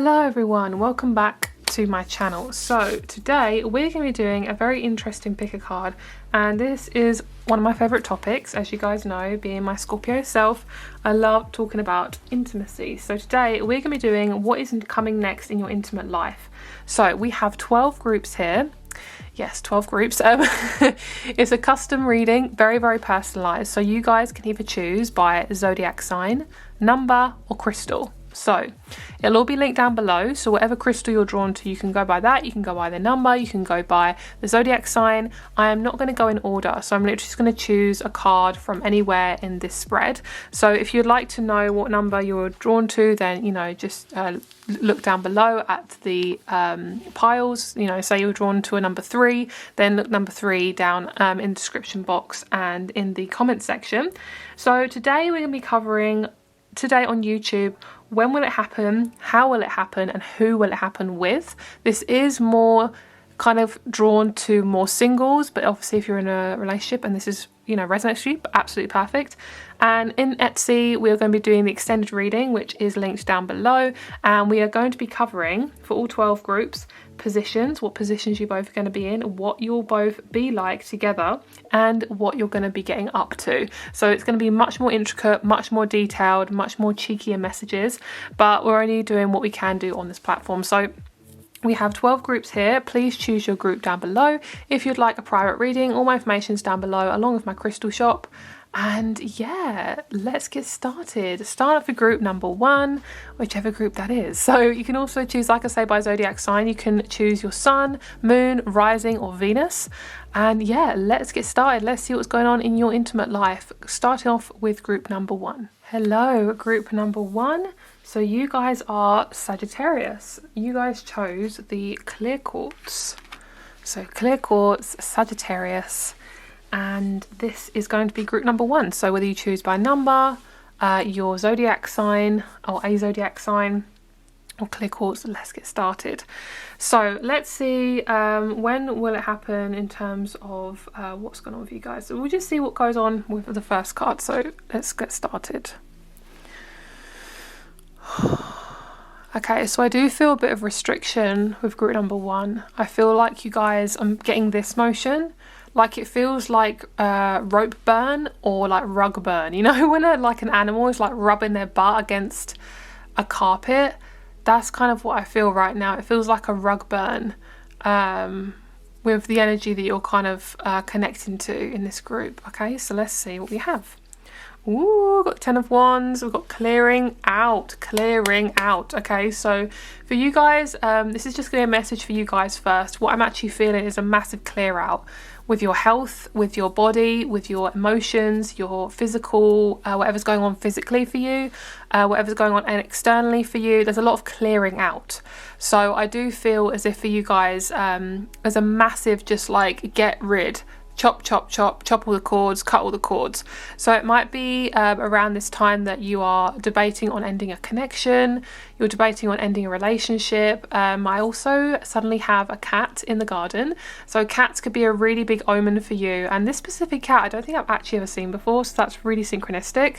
Hello everyone, welcome back to my channel. So today we're going to be doing a very interesting pick a card, and this is one of my favourite topics. As you guys know, being my Scorpio self, I love talking about intimacy. So today we're going to be doing what is coming next in your intimate life. So we have 12 groups here. Yes, 12 groups. It's a custom reading, very personalised. So you guys can either choose by zodiac sign, number or crystal. So it'll all be linked down below, so whatever crystal you're drawn to, you can go by that, you can go by the number, you can go by the zodiac sign. I am not going to go in order, so I'm literally just going to choose a card from anywhere in this spread. So if you'd like to know what number you're drawn to, then, you know, just look down below at the piles. You know, say you're drawn to a number 3, then look number 3 down in the description box and in the comment section. So today we're going to be covering, today on YouTube, when will it happen, how will it happen, and who will it happen with. This is more kind of drawn to more singles, but obviously if you're in a relationship and this is, you know, resonates with you, absolutely perfect. And in Etsy we are going to be doing the extended reading, which is linked down below, and we are going to be covering for all 12 groups positions, what positions you both are going to be in, what you'll both be like together, and what you're going to be getting up to. So it's going to be much more intricate, much more detailed, much more cheekier messages, but we're only doing what we can do on this platform. So we have 12 groups here. Please choose your group down below. If you'd like a private reading, all my information is down below along with my crystal shop. And yeah, let's get started. Start off with group number 1, whichever group that is. So you can also choose, like I say, by zodiac sign. You can choose your sun, moon, rising or Venus. And yeah, let's get started. Let's see what's going on in your intimate life. Starting off with group number 1. Hello, group number 1. So you guys are Sagittarius. You guys chose the clear quartz. So clear quartz, Sagittarius. And this is going to be group number 1. So whether you choose by number, your zodiac sign or a zodiac sign, or clear quartz, let's get started. So let's see, when will it happen in terms of what's going on with you guys. So we'll just see what goes on with the first card. So let's get started. Okay, so I do feel a bit of restriction with group number 1. I feel like you guys, I'm getting this motion, like it feels like rope burn or like rug burn. You know, when like an animal is like rubbing their butt against a carpet, that's kind of what I feel right now. It feels like a rug burn with the energy that you're kind of connecting to in this group. Okay, so let's see what we have. Ooh, we've got 10 of Wands, we've got clearing out. Okay, so for you guys, this is just going to be a message for you guys first. What I'm actually feeling is a massive clear out with your health, with your body, with your emotions, your physical, whatever's going on physically for you, whatever's going on externally for you. There's a lot of clearing out. So I do feel as if for you guys, there's a massive just like get rid, chop all the cords, cut all the cords. So it might be around this time that you are debating on ending a connection, you're debating on ending a relationship. I also suddenly have a cat in the garden, so cats could be a really big omen for you. And this specific cat I don't think I've actually ever seen before, so that's really synchronistic.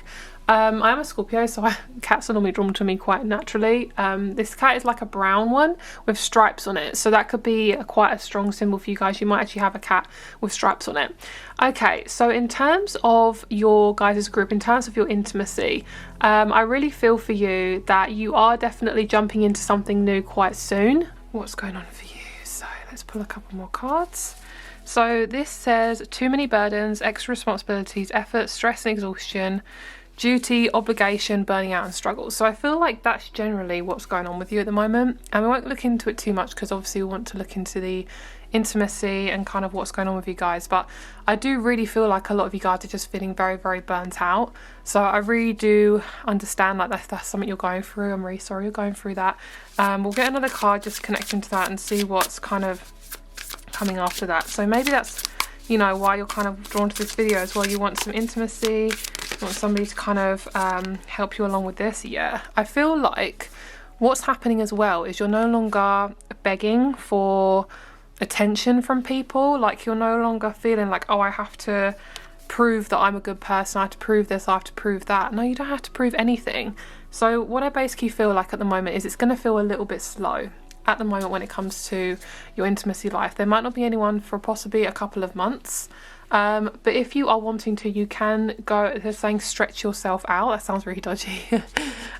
I am a Scorpio, so cats are normally drawn to me quite naturally. This cat is like a brown one with stripes on it, so that could be quite a strong symbol for you guys. You might actually have a cat with stripes on it. Okay, so in terms of your guys' group, in terms of your intimacy, I really feel for you that you are definitely jumping into something new quite soon. What's going on for you? So let's pull a couple more cards. So this says too many burdens, extra responsibilities, effort, stress and exhaustion, duty, obligation, burning out and struggles. So I feel like that's generally what's going on with you at the moment, and we won't look into it too much because obviously we want to look into the intimacy and kind of what's going on with you guys. But I do really feel like a lot of you guys are just feeling very burnt out. So I really do understand like that's something you're going through. I'm really sorry you're going through that. We'll get another card just connecting to that and see what's kind of coming after that. So maybe that's, you know, why you're kind of drawn to this video as well. You want some intimacy, you want somebody to kind of help you along with this. Yeah, I feel like what's happening as well is you're no longer begging for attention from people. Like you're no longer feeling like, oh, I have to prove that I'm a good person, I have to prove this, I have to prove that. No, you don't have to prove anything. So what I basically feel like at the moment is it's going to feel a little bit slow at the moment when it comes to your intimacy life. There might not be anyone for possibly a couple of months, but if you are wanting to, you can go, they're saying stretch yourself out. That sounds really dodgy.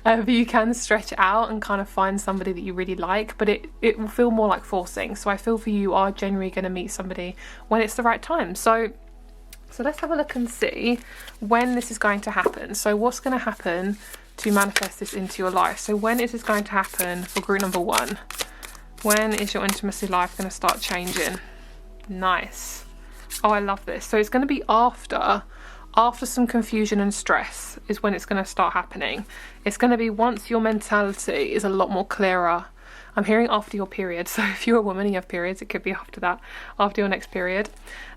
But you can stretch out and kind of find somebody that you really like, but it will feel more like forcing. So I feel for you are generally going to meet somebody when it's the right time. So let's have a look and see when this is going to happen. So what's going to happen to manifest this into your life? So when is this going to happen for group number 1? When is your intimacy life going to start changing? Nice. Oh, I love this. So it's going to be after some confusion and stress is when it's going to start happening. It's going to be once your mentality is a lot more clearer. I'm hearing after your period. So if you're a woman and you have periods, it could be after that, after your next period.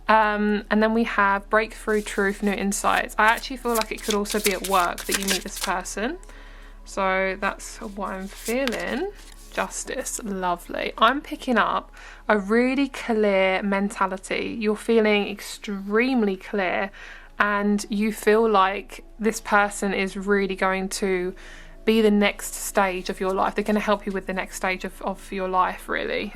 And then we have breakthrough, truth, new insights. I actually feel like it could also be at work that you meet this person. So that's what I'm feeling. Justice, lovely. I'm picking up a really clear mentality. You're feeling extremely clear and you feel like this person is really going to be the next stage of your life. They're going to help you with the next stage of your life, really.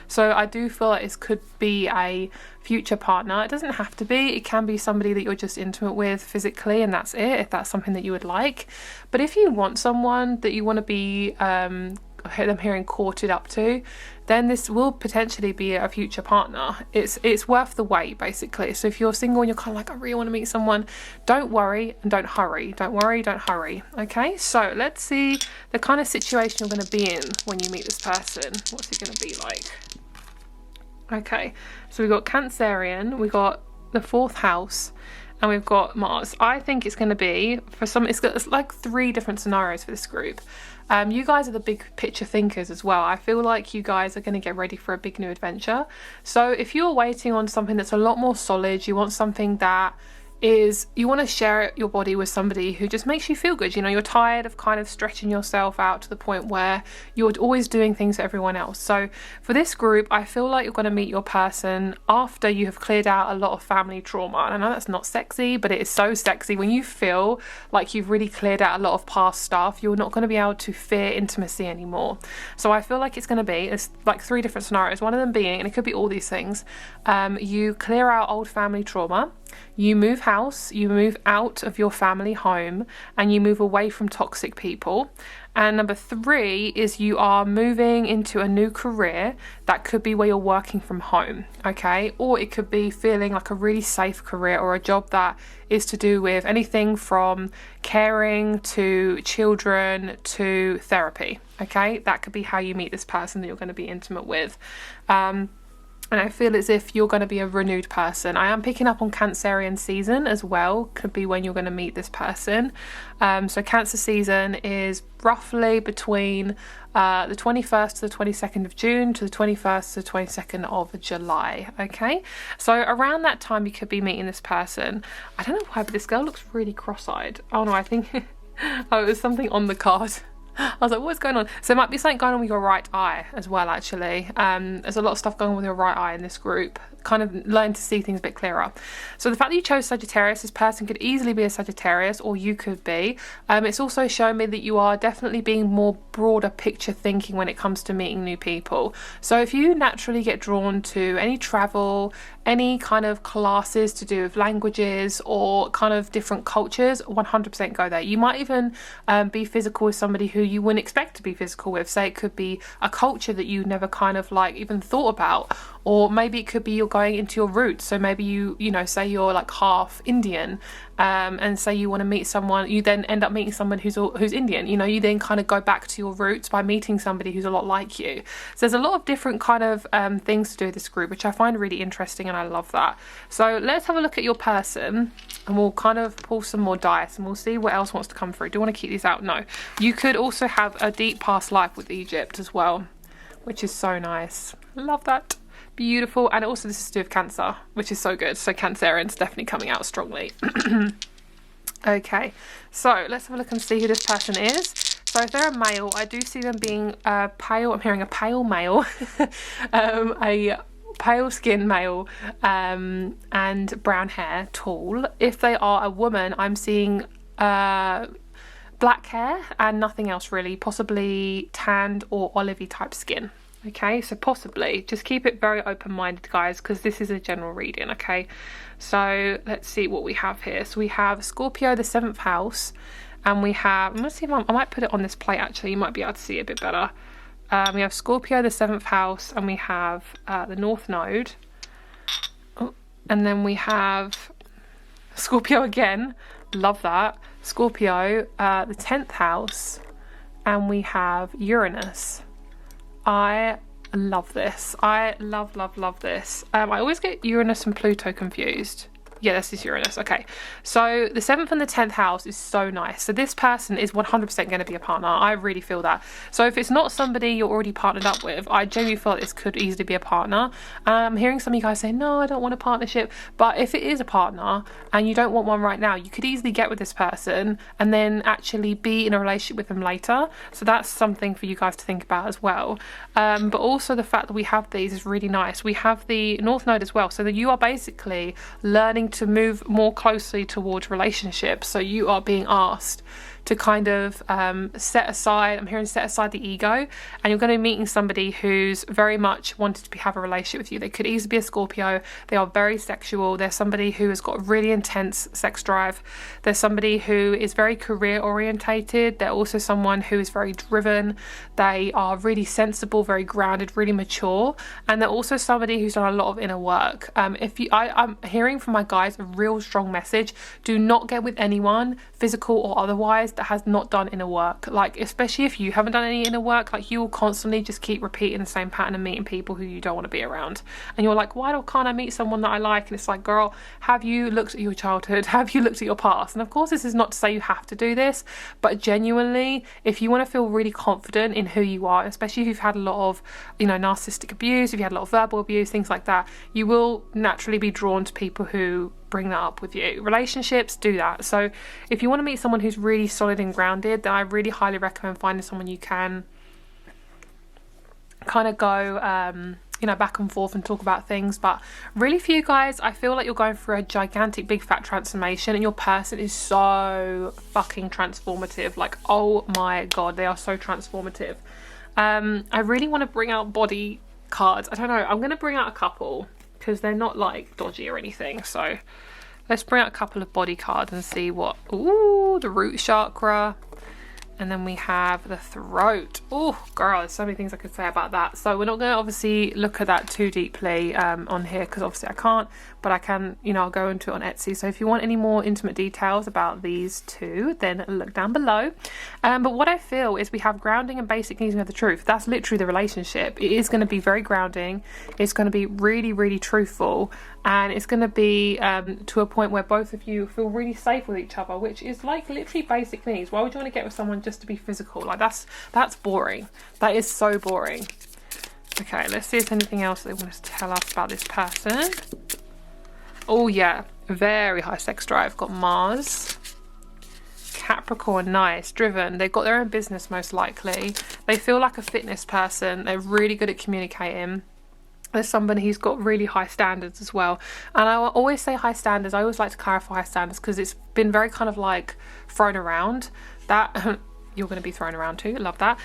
So I do feel like this could be a future partner. It doesn't have to be. It can be somebody that you're just intimate with physically and that's it, if that's something that you would like. But if you want someone that you want to be I'm hearing courted up to, then this will potentially be a future partner. It's worth the wait, basically. So if you're single and you're kind of like, I really want to meet someone, don't worry and don't hurry. Don't worry, don't hurry. Okay, so let's see the kind of situation you're going to be in when you meet this person. What's it going to be like? Okay, so we've got Cancerian, we've got the 4th house, and we've got Mars. I think it's going to be, for some, it's like 3 different scenarios for this group. You guys are the big picture thinkers as well. I feel like you guys are going to get ready for a big new adventure. So if you're waiting on something that's a lot more solid, you want something that is, you want to share your body with somebody who just makes you feel good. You know, you're tired of kind of stretching yourself out to the point where you're always doing things for everyone else. So for this group, I feel like you're going to meet your person after you have cleared out a lot of family trauma. And I know that's not sexy, but it is so sexy when you feel like you've really cleared out a lot of past stuff. You're not going to be able to fear intimacy anymore. So I feel like it's going to be, it's like 3 different scenarios. One of them being, and it could be all these things, you clear out old family trauma, you move house, you move out of your family home, and you move away from toxic people. And number 3 is you are moving into a new career. That could be where you're working from home, okay? Or it could be feeling like a really safe career or a job that is to do with anything from caring to children to therapy, okay? That could be how you meet this person that you're going to be intimate with. And I feel as if you're going to be a renewed person. I am picking up on Cancerian season as well. Could be when you're going to meet this person. So Cancer season is roughly between the 21st to the 22nd of June to the 21st to the 22nd of July. Okay, so around that time you could be meeting this person. I don't know why, but this girl looks really cross-eyed. Oh no, I think oh, it was something on the card. I was like, what's going on? So it might be something going on with your right eye as well, actually. There's a lot of stuff going on with your right eye in this group. Kind of learn to see things a bit clearer. So the fact that you chose Sagittarius, this person could easily be a Sagittarius, or you could be. It's also showing me that you are definitely being more broader picture thinking when it comes to meeting new people. So if you naturally get drawn to any travel, any kind of classes to do with languages or kind of different cultures, 100% go there. You might even be physical with somebody who you wouldn't expect to be physical with. Say it could be a culture that you never kind of like even thought about, or maybe it could be you're going into your roots. So maybe you know, say you're like half Indian, and say you want to meet someone, you then end up meeting someone who's Indian. You know, you then kind of go back to your roots by meeting somebody who's a lot like you. So there's a lot of different kind of things to do with this group, which I find really interesting, and I love that. So let's have a look at your person, and we'll kind of pull some more dice, and we'll see what else wants to come through. Do you want to keep these out? No. You could also have a deep past life with Egypt as well, which is so nice. Love that. Beautiful. And also this is to do with Cancer, which is so good. So Cancerian's definitely coming out strongly. Okay, so let's have a look and see who this person is. So if they're a male, I do see them being pale. I'm hearing a pale male. A pale skin male and brown hair, tall. If they are a woman, I'm seeing black hair and nothing else really, possibly tanned or olivey type skin. Okay, so possibly, just keep it very open-minded, guys, because this is a general reading. Okay, so let's see what we have here. So we have Scorpio, the 7th house, and we have, I'm gonna see if I might put it on this plate actually, you might be able to see it a bit better. We have Scorpio, the 7th house, and we have the North Node. Oh, and then we have Scorpio again, love that. Scorpio, the 10th house, and we have Uranus. I love this. I love this. I always get Uranus and Pluto confused. Yeah, this is Uranus. Okay, so the 7th and the 10th house is so nice. So this person is 100% going to be a partner. I really feel that. So if it's not somebody you're already partnered up with, I genuinely feel like this could easily be a partner. I'm hearing some of you guys say, no, I don't want a partnership. But if it is a partner and you don't want one right now, you could easily get with this person and then actually be in a relationship with them later. So that's something for you guys to think about as well. But also the fact that we have these is really nice. We have the North Node as well. So that you are basically learning to move more closely towards relationships. So you are being asked to kind of set aside, I'm hearing set aside the ego, and you're going to be meeting somebody who's very much wanted to have a relationship with you. They could easily be a Scorpio. They are very sexual. They're somebody who has got really intense sex drive. They're somebody who is very career orientated. They're also someone who is very driven. They are really sensible, very grounded, really mature, and they're also somebody who's done a lot of inner work. I'm hearing from my guys a real strong message. Do not get with anyone, physical or otherwise, that has not done inner work. Like, especially if you haven't done any inner work, like, you will constantly just keep repeating the same pattern and meeting people who you don't want to be around, and you're like, why can't I meet someone that I like? And it's like, girl, have you looked at your childhood? Have you looked at your past? And of course, this is not to say you have to do this, but genuinely, if you want to feel really confident in who you are, especially if you've had a lot of, you know, narcissistic abuse, if you had a lot of verbal abuse, things like that, you will naturally be drawn to people who bring that up with you. Relationships do that. So if you want to meet someone who's really solid and grounded, then I really highly recommend finding someone you can kind of go you know, back and forth and talk about things. But really, for you guys, I feel like you're going through a gigantic big fat transformation, and your person is so fucking transformative. Like, oh my god, they are so transformative. I really want to bring out body cards. I don't know, I'm going to bring out a couple because they're not like dodgy or anything. So let's bring out a couple of body cards and see what. Ooh, the root chakra. And then we have the throat. Oh, girl, there's so many things I could say about that. So we're not going to obviously look at that too deeply on here, because obviously I can't, but I can, you know, I'll go into it on Etsy. So if you want any more intimate details about these two, then look down below. But what I feel is we have grounding and basic needs, and we have the truth. That's literally the relationship. It is going to be very grounding. It's going to be really, really truthful. And it's going to be to a point where both of you feel really safe with each other, which is like literally basic needs. Why would you want to get with someone just to be physical? Like, that's boring. That is so boring. Okay, let's see if there's anything else they want to tell us about this person. Oh yeah, very high sex drive. Got Mars. Capricorn, nice, driven. They've got their own business most likely. They feel like a fitness person. They're really good at communicating. There's somebody who's got really high standards as well. And I always say high standards. I always like to clarify high standards because it's been very kind of like thrown around. That you're going to be thrown around too. Love that.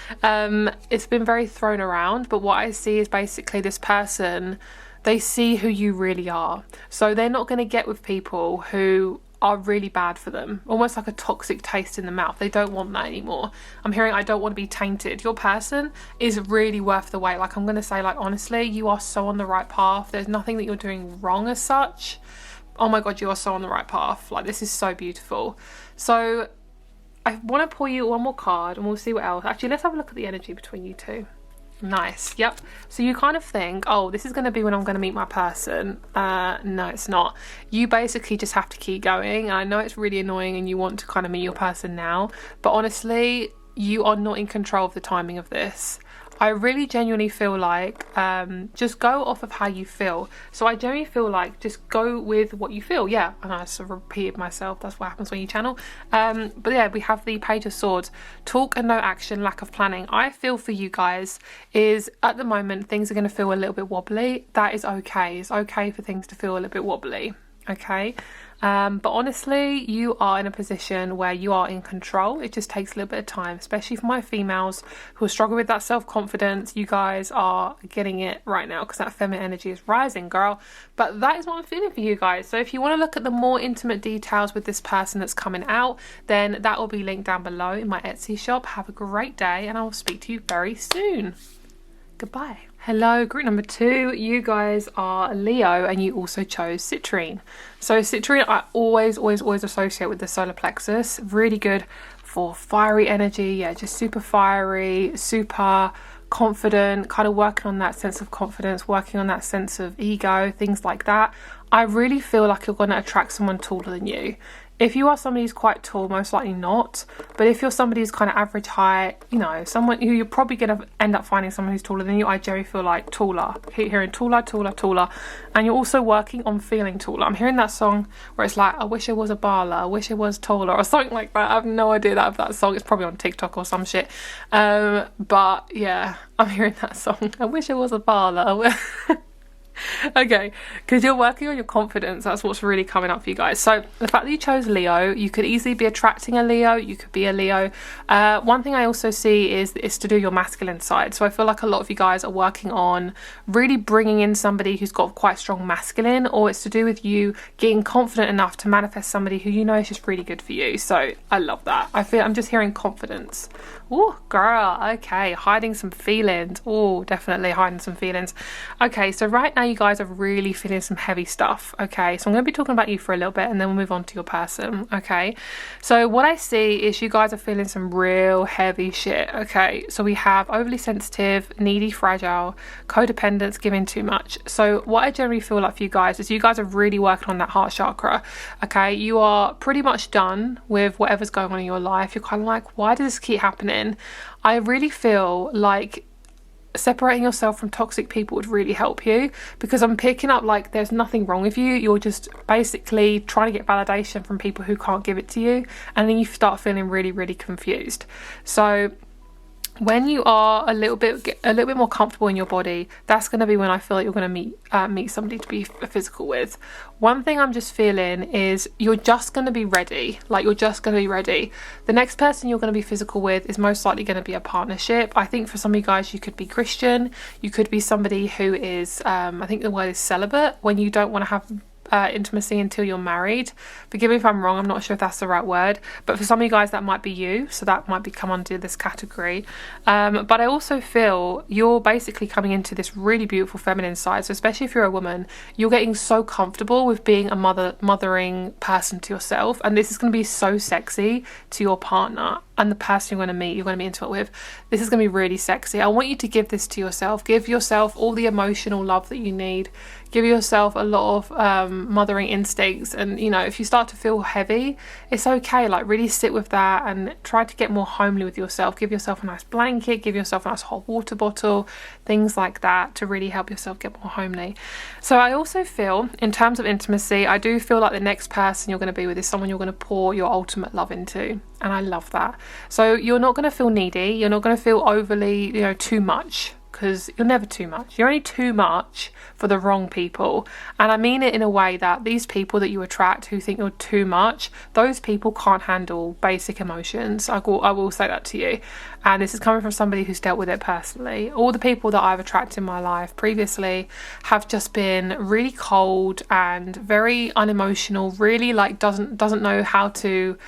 It's been very thrown around. But what I see is basically this person, they see who you really are. So they're not going to get with people who are really bad for them, almost like a toxic taste in the mouth. They don't want that anymore. I'm hearing, I don't want to be tainted. Your person is really worth the wait. Like, I'm going to say, like, honestly, you are so on the right path. There's nothing that you're doing wrong as such. Oh my god, you are so on the right path. Like, this is so beautiful. So I want to pull you one more card and we'll see what else. Actually, let's have a look at the energy between you two. Nice. Yep. So you kind of think, oh, this is going to be when I'm going to meet my person. No, it's not. You basically just have to keep going. And I know it's really annoying and you want to kind of meet your person now, but honestly, you are not in control of the timing of this. I really genuinely feel like just go off of how you feel. So I genuinely feel like just go with what you feel. Yeah, and I sort of repeated myself. That's what happens when you channel. But yeah, we have the Page of Swords. Talk and no action, lack of planning. I feel for you guys is at the moment things are going to feel a little bit wobbly. That is okay. It's okay for things to feel a little bit wobbly. Okay. But honestly, you are in a position where you are in control. It just takes a little bit of time, especially for my females who struggle with that self-confidence. You guys are getting it right now because that feminine energy is rising, girl. But that is what I'm feeling for you guys. So if you want to look at the more intimate details with this person that's coming out, then that will be linked down below in my Etsy shop. Have a great day and I will speak to you very soon. Goodbye. Hello, group number 2. You guys are Leo and you also chose Citrine. So Citrine I always associate with the solar plexus. Really good for fiery energy. Yeah, just super fiery, super confident, kind of working on that sense of confidence, working on that sense of ego, things like that. I really feel like you're going to attract someone taller than you. If you are somebody who's quite tall, most likely not. But if you're somebody who's kind of average height, you know, someone who you're probably going to end up finding someone who's taller than you, I generally feel like taller. Keep hearing taller, taller, taller. And you're also working on feeling taller. I'm hearing that song where it's like, I wish I was a baller, I wish I was taller, or something like that. I have no idea that song. It's probably on TikTok or some shit. But yeah, I'm hearing that song. I wish I was a baller. Okay, because you're working on your confidence. That's what's really coming up for you guys. So the fact that you chose Leo, you could easily be attracting a Leo, you could be a Leo. One thing I also see is to do your masculine side. So I feel like a lot of you guys are working on really bringing in somebody who's got quite strong masculine, or it's to do with you getting confident enough to manifest somebody who you know is just really good for you. So I love that. I'm just hearing confidence. Oh girl, okay, hiding some feelings. Oh, definitely hiding some feelings. Okay, so right now you guys are really feeling some heavy stuff. Okay, so I'm going to be talking about you for a little bit and then we'll move on to your person. Okay, so what I see is you guys are feeling some real heavy shit. Okay, so we have overly sensitive, needy, fragile, codependence, giving too much. So what I generally feel like for you guys is you guys are really working on that heart chakra. Okay, you are pretty much done with whatever's going on in your life. You're kind of like, why does this keep happening? I really feel like separating yourself from toxic people would really help you, because I'm picking up like there's nothing wrong with you. You're just basically trying to get validation from people who can't give it to you, and then you start feeling really confused. So when you are a little bit more comfortable in your body, that's going to be when I feel like you're going to meet somebody to be physical with. One thing I'm just feeling is you're just going to be ready. Like, you're just going to be ready. The next person you're going to be physical with is most likely going to be a partnership. I think for some of you guys, you could be Christian. You could be somebody who is, I think the word is celibate, when you don't want to have intimacy until you're married. Forgive me if I'm wrong, I'm not sure if that's the right word, but for some of you guys that might be you, so that might come under this category. But I also feel you're basically coming into this really beautiful feminine side. So especially if you're a woman, you're getting so comfortable with being a mothering person to yourself, and this is going to be so sexy to your partner and the person you're going to be intimate with. This is going to be really sexy. I want you to give this to yourself. Give yourself all the emotional love that you need. Give yourself a lot of mothering instincts, and you know, if you start to feel heavy, it's okay. Like, really sit with that and try to get more homely with yourself. Give yourself a nice blanket, give yourself a nice hot water bottle, things like that to really help yourself get more homely. So I also feel, in terms of intimacy, I do feel like the next person you're going to be with is someone you're going to pour your ultimate love into, and I love that. So you're not going to feel needy, you're not going to feel overly, you know, too much, because you're never too much. You're only too much for the wrong people. And I mean it in a way that these people that you attract who think you're too much, those people can't handle basic emotions. I will say that to you. And this is coming from somebody who's dealt with it personally. All the people that I've attracted in my life previously have just been really cold and very unemotional, really like doesn't know how to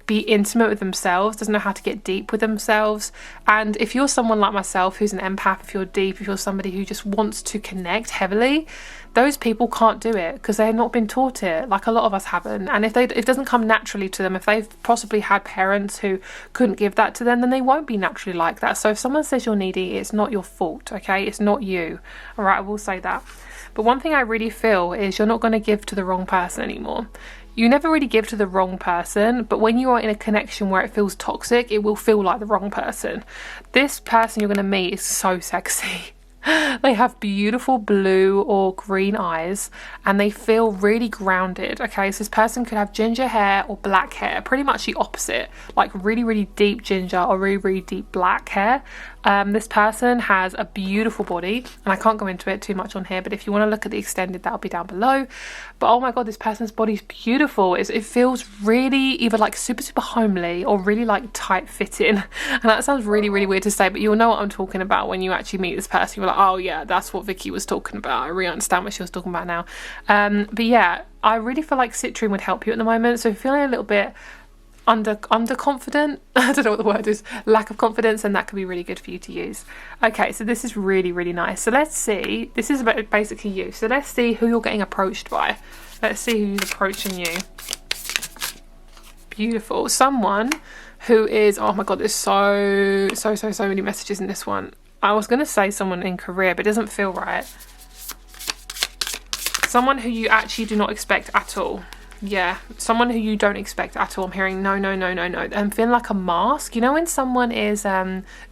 be intimate with themselves, doesn't know how to get deep with themselves. And if you're someone like myself who's an empath, if you're deep, if you're somebody who just wants to connect heavily, those people can't do it because they have not been taught it, like a lot of us haven't. And if it doesn't come naturally to them, if they've possibly had parents who couldn't give that to them, then they won't be naturally like that. So if someone says you're needy, it's not your fault, okay? It's not you. All right, I will say that. But one thing I really feel is you're not going to give to the wrong person anymore. you never really give to the wrong person, but when you are in a connection where it feels toxic, it will feel like the wrong person. This person you're going to meet is so sexy. They have beautiful blue or green eyes and they feel really grounded. Okay, so this person could have ginger hair or black hair, pretty much the opposite, like really deep ginger or really deep black hair. This person has a beautiful body, and I can't go into it too much on here, but if you want to look at the extended, that'll be down below. But oh my god, this person's body's beautiful. It feels really either like super homely or really like tight fitting, and that sounds really weird to say, but you'll know what I'm talking about when you actually meet this person. You're like, oh yeah, that's what Vicky was talking about. I really understand what she was talking about now. But yeah, I really feel like citrine would help you at the moment. So if you're feeling a little bit underconfident, I don't know what the word is, lack of confidence, and that could be really good for you to use. Okay, so this is really nice. So let's see, this is about basically you, so let's see who you're getting approached by. Let's see who's approaching you. Beautiful. Someone who is, oh my god, there's so many messages in this one. I was going to say someone in career, but it doesn't feel right. Someone who you actually do not expect at all. Yeah, someone who you don't expect at all. I'm hearing no. I'm feeling like a mask. You know when someone is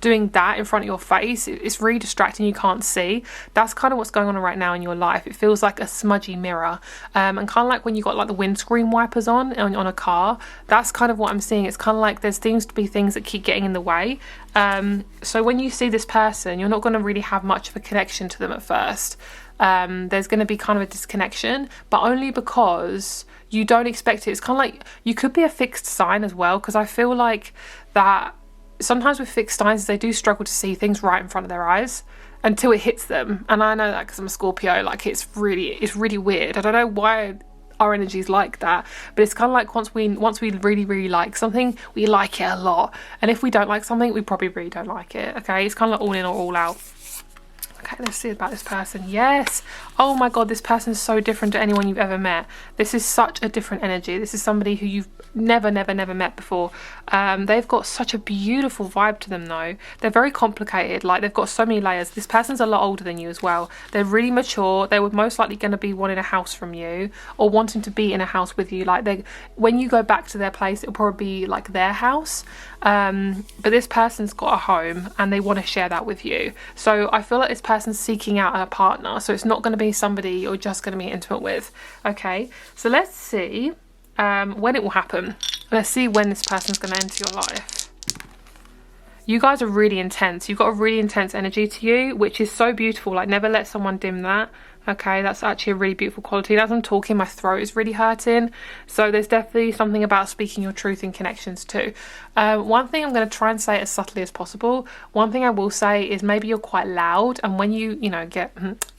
doing that in front of your face, it's really distracting, you can't see. That's kind of what's going on right now in your life. It feels like a smudgy mirror, and kind of like when you got like the windscreen wipers on a car. That's kind of what I'm seeing. It's kind of like there seems to be things that keep getting in the way. So when you see this person, you're not going to really have much of a connection to them at first. There's going to be kind of a disconnection, but only because you don't expect it. It's kind of like you could be a fixed sign as well, because I feel like that sometimes with fixed signs they do struggle to see things right in front of their eyes until it hits them. And I know that because I'm a Scorpio, like it's really weird. I don't know why our energy's like that, but it's kind of like once we really like something, we like it a lot, and if we don't like something, we probably really don't like it. Okay, it's kind of like all in or all out. Okay, let's see about this person. Yes. Oh my god, this person is so different to anyone you've ever met. This is such a different energy. This is somebody who you've never met before. They've got such a beautiful vibe to them though. They're very complicated, like they've got so many layers. This person's a lot older than you as well. They're really mature. They were most likely going to be wanting a house from you or wanting to be in a house with you. Like when you go back to their place, it'll probably be like their house. But this person's got a home and they want to share that with you. So I feel like this person's seeking out a partner. So it's not going to be somebody you're just going to be intimate with. Okay, so let's see when it will happen. Let's see when this person's going to enter your life. You guys are really intense. You've got a really intense energy to you, which is so beautiful. Like, never let someone dim that. Okay, that's actually a really beautiful quality. And as I'm talking, my throat is really hurting. So there's definitely something about speaking your truth in connections too. One thing I'm going to try and say as subtly as possible. One thing I will say is maybe you're quite loud, and when you get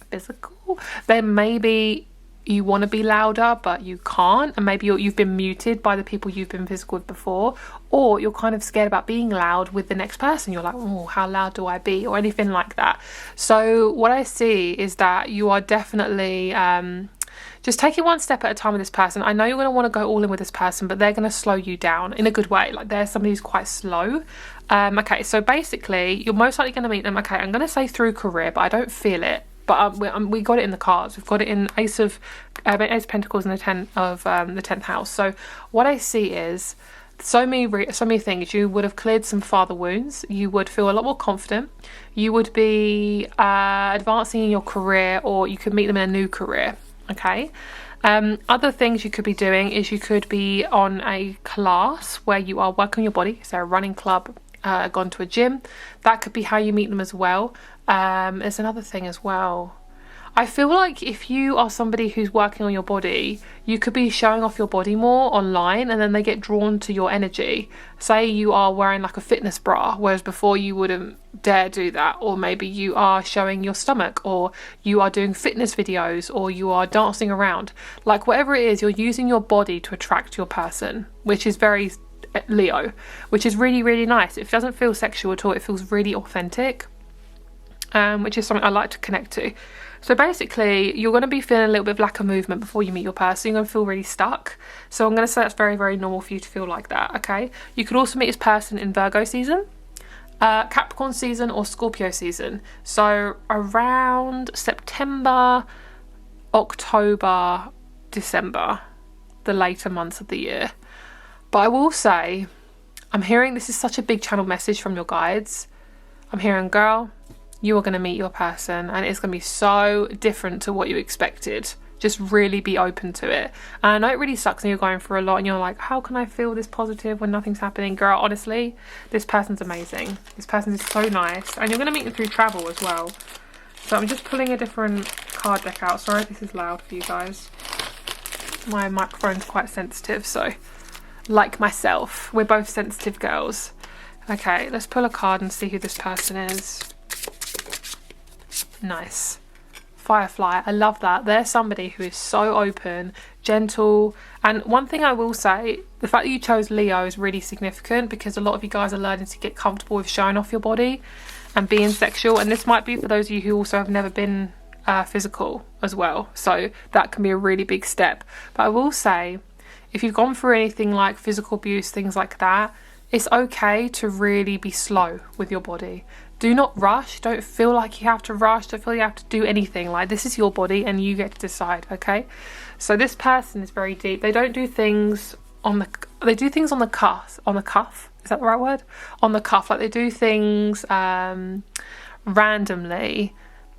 physical, then maybe you want to be louder but you can't, and maybe you've been muted by the people you've been physical with before, or you're kind of scared about being loud with the next person. You're like, oh, how loud do I be, or anything like that. So what I see is that you are definitely just take it one step at a time with this person. I know you're going to want to go all in with this person, but they're going to slow you down in a good way. Like, they're somebody who's quite slow. Okay, so basically you're most likely going to meet them, okay, I'm going to say through career, but I don't feel it. But we got it in the cards. We've got it in Ace of Pentacles and the 10th house. So what I see is so many things. You would have cleared some father wounds. You would feel a lot more confident. You would be advancing in your career, or you could meet them in a new career. Okay. Other things you could be doing is you could be on a class where you are working on your body. So a running club, gone to a gym. That could be how you meet them as well. There's another thing as well. I feel like if you are somebody who's working on your body, you could be showing off your body more online, and then they get drawn to your energy. Say you are wearing like a fitness bra, whereas before you wouldn't dare do that. Or maybe you are showing your stomach, or you are doing fitness videos, or you are dancing around. Like, whatever it is, you're using your body to attract your person, which is very Leo, which is really nice. It doesn't feel sexual at all. It feels really authentic, which is something I like to connect to. So basically, you're going to be feeling a little bit of lack of movement before you meet your person. You're going to feel really stuck. So I'm going to say that's very normal for you to feel like that. Okay, you could also meet this person in Virgo season, Capricorn season, or Scorpio season. So around September, October, December. the later months of the year. But I will say, I'm hearing, this is such a big channel message from your guides. I'm hearing, girl, you are going to meet your person and it's going to be so different to what you expected. Just really be open to it. And I know it really sucks when you're going through a lot and you're like, how can I feel this positive when nothing's happening? Girl, honestly, this person's amazing. This person is so nice. And you're going to meet them through travel as well. So I'm just pulling a different card deck out. Sorry if this is loud for you guys. My microphone's quite sensitive, so like myself, we're both sensitive girls. Okay, let's pull a card and see who this person is. Nice. Firefly, I love that. They're somebody who is so open, gentle, and one thing I will say, the fact that you chose Leo is really significant because a lot of you guys are learning to get comfortable with showing off your body and being sexual, and this might be for those of you who also have never been physical as well, so that can be a really big step. But I will say, if you've gone through anything like physical abuse, things like that, it's okay to really be slow with your body. Do not rush. Don't feel like you have to rush. Don't feel you have to do anything. Like, this is your body and you get to decide, okay? So this person is very deep. They don't do things on the... They do things on the cuff. On the cuff? Is that the right word? On the cuff. Like, they do things randomly,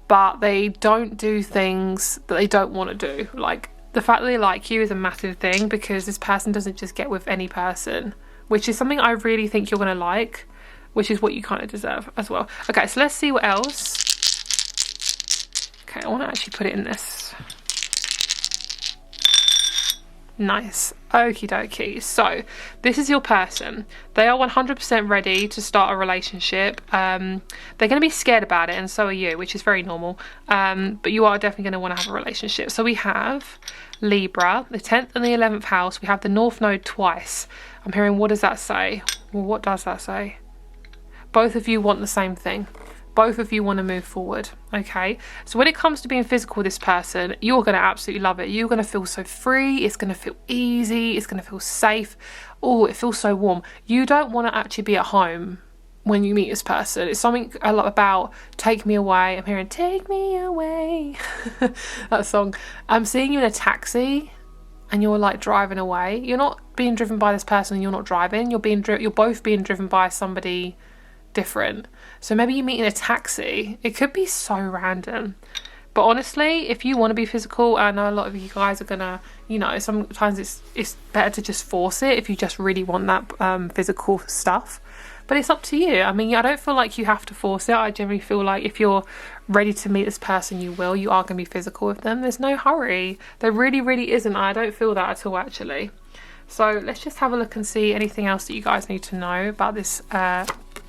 but they don't do things that they don't want to do. Like, the fact that they like you is a massive thing because this person doesn't just get with any person, which is something I really think you're going to like, which is what you kind of deserve as well. Okay, so let's see what else. Okay, I want to actually put it in this. Nice. Okie dokie. So this is your person. They are 100% ready to start a relationship. They're going to be scared about it, and so are you, which is very normal. But you are definitely going to want to have a relationship. So we have Libra, the 10th and the 11th house. We have the North Node twice. I'm hearing, what does that say? Well, what does that say? Both of you want the same thing. Both of you want to move forward, okay? So when it comes to being physical with this person, you're going to absolutely love it. You're going to feel so free. It's going to feel easy. It's going to feel safe. Oh, it feels so warm. You don't want to actually be at home when you meet this person. It's something a lot about take me away. I'm hearing take me away. That song. I'm seeing you in a taxi and you're like driving away. You're not being driven by this person and you're not driving. You're both being driven by somebody different. So maybe you meet in a taxi. It could be so random, but honestly, if you want to be physical, I know a lot of you guys are gonna, you know, sometimes it's better to just force it if you just really want that physical stuff, but it's up to you. I mean, I don't feel like you have to force it. I generally feel like if you're ready to meet this person, you are going to be physical with them. There's no hurry. There really isn't. I don't feel that at all, actually. So let's just have a look and see anything else that you guys need to know about this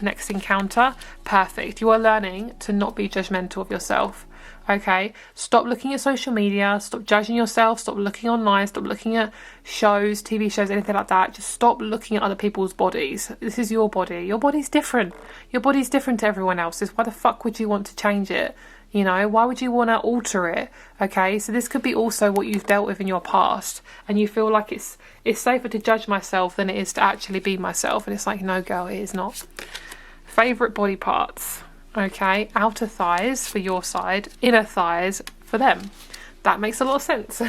next encounter. Perfect. You are learning to not be judgmental of yourself, okay? Stop looking at social media, stop judging yourself, stop looking online, stop looking at shows, TV shows, anything like that. Just stop looking at other people's bodies. This is your body. Your body's different. Your body's different to everyone else's. Why the fuck would you want to change it? You know, why would you want to alter it? Okay, so this could be also what you've dealt with in your past and you feel like it's safer to judge myself than it is to actually be myself, and it's like, no girl, it is not. Favourite body parts, okay, outer thighs for your side, inner thighs for them. That makes a lot of sense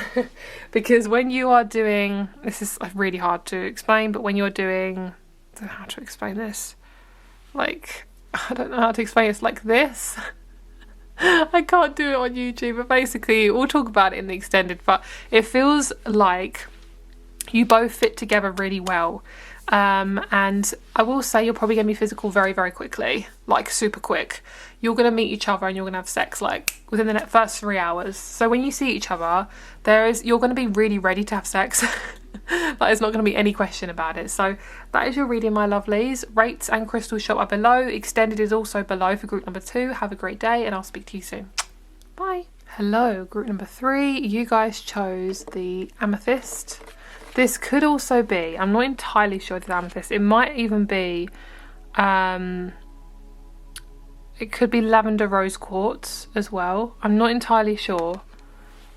because when you are doing, this is really hard to explain, but when you're doing, I don't know how to explain this, like, I don't know how to explain it. It's like this. I can't do it on YouTube, but basically we'll talk about it in the extended, but it feels like you both fit together really well. And I will say you're probably going to be physical very quickly, like super quick. You're going to meet each other and you're going to have sex like within the first 3 hours. So when you see each other, you're going to be really ready to have sex. There's not going to be any question about it. So that is your reading, my lovelies. Rates and crystal shop are below. Extended is also below for group number 2. Have a great day and I'll speak to you soon. Bye. Hello, group number 3. You guys chose the amethyst. This could also be, I'm not entirely sure it's amethyst. It might even be, it could be lavender rose quartz as well. I'm not entirely sure.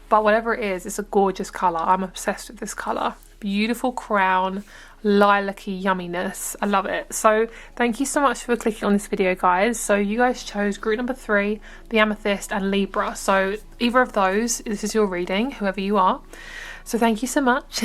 But whatever it is, it's a gorgeous colour. I'm obsessed with this colour. Beautiful crown, lilac-y yumminess. I love it. So thank you so much for clicking on this video, guys. So you guys chose group number 3, the amethyst and Libra. So either of those, this is your reading, whoever you are. So thank you so much.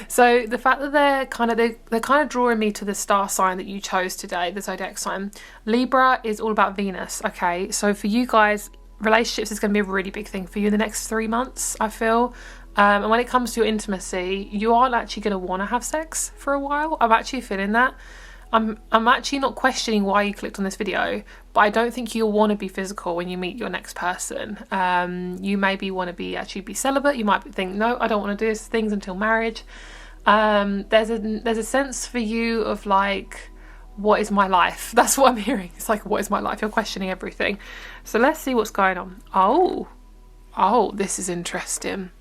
So the fact that they're kind of drawing me to the star sign that you chose today, the zodiac sign. Libra is all about Venus, okay? So for you guys, relationships is going to be a really big thing for you in the next 3 months, I feel. And when it comes to your intimacy, you aren't actually going to want to have sex for a while. I'm actually feeling that. I'm actually not questioning why you clicked on this video, but I don't think you'll want to be physical when you meet your next person. You maybe want to actually be celibate. You might think, no, I don't want to do these things until marriage. There's a sense for you of like, what is my life? That's what I'm hearing. It's like, what is my life? You're questioning everything. So let's see what's going on. Oh, this is interesting.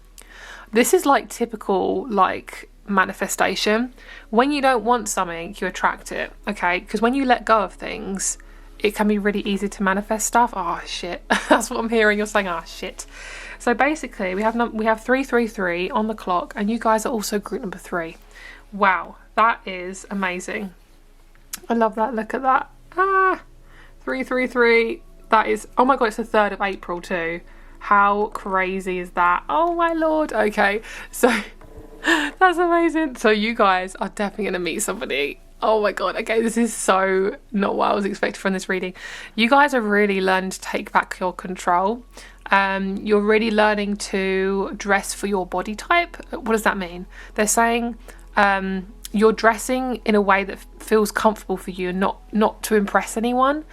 This is like typical like manifestation. When you don't want something, you attract it, okay? Because when you let go of things, it can be really easy to manifest stuff. Oh shit. That's what I'm hearing. You're saying, oh shit. So basically we have 333 on the clock, and you guys are also group number 3. Wow, that is amazing. I love that. Look at that. 333. That is, oh my god, it's the 3rd of April too. How crazy is that? Oh my lord. Okay, so that's amazing. So you guys are definitely gonna meet somebody. Oh my god. Okay, this is so not what I was expecting from this reading. You guys are really learning to take back your control. You're really learning to dress for your body type. What does that mean? They're saying you're dressing in a way that feels comfortable for you and not to impress anyone.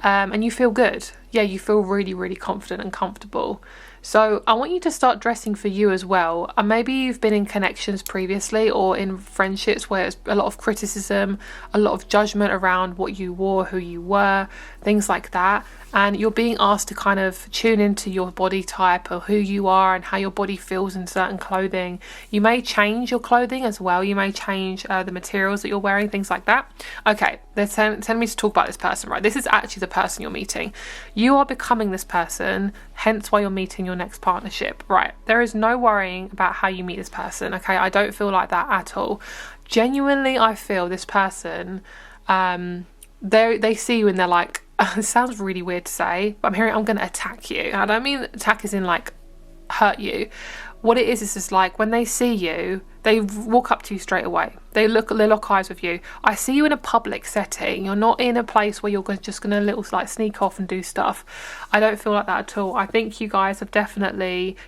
And you feel good. Yeah, you feel really, really confident and comfortable. So I want you to start dressing for you as well. And maybe you've been in connections previously or in friendships where it's a lot of criticism, a lot of judgment around what you wore, who you were, things like that. And you're being asked to kind of tune into your body type or who you are and how your body feels in certain clothing. You may change your clothing as well. You may change the materials that you're wearing, things like that. Okay, they're telling me to talk about this person, right? This is actually the person you're meeting. You are becoming this person, hence why you're meeting your next partnership, right? There is no worrying about how you meet this person, okay? I don't feel like that at all. Genuinely, I feel this person, they see you and they're like, it sounds really weird to say, but I'm hearing I'm going to attack you. And I don't mean attack as in like hurt you. What it is just like when they see you, they walk up to you straight away. They lock eyes with you. I see you in a public setting. You're not in a place where you're just going to like sneak off and do stuff. I don't feel like that at all. I think you guys have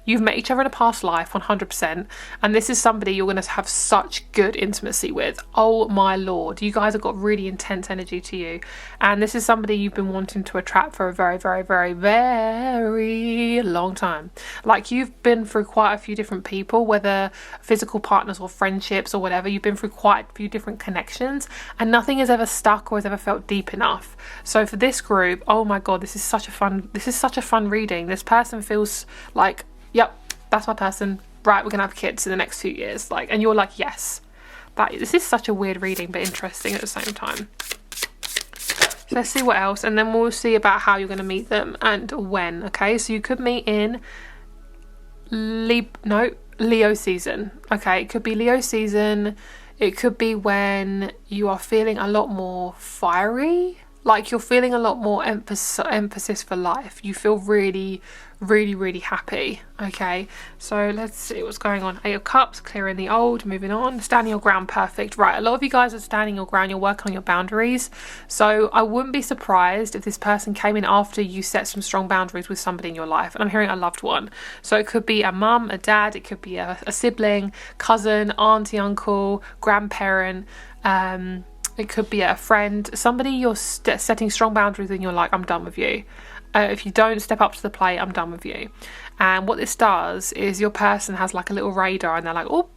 you've met each other in a past life, 100%. And this is somebody you're going to have such good intimacy with. Oh my lord. You guys have got really intense energy to you. And this is somebody you've been wanting to attract for a very, very, very, very long time. Like you've been through quite a few different people, whether physical partners or friendships or whatever. You've been through quite a few different connections and nothing has ever stuck or has ever felt deep enough. So for this group, oh my god, this is such a fun reading. This person feels like, yep, that's my person, right? We're gonna have kids in the next few years, like, and you're like, yes. This is such a weird reading but interesting at the same time. So let's see what else, and then we'll see about how you're going to meet them and when. Okay, so you could meet in Leo season. Okay, it could be Leo season. It could be when you are feeling a lot more fiery, like you're feeling a lot more emphasis for life. You feel really, really, really happy. Okay, so let's see what's going on. 8 of Cups, clearing the old, moving on, standing your ground. Perfect. Right, a lot of you guys are standing your ground. You're working on your boundaries. So I wouldn't be surprised if this person came in after you set some strong boundaries with somebody in your life. And I'm hearing a loved one. So it could be a mum, a dad, it could be a sibling, cousin, auntie, uncle, grandparent. It could be a friend, somebody you're setting strong boundaries and you're like, I'm done with you. If you don't step up to the plate, I'm done with you. And what this does is your person has like a little radar and they're like, oh,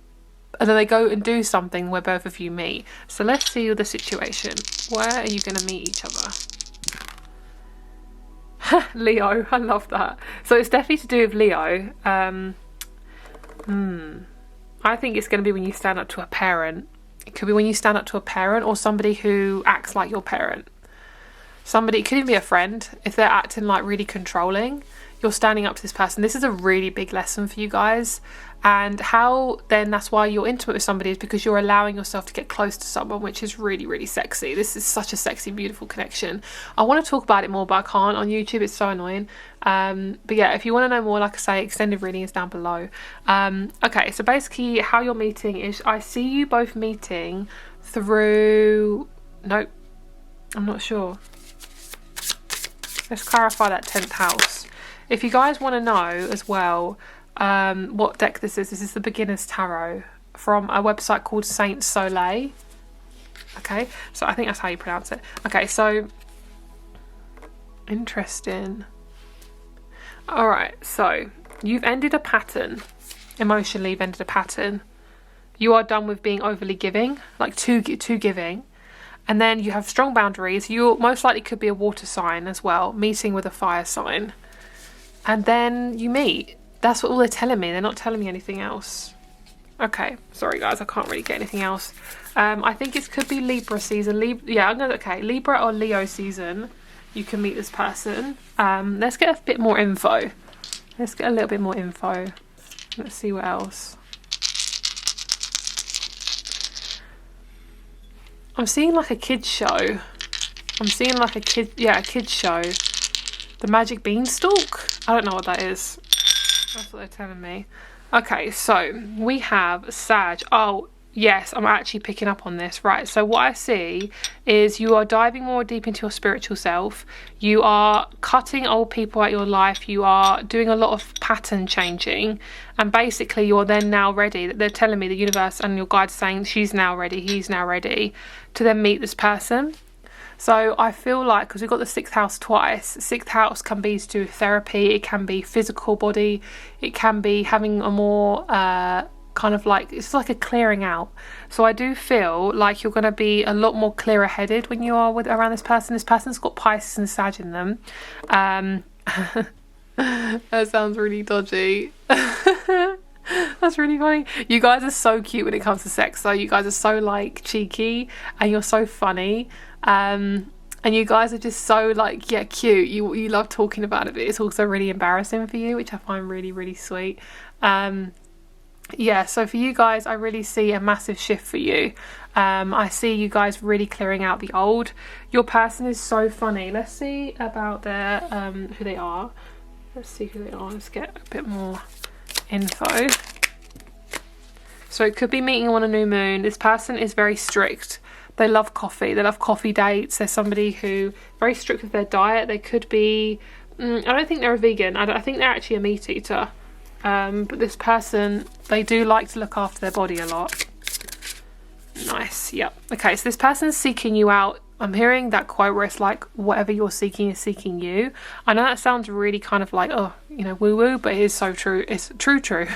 and then they go and do something where both of you meet. So let's see the situation. Where are you going to meet each other? Leo, I love that. So it's definitely to do with Leo. I think it's going to be when you stand up to a parent. It could be when you stand up to a parent or somebody who acts like your parent. Somebody, it could even be a friend. If they're acting like really controlling, you're standing up to this person. This is a really big lesson for you guys. And how then that's why you're intimate with somebody, is because you're allowing yourself to get close to someone, which is really, really sexy. This is such a sexy, beautiful connection. I want to talk about it more, but I can't on YouTube. It's so annoying. But yeah, if you want to know more, like I say, extended reading is down below. Okay, so basically how you're meeting is, I see you both meeting through, nope, I'm not sure. Let's clarify that 10th house. If you guys want to know as well, what deck this is the Beginner's Tarot from a website called Saint Soleil. Okay, so I think that's how you pronounce it. Okay, so interesting. All right, so you've ended a pattern. Emotionally, you've ended a pattern. You are done with being overly giving, like too giving. And then you have strong boundaries. You most likely could be a water sign as well, meeting with a fire sign. And then you meet. That's what all they're telling me. They're not telling me anything else. Okay, sorry guys, I can't really get anything else. I think it could be Libra season. Okay, Libra or Leo season. You can meet this person. Let's get a bit more info. Let's get a little bit more info. Let's see what else. I'm seeing like a kids show. I'm seeing like a kids show. The Magic Beanstalk? I don't know what that is. That's what they're telling me. Okay, so we have Sag. Oh, yes, I'm actually picking up on this. Right, so what I see is you are diving more deep into your spiritual self. You are cutting old people out of your life. You are doing a lot of pattern changing. And basically, you're then now ready. They're telling me, the universe and your guides saying she's now ready, he's now ready to then meet this person. So I feel like, because we've got the 6th house twice, 6th house can be to do therapy, it can be physical body, it can be having a more kind of like, it's like a clearing out. So I do feel like you're going to be a lot more clearer headed when you are around this person. This person's got Pisces and Sag in them. That sounds really dodgy. That's really funny. You guys are so cute when it comes to sex, though. You guys are so like cheeky and you're so funny. And you guys are just so like, yeah, cute. You love talking about it, but it's also really embarrassing for you, which I find really, really sweet. Yeah, so for you guys, I really see a massive shift for you. I see you guys really clearing out the old. Your person is so funny. Let's see about their who they are. Let's see who they are. Let's get a bit more info. So it could be meeting on a new moon. This person is very strict. They love coffee. They love coffee dates. They're somebody who very strict with their diet. They could be, I don't think they're a vegan. I think they're actually a meat eater. But this person, they do like to look after their body a lot. Nice. Yep. Okay, so this person's seeking you out. I'm hearing that quote where it's like, whatever you're seeking is seeking you. I know that sounds really kind of like, oh, you know, woo woo, but it is so true. It's true.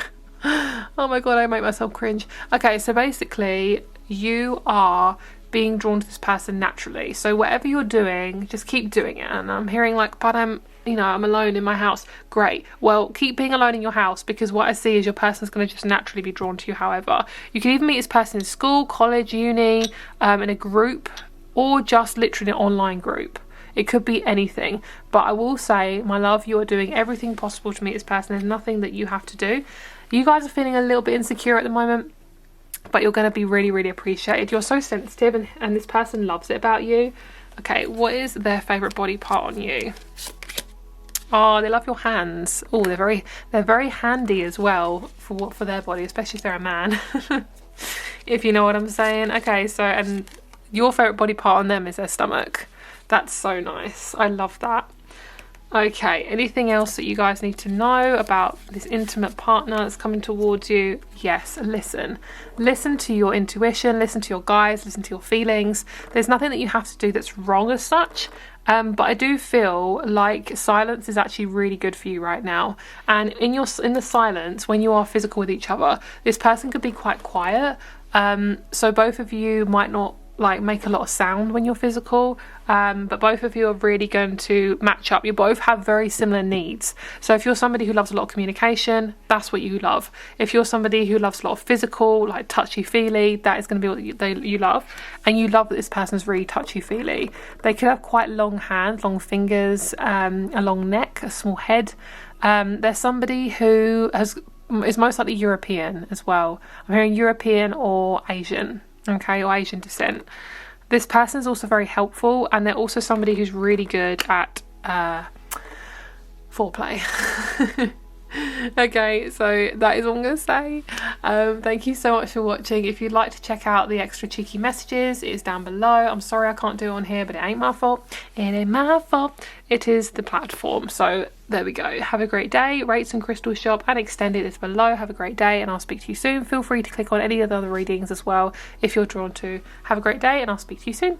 Oh my god, I make myself cringe. Okay, so basically you are being drawn to this person naturally. So whatever you're doing, just keep doing it. And I'm hearing like, but I'm alone in my house. Great. Well, keep being alone in your house, because what I see is your person's going to just naturally be drawn to you. However, you can even meet this person in school, college, uni, in a group, or just literally an online group. It could be anything. But I will say, my love, you are doing everything possible to meet this person. There's nothing that you have to do. You guys are feeling a little bit insecure at the moment, but you're going to be really, really appreciated. You're so sensitive, and this person loves it about you. Okay, what is their favourite body part on you? Oh, they love your hands. Oh, they're very handy as well for their body, especially if they're a man. If you know what I'm saying. Okay, so, and your favourite body part on them is their stomach. That's so nice. I love that. Okay, anything else that you guys need to know about this intimate partner that's coming towards you? Yes, listen. Listen to your intuition, listen to your guides, listen to your feelings. There's nothing that you have to do that's wrong as such. But I do feel like silence is actually really good for you right now. And in the silence, when you are physical with each other, this person could be quite quiet. So both of you might not like make a lot of sound when you're physical, but both of you are really going to match up. You both have very similar needs. So if you're somebody who loves a lot of communication, that's what you love. If you're somebody who loves a lot of physical, like touchy-feely, that is going to be what you love. And you love that this person's really touchy-feely. They could have quite long hands, long fingers, a long neck, a small head. There's somebody who is most likely European as well. I'm hearing European or Asian, okay, or Asian descent. This person is also very helpful, and they're also somebody who's really good at foreplay. Okay, so that is all I'm going to say. Thank you so much for watching. If you'd like to check out the extra cheeky messages, it is down below. I'm sorry I can't do it on here, but it ain't my fault. It ain't my fault. It is the platform. So there we go. Have a great day. Rates and Crystal Shop and Extended is below. Have a great day, and I'll speak to you soon. Feel free to click on any of the other readings as well if you're drawn to. Have a great day, and I'll speak to you soon.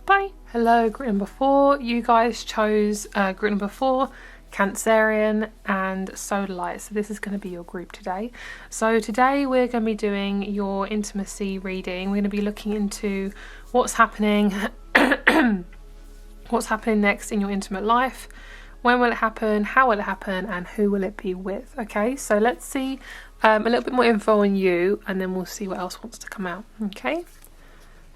Bye. Hello, group number 4. You guys chose group number 4. Cancerian and Sodalite. So this is going to be your group today. So today we're going to be doing your intimacy reading. We're going to be looking into what's happening what's happening next in your intimate life, when will it happen, how will it happen, and who will it be with. Okay, so let's see a little bit more info on you, and then we'll see what else wants to come out. Okay,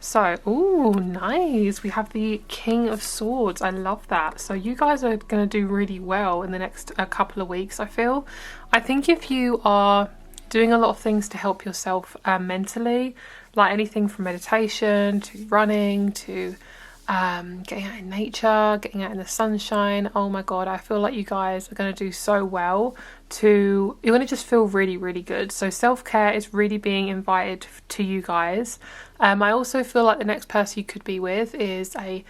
so, ooh, nice. We have the King of Swords. I love that. So you guys are going to do really well in the next couple of weeks, I feel. I think if you are doing a lot of things to help yourself mentally, like anything from meditation to running to getting out in nature, getting out in the sunshine, oh my god, I feel like you guys are going to do so well. You're going to just feel really, really good. So self-care is really being invited to you guys. I also feel like the next person you could be with is a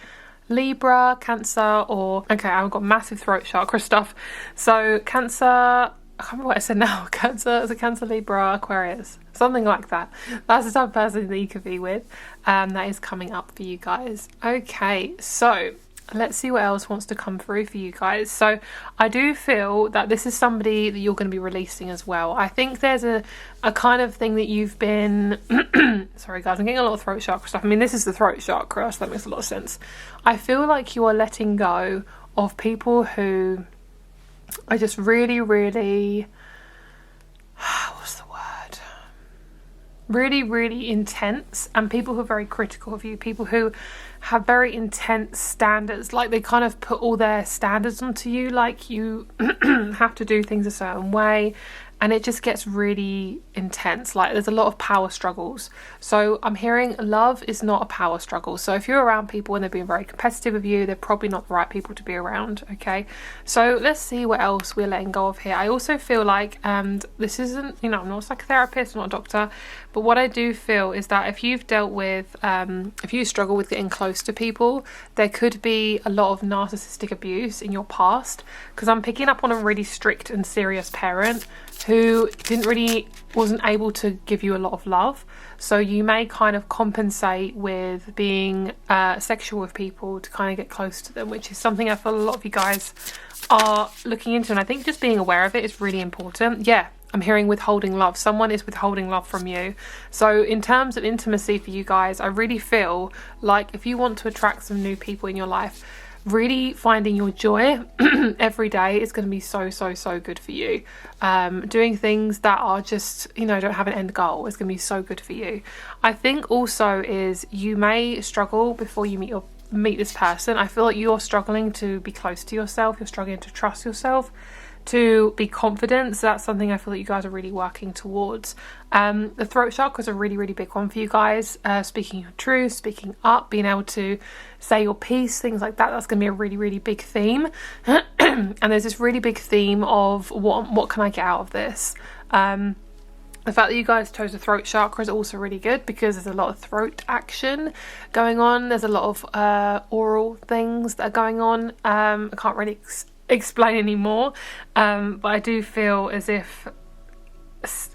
Libra, Cancer, or okay, I've got massive throat chakra stuff. So Cancer, I can't remember what I said now. Cancer, is it Cancer, Libra, Aquarius? Something like that. That's the type of person that you could be with. That is coming up for you guys. Okay, so let's see what else wants to come through for you guys. So I do feel that this is somebody that you're going to be releasing as well. I think there's a kind of thing that you've been sorry guys, I'm getting a lot of throat chakra stuff. I mean, this is the throat chakra, so that makes a lot of sense. I feel like you are letting go of people who are just really, really what's the word? Really, really intense, and people who are very critical of you, people who have very intense standards, like they kind of put all their standards onto you, like you have to do things a certain way, and it just gets really intense. Like there's a lot of power struggles. So I'm hearing love is not a power struggle. So if you're around people and they're being very competitive with you, they're probably not the right people to be around. Okay, so let's see what else we're letting go of here. I also feel like, and this isn't, you know, I'm not a psychotherapist, I'm not a doctor, but what I do feel is that if you've dealt with, if you struggle with getting close to people, there could be a lot of narcissistic abuse in your past, because I'm picking up on a really strict and serious parent who wasn't able to give you a lot of love. So you may kind of compensate with being sexual with people to kind of get close to them, which is something I feel a lot of you guys are looking into, and I think just being aware of it is really important. Yeah, I'm hearing withholding love. Someone is withholding love from you. So in terms of intimacy for you guys, I really feel like if you want to attract some new people in your life, really finding your joy every day is going to be so good for you. Doing things that are just, you know, don't have an end goal is going to be so good for you. I think also is you may struggle before you meet this person. I feel like you're struggling to be close to yourself. You're struggling to trust yourself, to be confident. So that's something I feel like you guys are really working towards. The throat chakra is a really big one for you guys. Speaking your truth, speaking up, being able to say your piece, things like that. That's going to be a really big theme. And there's this really big theme of what can I get out of this? The fact that you guys chose the throat chakra is also really good, because there's a lot of throat action going on. There's a lot of oral things that are going on. I can't really explain anymore, but I do feel as if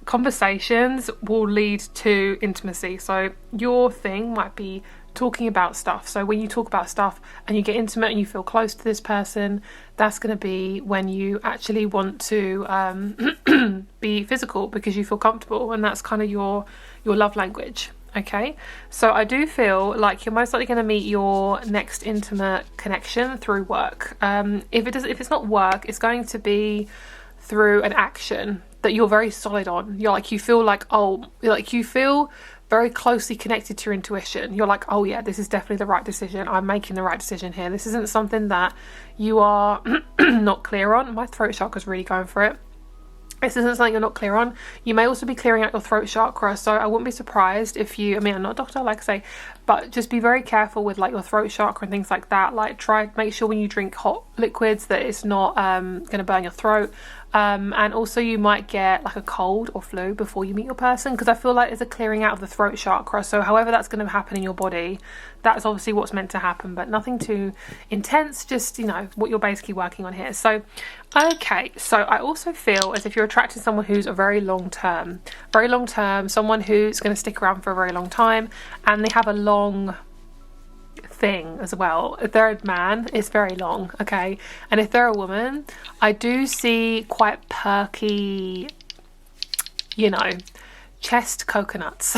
conversations will lead to intimacy. So your thing might be talking about stuff. So when you talk about stuff and you get intimate and you feel close to this person, that's going to be when you actually want to be physical, because you feel comfortable, and that's kind of your love language. Okay, so I do feel like you're most likely going to meet your next intimate connection through work. If it's not work, it's going to be through an action that you're very solid on. You feel like, oh, like you feel very closely connected to your intuition. You're like, oh yeah, this is definitely the right decision. I'm making the right decision here. This isn't something that you are not clear on. My throat chakra's really going for it. This isn't something you're not clear on. You may also be clearing out your throat chakra, so I wouldn't be surprised if you, I mean, I'm not a doctor, like I say, but just be very careful with like your throat chakra and things like that. Like make sure when you drink hot liquids that it's not going to burn your throat. And also you might get like a cold or flu before you meet your person, because I feel like there's a clearing out of the throat chakra. So however that's going to happen in your body, that's obviously what's meant to happen, but nothing too intense, just, you know, what you're basically working on here. So okay, so I also feel as if you're attracting someone who's a very long term, someone who's going to stick around for a very long time, and they have a long thing as well. If they're a man, it's very long, okay? And if they're a woman, I do see quite perky, you know, chest coconuts.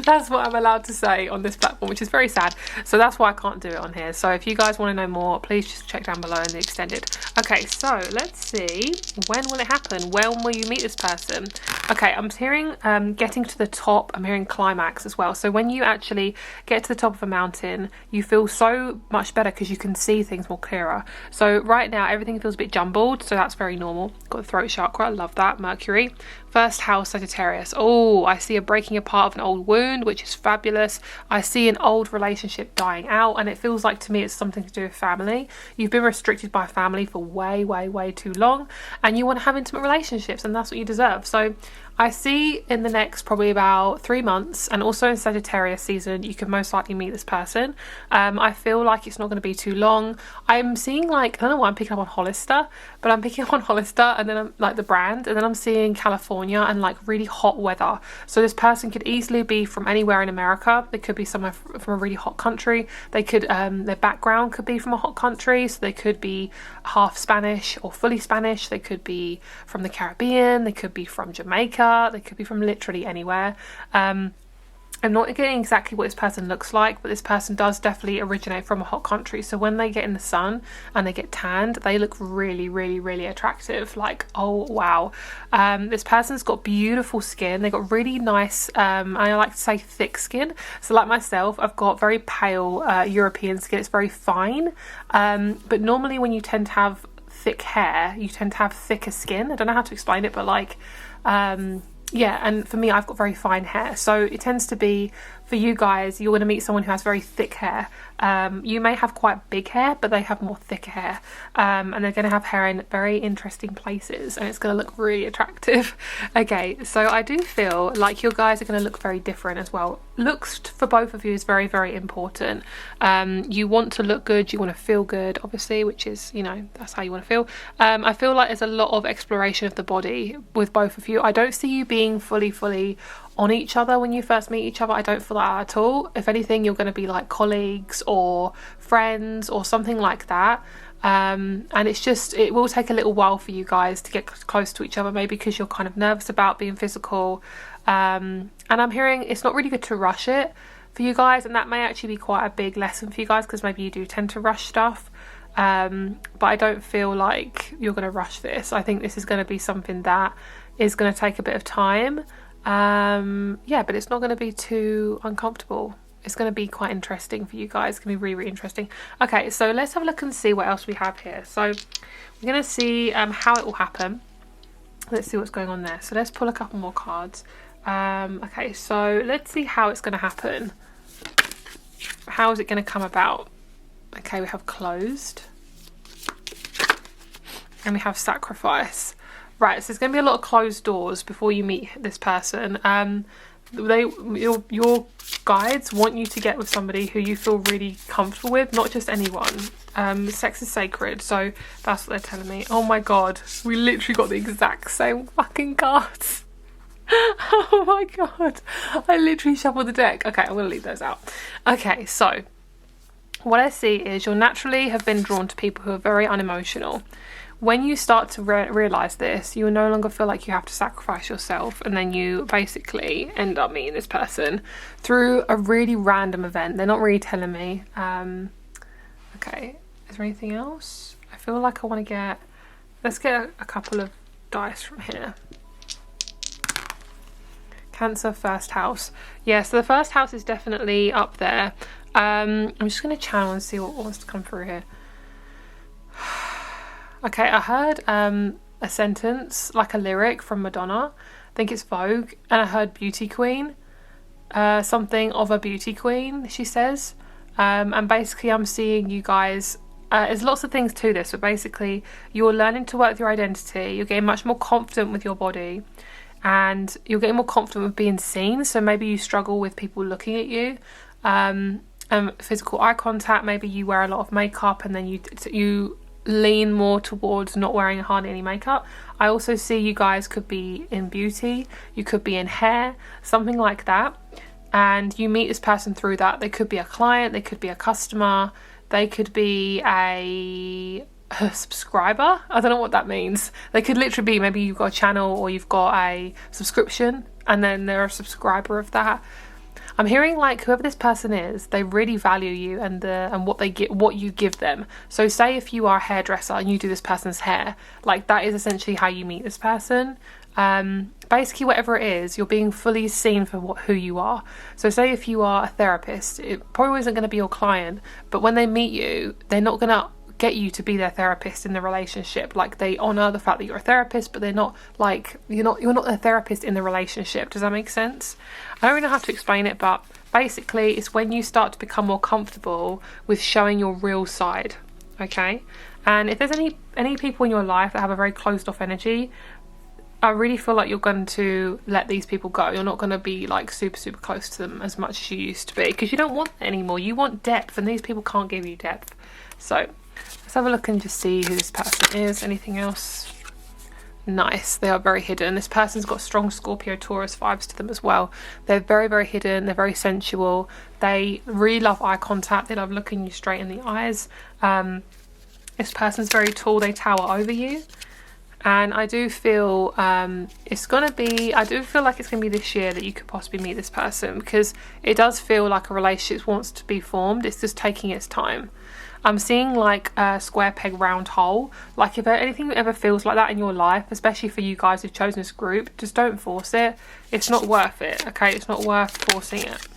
That's what I'm allowed to say on this platform, which is very sad. So that's why I can't do it on here. So if you guys want to know more, please just check down below in the extended. Okay, so let's see. When will it happen? When will you meet this person? Okay, I'm hearing getting to the top. I'm hearing climax as well. So when you actually get to the top of a mountain, you feel so much better because you can see things more clearer. So right now everything feels a bit jumbled, so that's very normal. Got the throat chakra, I love that. Mercury. First house, Sagittarius. Oh, I see a breaking apart of an old wound, which is fabulous. I see an old relationship dying out, and it feels like to me it's something to do with family. You've been restricted by family for way too long, and you want to have intimate relationships, and that's what you deserve. So I see in the next probably about 3 months, and also in Sagittarius season, you can most likely meet this person. I feel like it's not going to be too long. I'm seeing like, I don't know why I'm picking up on Hollister, but I'm picking up on Hollister, and then I'm like the brand, and then I'm seeing California and like really hot weather. So this person could easily be from anywhere in America. They could be somewhere from a really hot country. They could, their background could be from a hot country. So they could be half Spanish or fully Spanish. They could be from the Caribbean. They could be from Jamaica. They could be from literally anywhere. I'm not getting exactly what this person looks like, but this person does definitely originate from a hot country. So when they get in the sun and they get tanned, they look really attractive. Like, oh wow. This person's got beautiful skin. They got really nice, I like to say thick skin. So like myself, I've got very pale European skin. It's very fine. But normally when you tend to have thick hair, you tend to have thicker skin. I don't know how to explain it, but like, yeah, and for me, I've got very fine hair. So it tends to be, for you guys, you're going to meet someone who has very thick hair. You may have quite big hair, but they have more thicker hair. And they're going to have hair in very interesting places, and it's going to look really attractive. Okay, so I do feel like your guys are going to look very different as well. Looks for both of you is very important. You want to look good, you want to feel good, obviously, which is, you know, that's how you want to feel. I feel like there's a lot of exploration of the body with both of you. I don't see you being fully on each other when you first meet each other. I don't feel that at all. If anything, you're going to be like colleagues or friends or something like that. And it's just, it will take a little while for you guys to get close to each other, maybe because you're kind of nervous about being physical. And I'm hearing it's not really good to rush it for you guys, and that may actually be quite a big lesson for you guys, because maybe you do tend to rush stuff. But I don't feel like you're going to rush this. I think this is going to be something that is going to take a bit of time. Yeah, but it's not going to be too uncomfortable. It's going to be quite interesting for you guys. It's going to be really interesting. Okay, so let's have a look and see what else we have here. So we're going to see how it will happen. Let's see what's going on there. So let's pull a couple more cards. Okay, so let's see how it's going to happen. How is it going to come about? Okay, we have closed. And we have sacrifice. Right, so there's going to be a lot of closed doors before you meet this person. Your guides want you to get with somebody who you feel really comfortable with, not just anyone. Sex is sacred, so that's what they're telling me. Oh my god, we literally got the exact same fucking cards. Oh my god, I literally shuffled the deck. Okay, I'm going to leave those out. Okay, so what I see is you'll naturally have been drawn to people who are very unemotional. When you start to realise this, you will no longer feel like you have to sacrifice yourself, and then you basically end up meeting this person through a really random event. They're not really telling me. Okay, is there anything else? I feel like I want to get... Let's get a couple of dice from here. Cancer, first house. Yeah, so the first house is definitely up there. I'm just going to channel and see what wants to come through here. Okay, I heard a sentence, like a lyric from Madonna. I think it's Vogue. And I heard beauty queen. Something of a beauty queen, she says. And basically I'm seeing you guys, there's lots of things to this, but basically you're learning to work with your identity, you're getting much more confident with your body, and you're getting more confident with being seen. So maybe you struggle with people looking at you, physical eye contact, maybe you wear a lot of makeup and then you lean more towards not wearing hardly any makeup. I also see you guys could be in beauty, you could be in hair, something like that. And you meet this person through that. They could be a client, they could be a customer, they could be a subscriber. I don't know what that means. They could literally be, maybe you've got a channel or you've got a subscription and then they're a subscriber of that. I'm hearing like whoever this person is, they really value you and what you give them. So say if you are a hairdresser and you do this person's hair, like that is essentially how you meet this person. Basically whatever it is, you're being fully seen for who you are. So say if you are a therapist, it probably isn't going to be your client, but when they meet you, they're not going to get you to be their therapist in the relationship. Like they honor the fact that you're a therapist, but they're not like you're not a therapist in the relationship. Does that make sense? I don't really know how to explain it, but basically it's when you start to become more comfortable with showing your real side. Okay, and if there's any people in your life that have a very closed off energy, I really feel like you're going to let these people go. You're not going to be like super close to them as much as you used to be, because you don't want that anymore. You want depth, and these people can't give you depth. So let's have a look and just see who this person is. Anything else? Nice. They are very hidden. This person's got strong Scorpio Taurus vibes to them as well. They're very hidden. They're very sensual. They really love eye contact. They love looking you straight in the eyes. This person's very tall. They tower over you. And I do feel I do feel like it's going to be this year that you could possibly meet this person, because it does feel like a relationship wants to be formed. It's just taking its time. I'm seeing like a square peg round hole. Like if anything ever feels like that in your life, especially for you guys who've chosen this group, just don't force it. It's not worth it, okay? It's not worth forcing it.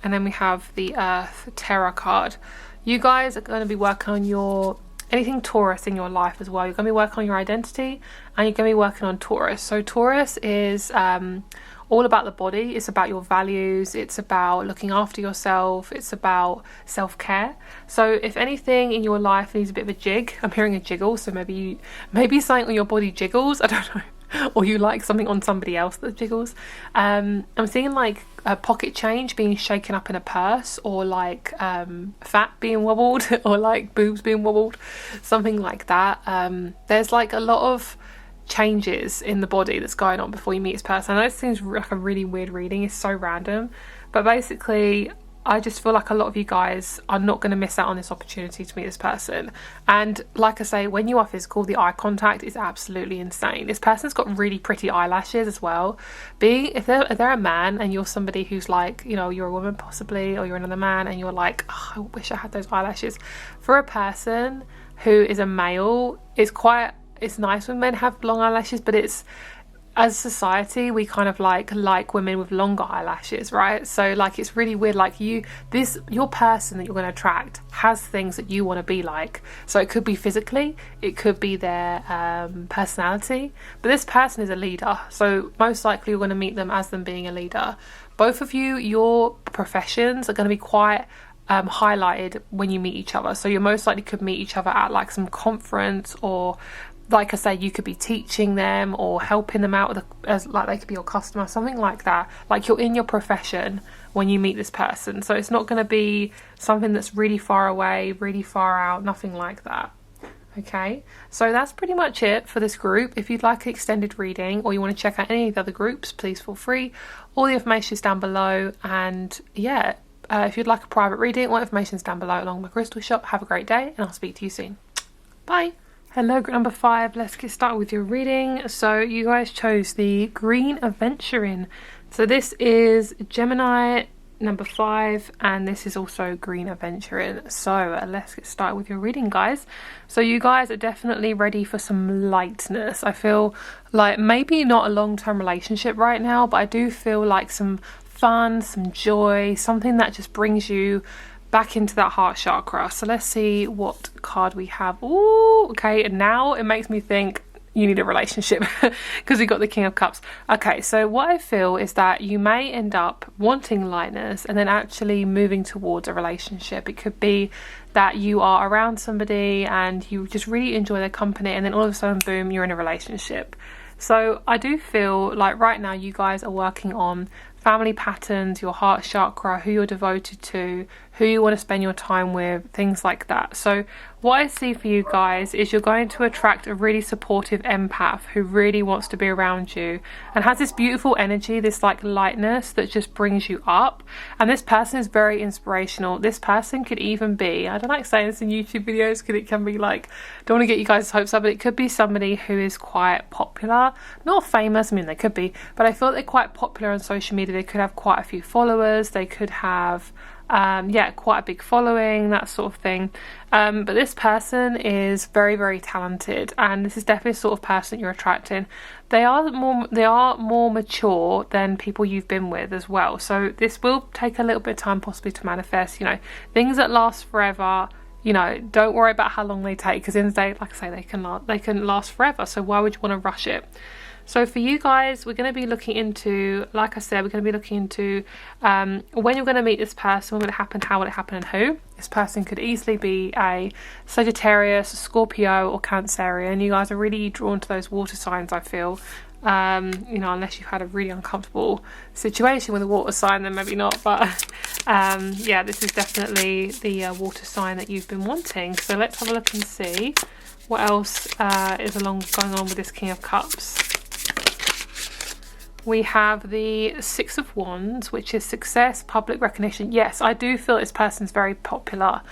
And then we have the Earth Terror card. You guys are going to be working on anything Taurus in your life as well. You're going to be working on your identity, and you're going to be working on Taurus. So Taurus is all about the body. It's about your values. It's about looking after yourself. It's about self-care. So if anything in your life needs a bit of a jig, I'm hearing a jiggle. So maybe something on your body jiggles. I don't know. Or you like something on somebody else that jiggles. I'm seeing like a pocket change being shaken up in a purse, or like fat being wobbled, or like boobs being wobbled, something like that. There's like a lot of changes in the body that's going on before you meet this person. I know it seems like a really weird reading, it's so random, but basically I just feel like a lot of you guys are not going to miss out on this opportunity to meet this person. And like I say, when you are physical, the eye contact is absolutely insane. This person's got really pretty eyelashes as well. If they're a man and you're somebody who's like, you know, you're a woman possibly, or you're another man and you're like, oh, I wish I had those eyelashes. For a person who is a male, it's nice when men have long eyelashes, but as a society, we kind of like women with longer eyelashes, right? So like it's really weird. Like your person that you're going to attract has things that you want to be like. So it could be physically, it could be their personality, but this person is a leader. So most likely you're going to meet them as them being a leader. Both of you, your professions are going to be quite highlighted when you meet each other. So you most likely could meet each other at like some conference, or like I say, you could be teaching them or helping them out as like they could be your customer, something like that. Like you're in your profession when you meet this person. So it's not going to be something that's really far away, really far out, nothing like that. Okay, so that's pretty much it for this group. If you'd like an extended reading, or you want to check out any of the other groups, please feel free. All the information is down below. And yeah, if you'd like a private reading, all information is down below along with my crystal shop. Have a great day, and I'll speak to you soon. Bye. Hello, group number 5. Let's get started with your reading. So you guys chose the Green Aventurine. So this is Gemini, number 5, and this is also green aventurine. So let's get started with your reading, guys. So you guys are definitely ready for some lightness. I feel like maybe not a long-term relationship right now, but I do feel like some fun, some joy, something that just brings you back into that heart chakra. So let's see what card we have. Ooh, okay, and now it makes me think you need a relationship because we got the King of Cups. Okay, so what I feel is that you may end up wanting lightness and then actually moving towards a relationship. It could be that you are around somebody and you just really enjoy their company, and then all of a sudden, boom, you're in a relationship. So I do feel like right now you guys are working on family patterns, your heart chakra, who you're devoted to, who you want to spend your time with, things like that. So what I see for you guys is you're going to attract a really supportive empath who really wants to be around you and has this beautiful energy, this like lightness that just brings you up. And this person is very inspirational. This person could even be, I don't like saying this in YouTube videos because it can be like, don't want to get you guys' hopes up, but it could be somebody who is quite popular, not famous, I mean they could be, but I feel they're quite popular on social media. They could have quite a few followers, they could have quite a big following, that sort of thing. But this person is very, very talented, and this is definitely the sort of person you're attracting. They are more mature than people you've been with as well. So this will take a little bit of time possibly to manifest. You know, things that last forever, you know, don't worry about how long they take, because in the day, like I say, they can last forever. So why would you want to rush it? So for you guys, we're going to be looking into, like I said, we're going to be looking into when you're going to meet this person, when will it happen, how will it happen, and who. This person could easily be a Sagittarius, a Scorpio, or Cancerian. You guys are really drawn to those water signs, I feel. You know, unless you've had a really uncomfortable situation with a water sign, then maybe not. But yeah, this is definitely the water sign that you've been wanting. So let's have a look and see what else is going on with this King of Cups. We have the Six of Wands, which is success, public recognition. Yes, I do feel this person's very popular,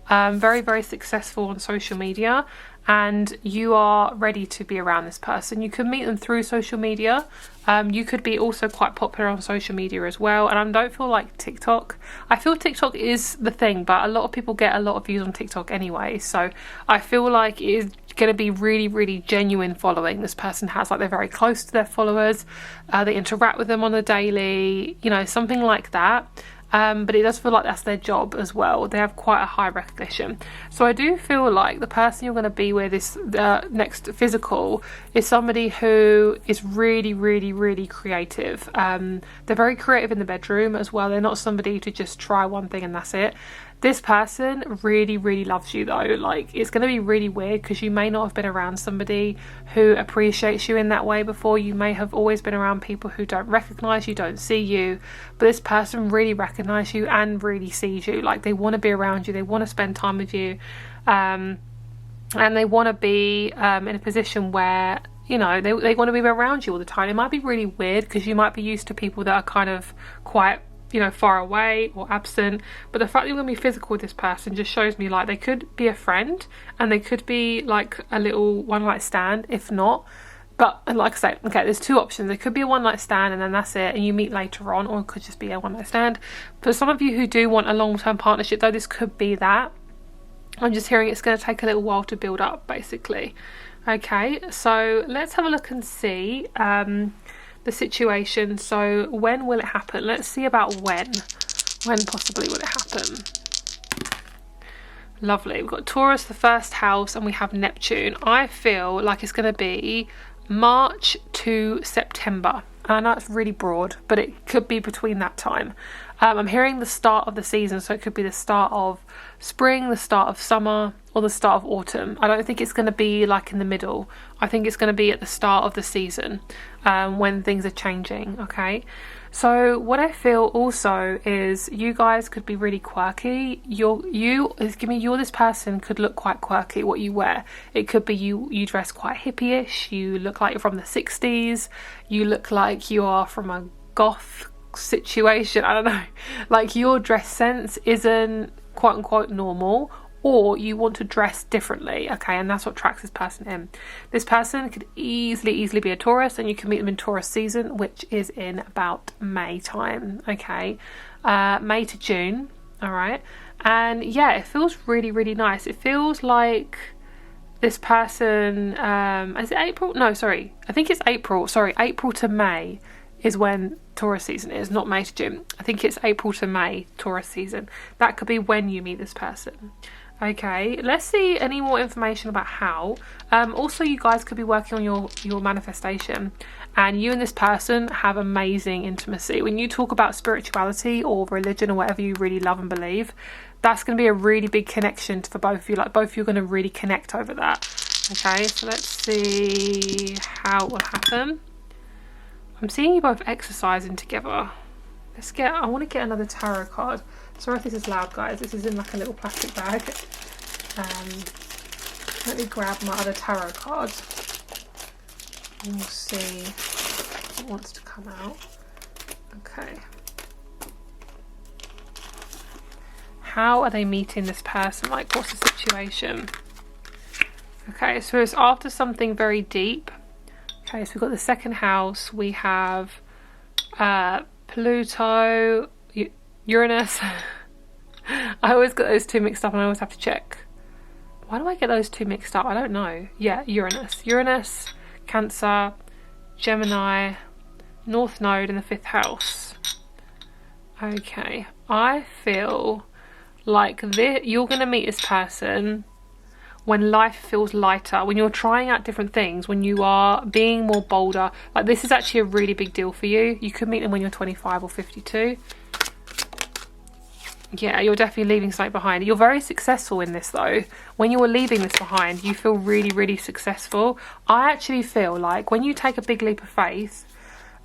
very, very successful on social media, and you are ready to be around this person. You could meet them through social media. You could be also quite popular on social media as well. And I don't feel like TikTok. I feel TikTok is the thing, but a lot of people get a lot of views on TikTok anyway. So I feel like it is going to be really, really genuine following this person has. Like, they're very close to their followers. They interact with them on a daily, you know, something like that. But it does feel like that's their job as well. They have quite a high recognition. So I do feel like the person you're going to be with is next physical is somebody who is really, really, really creative. They're very creative in the bedroom as well. They're not somebody to just try one thing and that's it. This person really, really loves you though. Like, it's going to be really weird because you may not have been around somebody who appreciates you in that way before. You may have always been around people who don't recognise you, don't see you. But this person really recognises you and really sees you. Like, they want to be around you. They want to spend time with you. And they want to be in a position where, you know, they want to be around you all the time. It might be really weird because you might be used to people that are kind of quite, you know, far away or absent, but the fact that you're going to be physical with this person just shows me like they could be a friend and they could be like a little one night stand if not. But like I say, okay, there's two options. It could be a one night stand and then that's it and you meet later on, or it could just be a one night stand. For some of you who do want a long-term partnership though, this could be that. I'm just hearing it's going to take a little while to build up basically. Okay, so let's have a look and see the situation. So when will it happen? Let's see about when possibly will it happen. Lovely, we've got Taurus, the first house, and we have Neptune. I feel like it's going to be March to September. I know it's really broad, but it could be between that time. I'm hearing the start of the season, so it could be the start of spring, the start of summer, or the start of autumn. I don't think it's going to be like in the middle. I think it's going to be at the start of the season when things are changing, okay? So what I feel also is you guys could be really quirky. You're this person could look quite quirky, what you wear. It could be you dress quite hippie-ish, you look like you're from the 60s, you look like you are from a goth situation, I don't know. Like, your dress sense isn't quote unquote normal, or you want to dress differently, okay, and that's what tracks this person in. This person could easily be a Taurus, and you can meet them in Taurus season, which is in about May time, okay, May to June, all right. And yeah, it feels really nice. It feels like this person, is it April? No, sorry, I think it's April. Sorry, April to May is when Taurus season is, not May to June. I think it's April to May, Taurus season. That could be when you meet this person. Okay, let's see any more information about how. Also, you guys could be working on your manifestation, and you and this person have amazing intimacy. When you talk about spirituality or religion or whatever you really love and believe, that's going to be a really big connection for both of you. Like, both of you are going to really connect over that. Okay, so let's see how it will happen. I'm seeing you both exercising together. I want to get another tarot card. Sorry if this is loud, guys. This is in like a little plastic bag. Let me grab my other tarot card. And we'll see what wants to come out. Okay. How are they meeting this person? Like, what's the situation? Okay, so it's after something very deep. Okay, so we've got the second house. We have Pluto, Uranus. I always get those two mixed up, and I always have to check. Why do I get those two mixed up? I don't know. Yeah, Uranus, Cancer, Gemini, North Node in the 5th house. Okay, I feel like you're going to meet this person when life feels lighter, when you're trying out different things, when you are being more bolder. Like, this is actually a really big deal for you. You could meet them when you're 25 or 52. Yeah, you're definitely leaving something behind. You're very successful in this though. When you are leaving this behind, you feel really successful. I actually feel like when you take a big leap of faith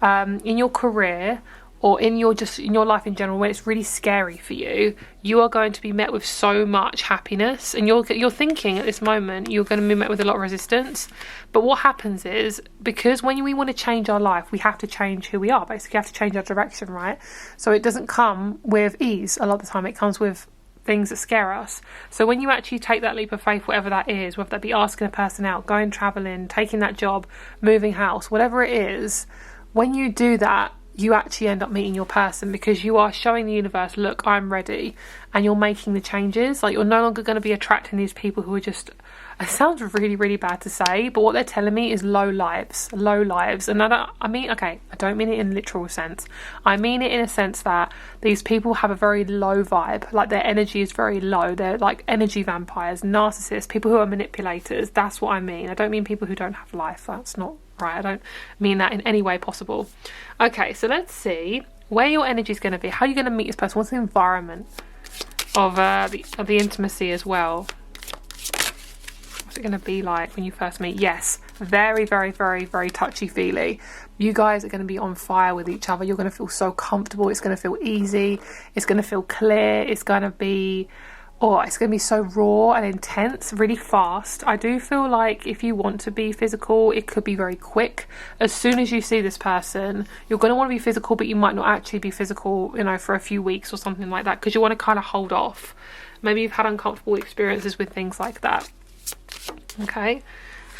in your career, or in your life in general, when it's really scary for you, you are going to be met with so much happiness, and you're thinking at this moment you're going to be met with a lot of resistance. But what happens is, because when we want to change our life, we have to change who we are. Basically, we have to change our direction, right? So it doesn't come with ease a lot of the time. It comes with things that scare us. So when you actually take that leap of faith, whatever that is, whether that be asking a person out, going traveling, taking that job, moving house, whatever it is, when you do that, you actually end up meeting your person, because you are showing the universe, look, I'm ready, and you're making the changes. Like, you're no longer going to be attracting these people who are just, it sounds really bad to say, but what they're telling me is low lives. And I don't mean it in a literal sense. I mean it in a sense that these people have a very low vibe. Like, their energy is very low. They're like energy vampires, narcissists, people who are manipulators. That's what I mean. I don't mean people who don't have life. That's not right. I don't mean that in any way possible. Okay, so let's see where your energy is going to be. How are you going to meet this person? What's the environment of the intimacy as well? What's it going to be like when you first meet? Yes, very touchy-feely. You guys are going to be on fire with each other. You're going to feel so comfortable. It's going to feel easy. It's going to feel clear. It's going to be so raw and intense, really fast. I do feel like if you want to be physical, it could be very quick. As soon as you see this person, you're going to want to be physical, but you might not actually be physical, for a few weeks or something like that, because you want to kind of hold off. Maybe you've had uncomfortable experiences with things like that. Okay,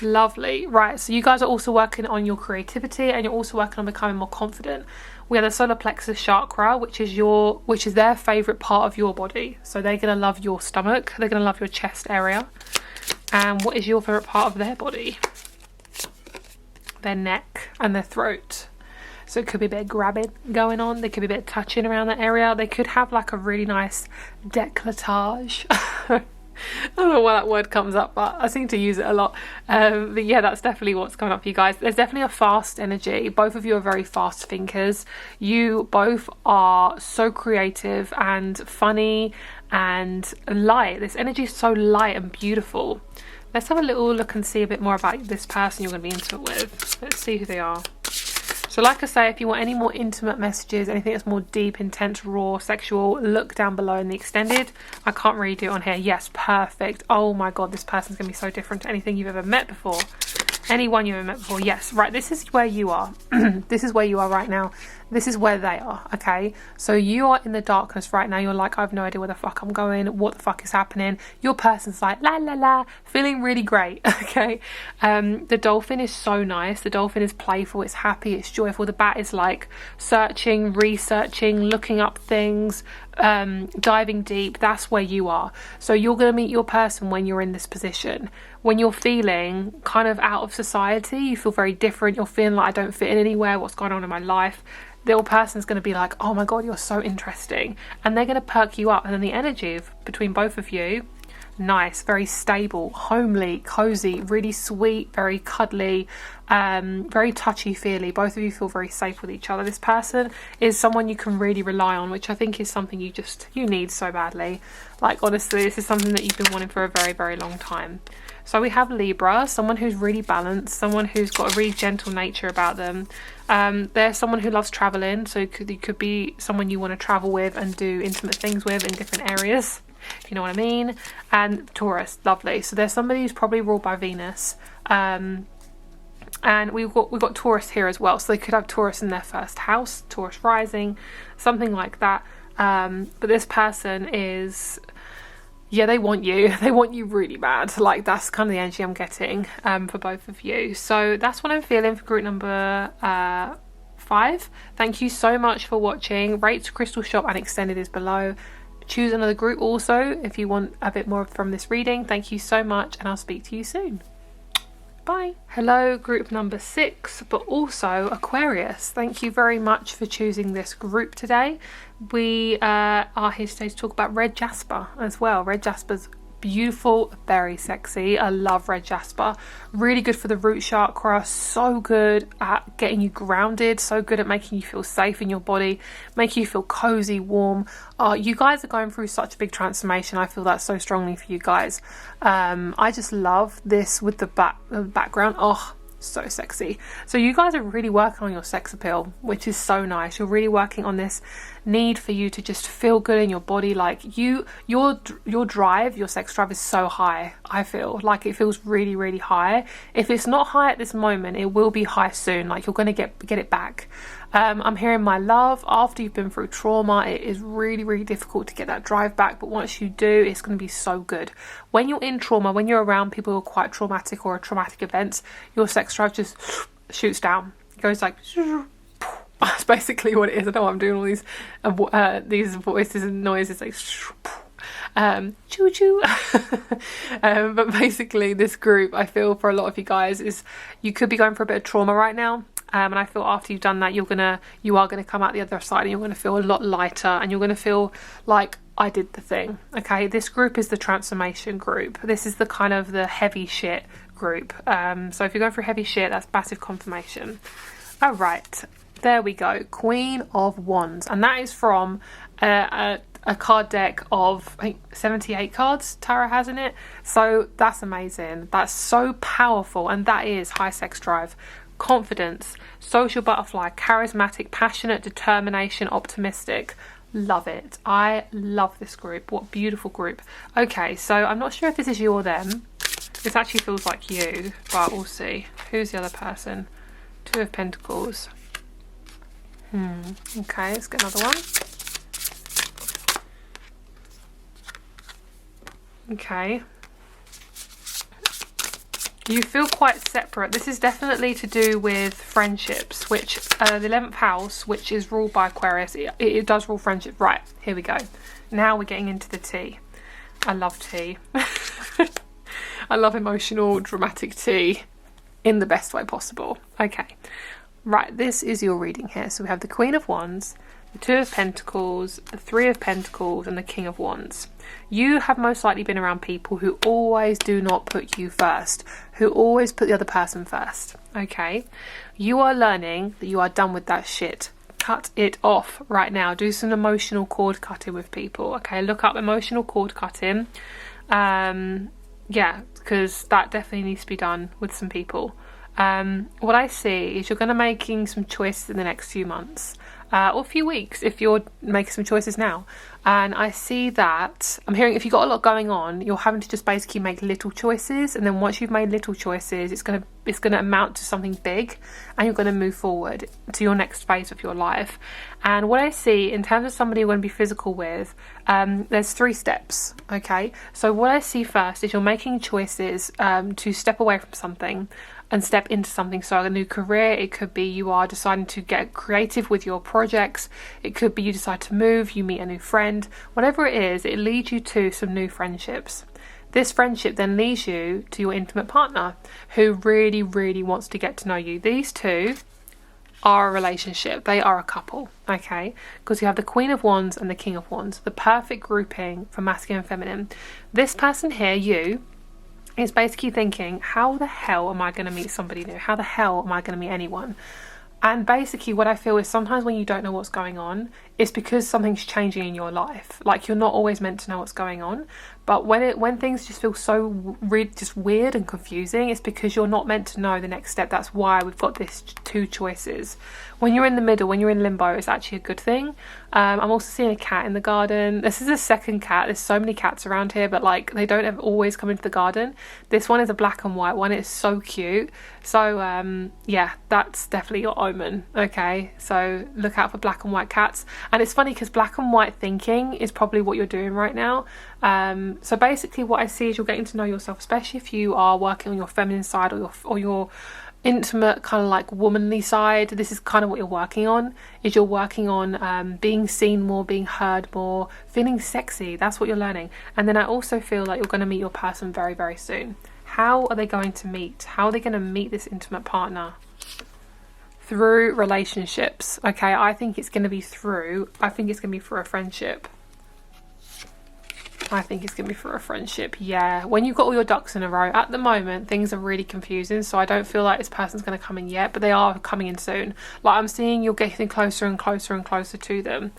lovely. Right, so you guys are also working on your creativity, and you're also working on becoming more confident. We have the solar plexus chakra, which is their favorite part of your body. So they're going to love your stomach. They're going to love your chest area. And what is your favorite part of their body? Their neck and their throat. So it could be a bit of grabbing going on. There could be a bit of touching around that area. They could have like a really nice décolletage. I don't know why that word comes up, but I seem to use it a lot. But yeah, that's definitely what's coming up for you guys. There's definitely a fast energy. Both of you are very fast thinkers. You both are so creative and funny and light. This energy is so light and beautiful. Let's have a little look and see a bit more about this person you're going to be intimate with. Let's see who they are. So like I say, if you want any more intimate messages, anything that's more deep, intense, raw, sexual, look down below in the extended. I can't really do it on here. Yes, perfect. Oh my god, this person's going to be so different to anything you've ever met before. Anyone you ever met before. Yes, right, this is where you are. This is where you are right now. This is where they are, okay? So you are in the darkness right now. You're like, I have no idea where the fuck I'm going. What the fuck is happening? Your person's like, la la la, feeling really great, okay? The dolphin is so nice. The dolphin is playful, it's happy, it's joyful. The bat is like searching, researching, looking up things, diving deep. That's where you are. So you're going to meet your person when you're in this position. When you're feeling kind of out of society, you feel very different, you're feeling like I don't fit in anywhere, what's going on in my life, the little person's going to be like, oh my god, you're so interesting, and they're going to perk you up. And then the energy between both of you, nice, very stable, homely, cozy, really sweet, very cuddly, very touchy-feely. Both of you feel very safe with each other. This person is someone you can really rely on, which I think is something you need so badly. Like, honestly, this is something that you've been wanting for a very, very long time. So we have Libra, someone who's really balanced, someone who's got a really gentle nature about them. They're someone who loves traveling, so you could be someone you want to travel with and do intimate things with in different areas, if you know what I mean. And Taurus, lovely. So there's somebody who's probably ruled by Venus. And we've got Taurus here as well, so they could have Taurus in their first house, Taurus rising, something like that. But this person is, yeah, they want you really bad. Like, that's kind of the energy I'm getting for both of you. So that's what I'm feeling for group number 5. Thank you so much for watching. Rates, Crystal Shop and Extended is below. Choose another group also if you want a bit more from this reading. Thank you so much, and I'll speak to you soon. Bye. Hello, group number 6, but also Aquarius. Thank you very much for choosing this group today. We are here today to talk about red jasper as well. Red jasper's beautiful, very sexy. I love red jasper. Really good for the root chakra, so good at getting you grounded, so good at making you feel safe in your body, making you feel cozy, warm. You guys are going through such a big transformation. I feel that so strongly for you guys. I just love this with the background. Oh, so sexy. So you guys are really working on your sex appeal, which is so nice. You're really working on this need for you to just feel good in your body. Like your drive, your sex drive is so high. I feel like it feels really, really high. If it's not high at this moment, it will be high soon. Like, you're going to get it back. I'm hearing, my love, after you've been through trauma, it is really, really difficult to get that drive back, but once you do, it's going to be so good. When you're in trauma, when you're around people who are quite traumatic or traumatic events, your sex drive just shoots down. It goes like, that's basically what it is. I know I'm doing all these voices and noises like choo choo. But basically this group, I feel for a lot of you guys, is you could be going for a bit of trauma right now. And I feel after you've done that, you are gonna come out the other side, and you're gonna feel a lot lighter, and you're gonna feel like, I did the thing. Okay, this group is the transformation group. This is the kind of the heavy shit group. So if you're going through heavy shit, that's massive confirmation. All right, there we go. Queen of Wands, and that is from a card deck of, I think, 78 cards Tarot has in it. So that's amazing. That's so powerful, and that is high sex drive, confidence, social butterfly, charismatic, passionate, determination, optimistic. Love it. I love this group. What beautiful group. Okay, so I'm not sure if this is you or them. This actually feels like you, but we'll see. Who's the other person? 2 of Pentacles. Okay, let's get another one. Okay. You feel quite separate. This is definitely to do with friendships, which the 11th house, which is ruled by Aquarius, it does rule friendship. Right, here we go. Now we're getting into the tea. I love tea. I love emotional, dramatic tea in the best way possible. Okay, right, this is your reading here. So we have the Queen of Wands, the 2 of Pentacles, the 3 of Pentacles, and the King of Wands. You have most likely been around people who always do not put you first, who always put the other person first. Okay, you are learning that you are done with that shit. Cut it off right now. Do some emotional cord cutting with people. Okay, look up emotional cord cutting. Yeah, because that definitely needs to be done with some people. What I see is you're going to making some choices in the next few months. Or a few weeks if you're making some choices now. And I see that, I'm hearing if you've got a lot going on, you're having to just basically make little choices, and then once you've made little choices, it's gonna amount to something big, and you're gonna move forward to your next phase of your life. And what I see in terms of somebody you're going to be physical with, there's 3 steps, okay? So what I see first is you're making choices to step away from something and step into something. So a new career, it could be you are deciding to get creative with your projects, it could be you decide to move, you meet a new friend, whatever it is, it leads you to some new friendships. This friendship then leads you to your intimate partner who really, really wants to get to know you. These two are a relationship, they are a couple, okay? Because you have the Queen of Wands and the King of Wands, the perfect grouping for masculine and feminine. This person here, you, is basically thinking, how the hell am I going to meet somebody new? How the hell am I going to meet anyone? And basically what I feel is sometimes when you don't know what's going on, it's because something's changing in your life. Like, you're not always meant to know what's going on, but when things just feel so just weird and confusing, it's because you're not meant to know the next step. That's why we've got this 2 choices. When you're in the middle, when you're in limbo, it's actually a good thing. I'm also seeing a cat in the garden. This is a second cat. There's so many cats around here, but like, they don't always come into the garden. This one is a black and white one. It's so cute. So yeah, that's definitely your omen, okay? So look out for black and white cats. And it's funny because black and white thinking is probably what you're doing right now. So basically what I see is you're getting to know yourself, especially if you are working on your feminine side or your intimate kind of like womanly side. This is kind of what you're working on, is you're working on being seen more, being heard more, feeling sexy. That's what you're learning. And then I also feel like you're going to meet your person very, very soon. How are they going to meet? How are they going to meet this intimate partner? Through relationships, okay? I think it's going to be through a friendship. I think it's going to be for a friendship, yeah. When you've got all your ducks in a row, at the moment, things are really confusing, so I don't feel like this person's going to come in yet, but they are coming in soon. Like, I'm seeing you're getting closer and closer and closer to them.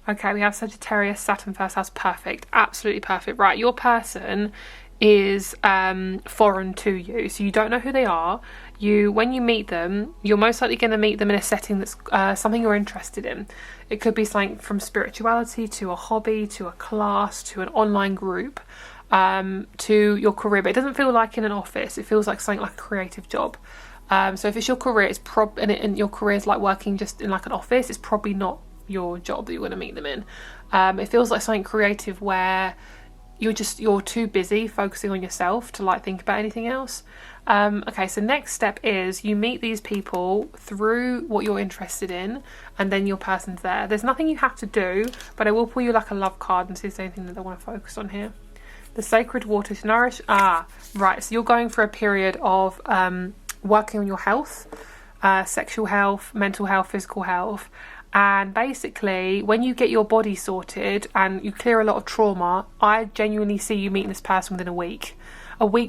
Okay, we have Sagittarius, Saturn first house, perfect, absolutely perfect. Right, your person is foreign to you, so you don't know who they are. When you meet them, you're most likely going to meet them in a setting that's something you're interested in. It could be something from spirituality to a hobby to a class to an online group, to your career, but it doesn't feel like in an office. It feels like something like a creative job. So if it's your career, it's and your career is like working just in like an office, it's probably not your job that you're going to meet them in. It feels like something creative where you're too busy focusing on yourself to like think about anything else. Okay, so next step is you meet these people through what you're interested in, and then your person's there. There's nothing you have to do, but I will pull you like a love card and see if there's anything that I want to focus on here. The sacred water to nourish. Right, so you're going for a period of working on your health, sexual health, mental health, physical health. And basically, when you get your body sorted and you clear a lot of trauma, I genuinely see you meeting this person within a week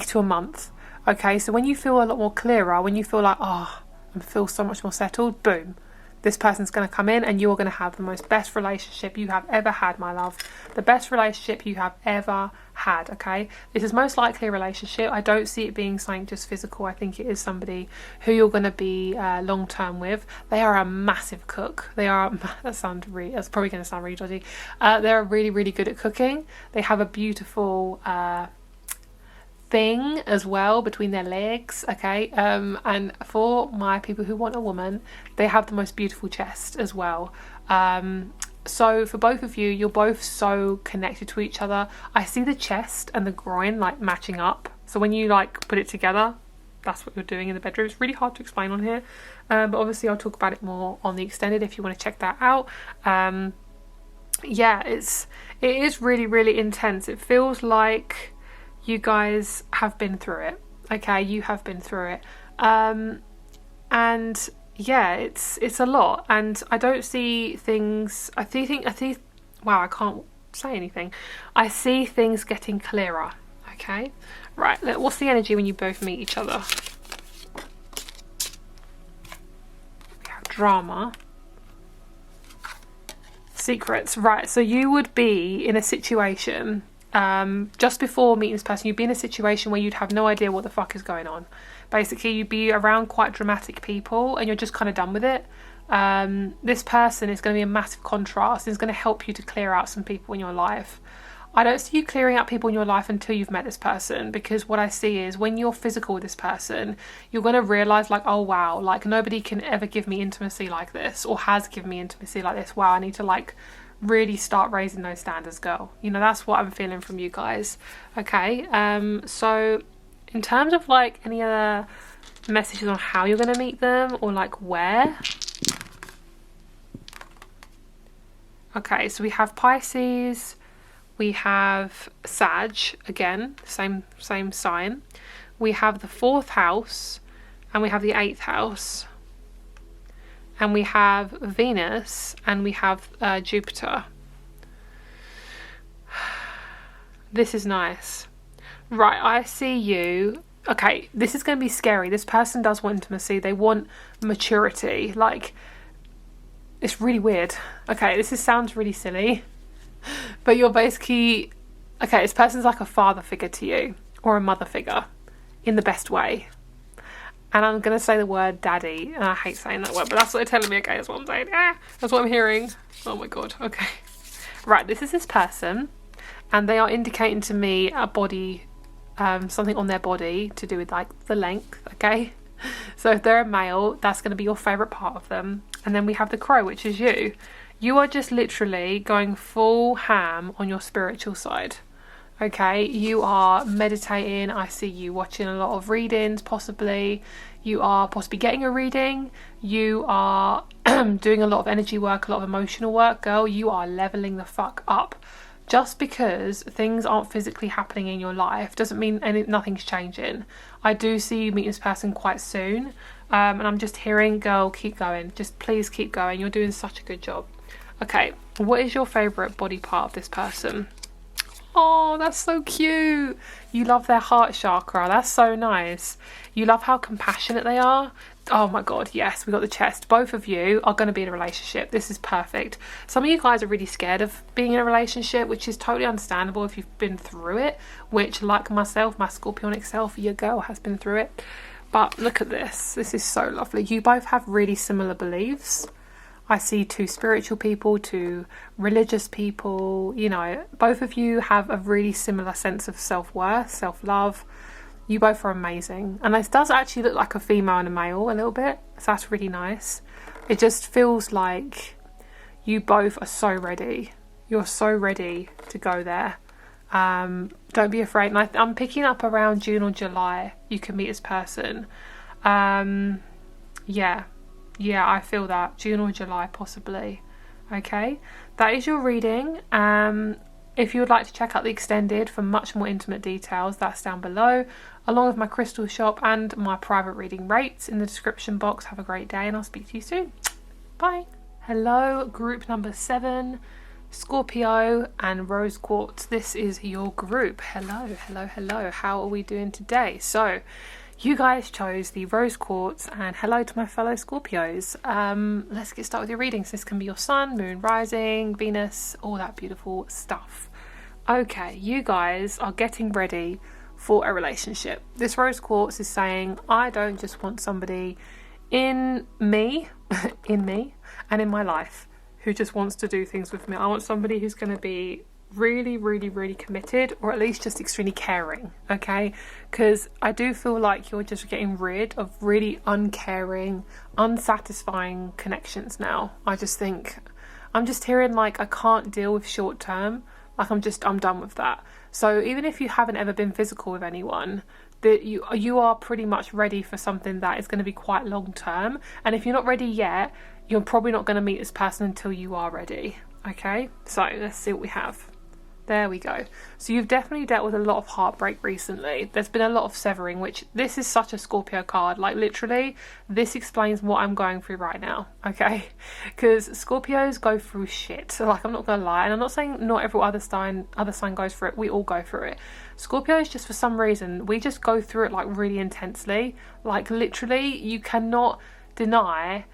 to a month. Okay, so when you feel a lot more clearer, when you feel like, oh, I feel so much more settled, boom, this person's going to come in and you're going to have the best relationship you have ever had, my love. The best relationship you have ever had, okay? This is most likely a relationship. I don't see it being something just physical. I think it is somebody who you're going to be long term with. They are a massive cook. That's probably going to sound really dodgy. They're really, really good at cooking. They have a beautiful thing as well between their legs, okay? And for my people who want a woman, they have the most beautiful chest as well. So for both of you, you're both so connected to each other. I see the chest and the groin like matching up, so when you like put it together, that's what you're doing in the bedroom. It's really hard to explain on here, but obviously I'll talk about it more on the extended if you want to check that out. Yeah, it is really, really intense. It feels like you guys have been through it, okay? You have been through it, and yeah, it's a lot. And I don't see things. I think. Wow, I can't say anything. I see things getting clearer. Okay, right. What's the energy when you both meet each other? We have drama, secrets. Right. So you would be in a situation just before meeting this person, you'd be in a situation where you'd have no idea what the fuck is going on. Basically, you'd be around quite dramatic people and you're just kind of done with it. This person is going to be a massive contrast. It's going to help you to clear out some people in your life. I don't see you clearing out people in your life until you've met this person, because what I see is when you're physical with this person, you're going to realise like, oh wow, like nobody can ever give me intimacy like this, or has given me intimacy like this. Wow, I need to like really start raising those standards, girl. You know, that's what I'm feeling from you guys. Okay, so in terms of like any other messages on how you're going to meet them or like where. Okay, so we have Pisces, we have Sag, again, same sign. We have the 4th house, and we have the 8th house. And we have Venus, and we have Jupiter. This is nice. Right, I see you. Okay, this is going to be scary. This person does want intimacy. They want maturity. Like, it's really weird. Okay, sounds really silly. But you're basically... Okay, this person's like a father figure to you. Or a mother figure. In the best way. And I'm going to say the word daddy. And I hate saying that word, but that's what they're telling me. Okay, that's what I'm saying. That's what I'm hearing. Oh my god. Okay. Right, this is this person. And they are indicating to me a body... something on their body to do with like the length, okay? So if they're a male, that's going to be your favourite part of them. And then we have the crow, which is you. You are just literally going full ham on your spiritual side, okay? You are meditating. I see you watching a lot of readings, possibly. You are possibly getting a reading. You are doing a lot of energy work, a lot of emotional work. Girl, you are levelling the fuck up. Just because things aren't physically happening in your life doesn't mean nothing's changing. I do see you meet this person quite soon. And I'm just hearing, girl, keep going. Just please keep going. You're doing such a good job. Okay, what is your favourite body part of this person? Oh, that's so cute. You love their heart chakra. That's so nice. You love how compassionate they are. Oh my god, yes, we got the chest. Both of you are going to be in a relationship. This is perfect. Some of you guys are really scared of being in a relationship, which is totally understandable if you've been through it, which, like myself, my scorpionic self, your girl has been through it. But look at this. This is so lovely. You both have really similar beliefs. I see 2 spiritual people, 2 religious people. You know, both of you have a really similar sense of self-worth, self-love. You both are amazing. And this does actually look like a female and a male a little bit. So that's really nice. It just feels like you both are so ready. You're so ready to go there. Don't be afraid. And I'm picking up around June or July you can meet this person. Yeah, I feel that. June or July, possibly. Okay, that is your reading. If you would like to check out the extended for much more intimate details, that's down below, along with my crystal shop and my private reading rates in the description box. Have a great day and I'll speak to you soon. Bye. Hello, group number 7, Scorpio and Rose Quartz. This is your group. Hello. How are we doing today? So, you guys chose the Rose Quartz, and hello to my fellow Scorpios. Let's get started with your readings. This can be your sun, moon, rising, Venus, all that beautiful stuff. Okay, you guys are getting ready for a relationship. This Rose Quartz is saying, I don't just want somebody in me, and in my life who just wants to do things with me. I want somebody who's going to be really committed, or at least just extremely caring, okay? Because I do feel like you're just getting rid of really uncaring, unsatisfying connections now. I'm just hearing like I can't deal with short term. Like I'm done with that. So even if you haven't ever been physical with anyone, that you are pretty much ready for something that is going to be quite long term. And if you're not ready yet, you're probably not going to meet this person until you are ready. Okay, so let's see what we have. There we go. So you've definitely dealt with a lot of heartbreak recently. There's been a lot of severing, which this is such a Scorpio card. Like literally, this explains what I'm going through right now, okay? Because Scorpios go through shit. So like, I'm not going to lie. And I'm not saying not every other sign goes through it. We all go through it. Scorpios, just for some reason, we just go through it like really intensely. Like literally, you cannot deny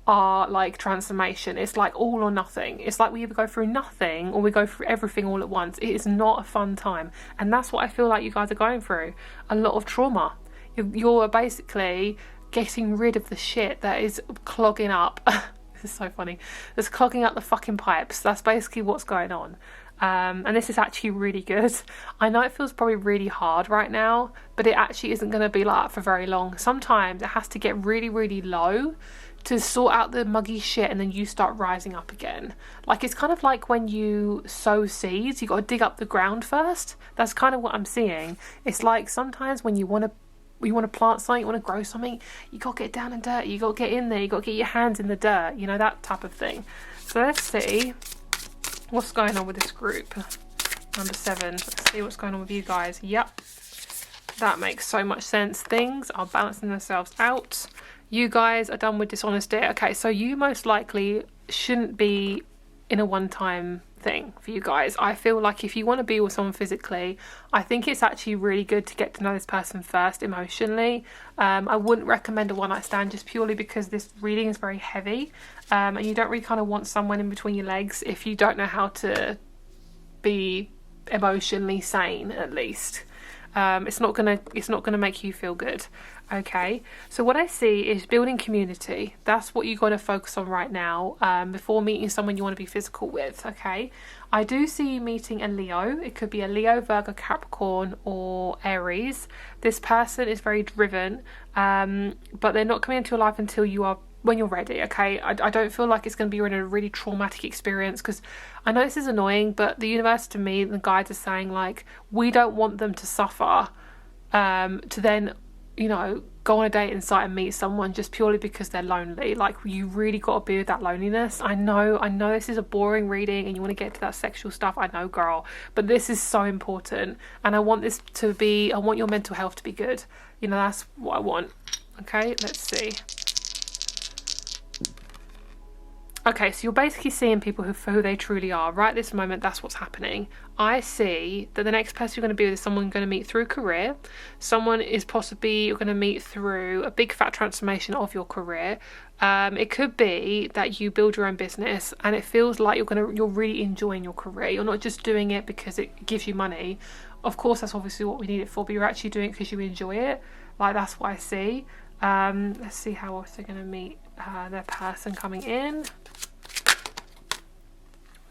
our like transformation. It's like all or nothing. It's like we either go through nothing or we go through everything all at once. It is not a fun time, and that's what I feel like you guys are going through. A lot of trauma. You're basically getting rid of the shit that is clogging up. This is so funny. That's clogging up the fucking pipes. That's basically what's going on. And this is actually really good. I know it feels probably really hard right now, but it actually isn't going to be like that for very long. Sometimes it has to get really, really low to sort out the muggy shit, and then you start rising up again. Like, it's kind of like when you sow seeds, you got to dig up the ground first. That's kind of what I'm seeing. It's like sometimes when you want to plant something, you want to grow something, you got to get down in dirt, you got to get in there, you got to get your hands in the dirt, you know, that type of thing. So let's see what's going on with this group. Number 7. Let's see what's going on with you guys. Yep, that makes so much sense. Things are balancing themselves out. You guys are done with dishonesty. Okay, so you most likely shouldn't be in a one-time thing for you guys. I feel like if you want to be with someone physically, I think it's actually really good to get to know this person first emotionally. I wouldn't recommend a one-night stand just purely because this reading is very heavy, and you don't really kind of want someone in between your legs if you don't know how to be emotionally sane, at least. It's not gonna make you feel good. Okay, so what I see is building community. That's what you got to focus on right now, before meeting someone you want to be physical with. Okay, I do see you meeting a Leo. It could be a Leo, Virgo, Capricorn, or Aries. This person is very driven, but they're not coming into your life until when you're ready. Okay, I don't feel like it's going to be in a really traumatic experience, because I know this is annoying, but the universe, to me, the guides are saying, like, we don't want them to suffer to then, you know, go on a dating site and meet someone just purely because they're lonely. Like, you really got to be with that loneliness. I know this is a boring reading and you want to get to that sexual stuff. I know, girl, but this is so important, and I want your mental health to be good. You know, that's what I want. Okay, let's see. Okay, so you're basically seeing people for who they truly are. Right this moment, that's what's happening. I see that the next person you're going to be with is someone you're going to meet through career. Someone is possibly you're going to meet through a big fat transformation of your career. It could be that you build your own business and it feels like you're really enjoying your career. You're not just doing it because it gives you money. Of course, that's obviously what we need it for, but you're actually doing it because you enjoy it. Like, that's what I see. Let's see how else they're going to meet their person coming in.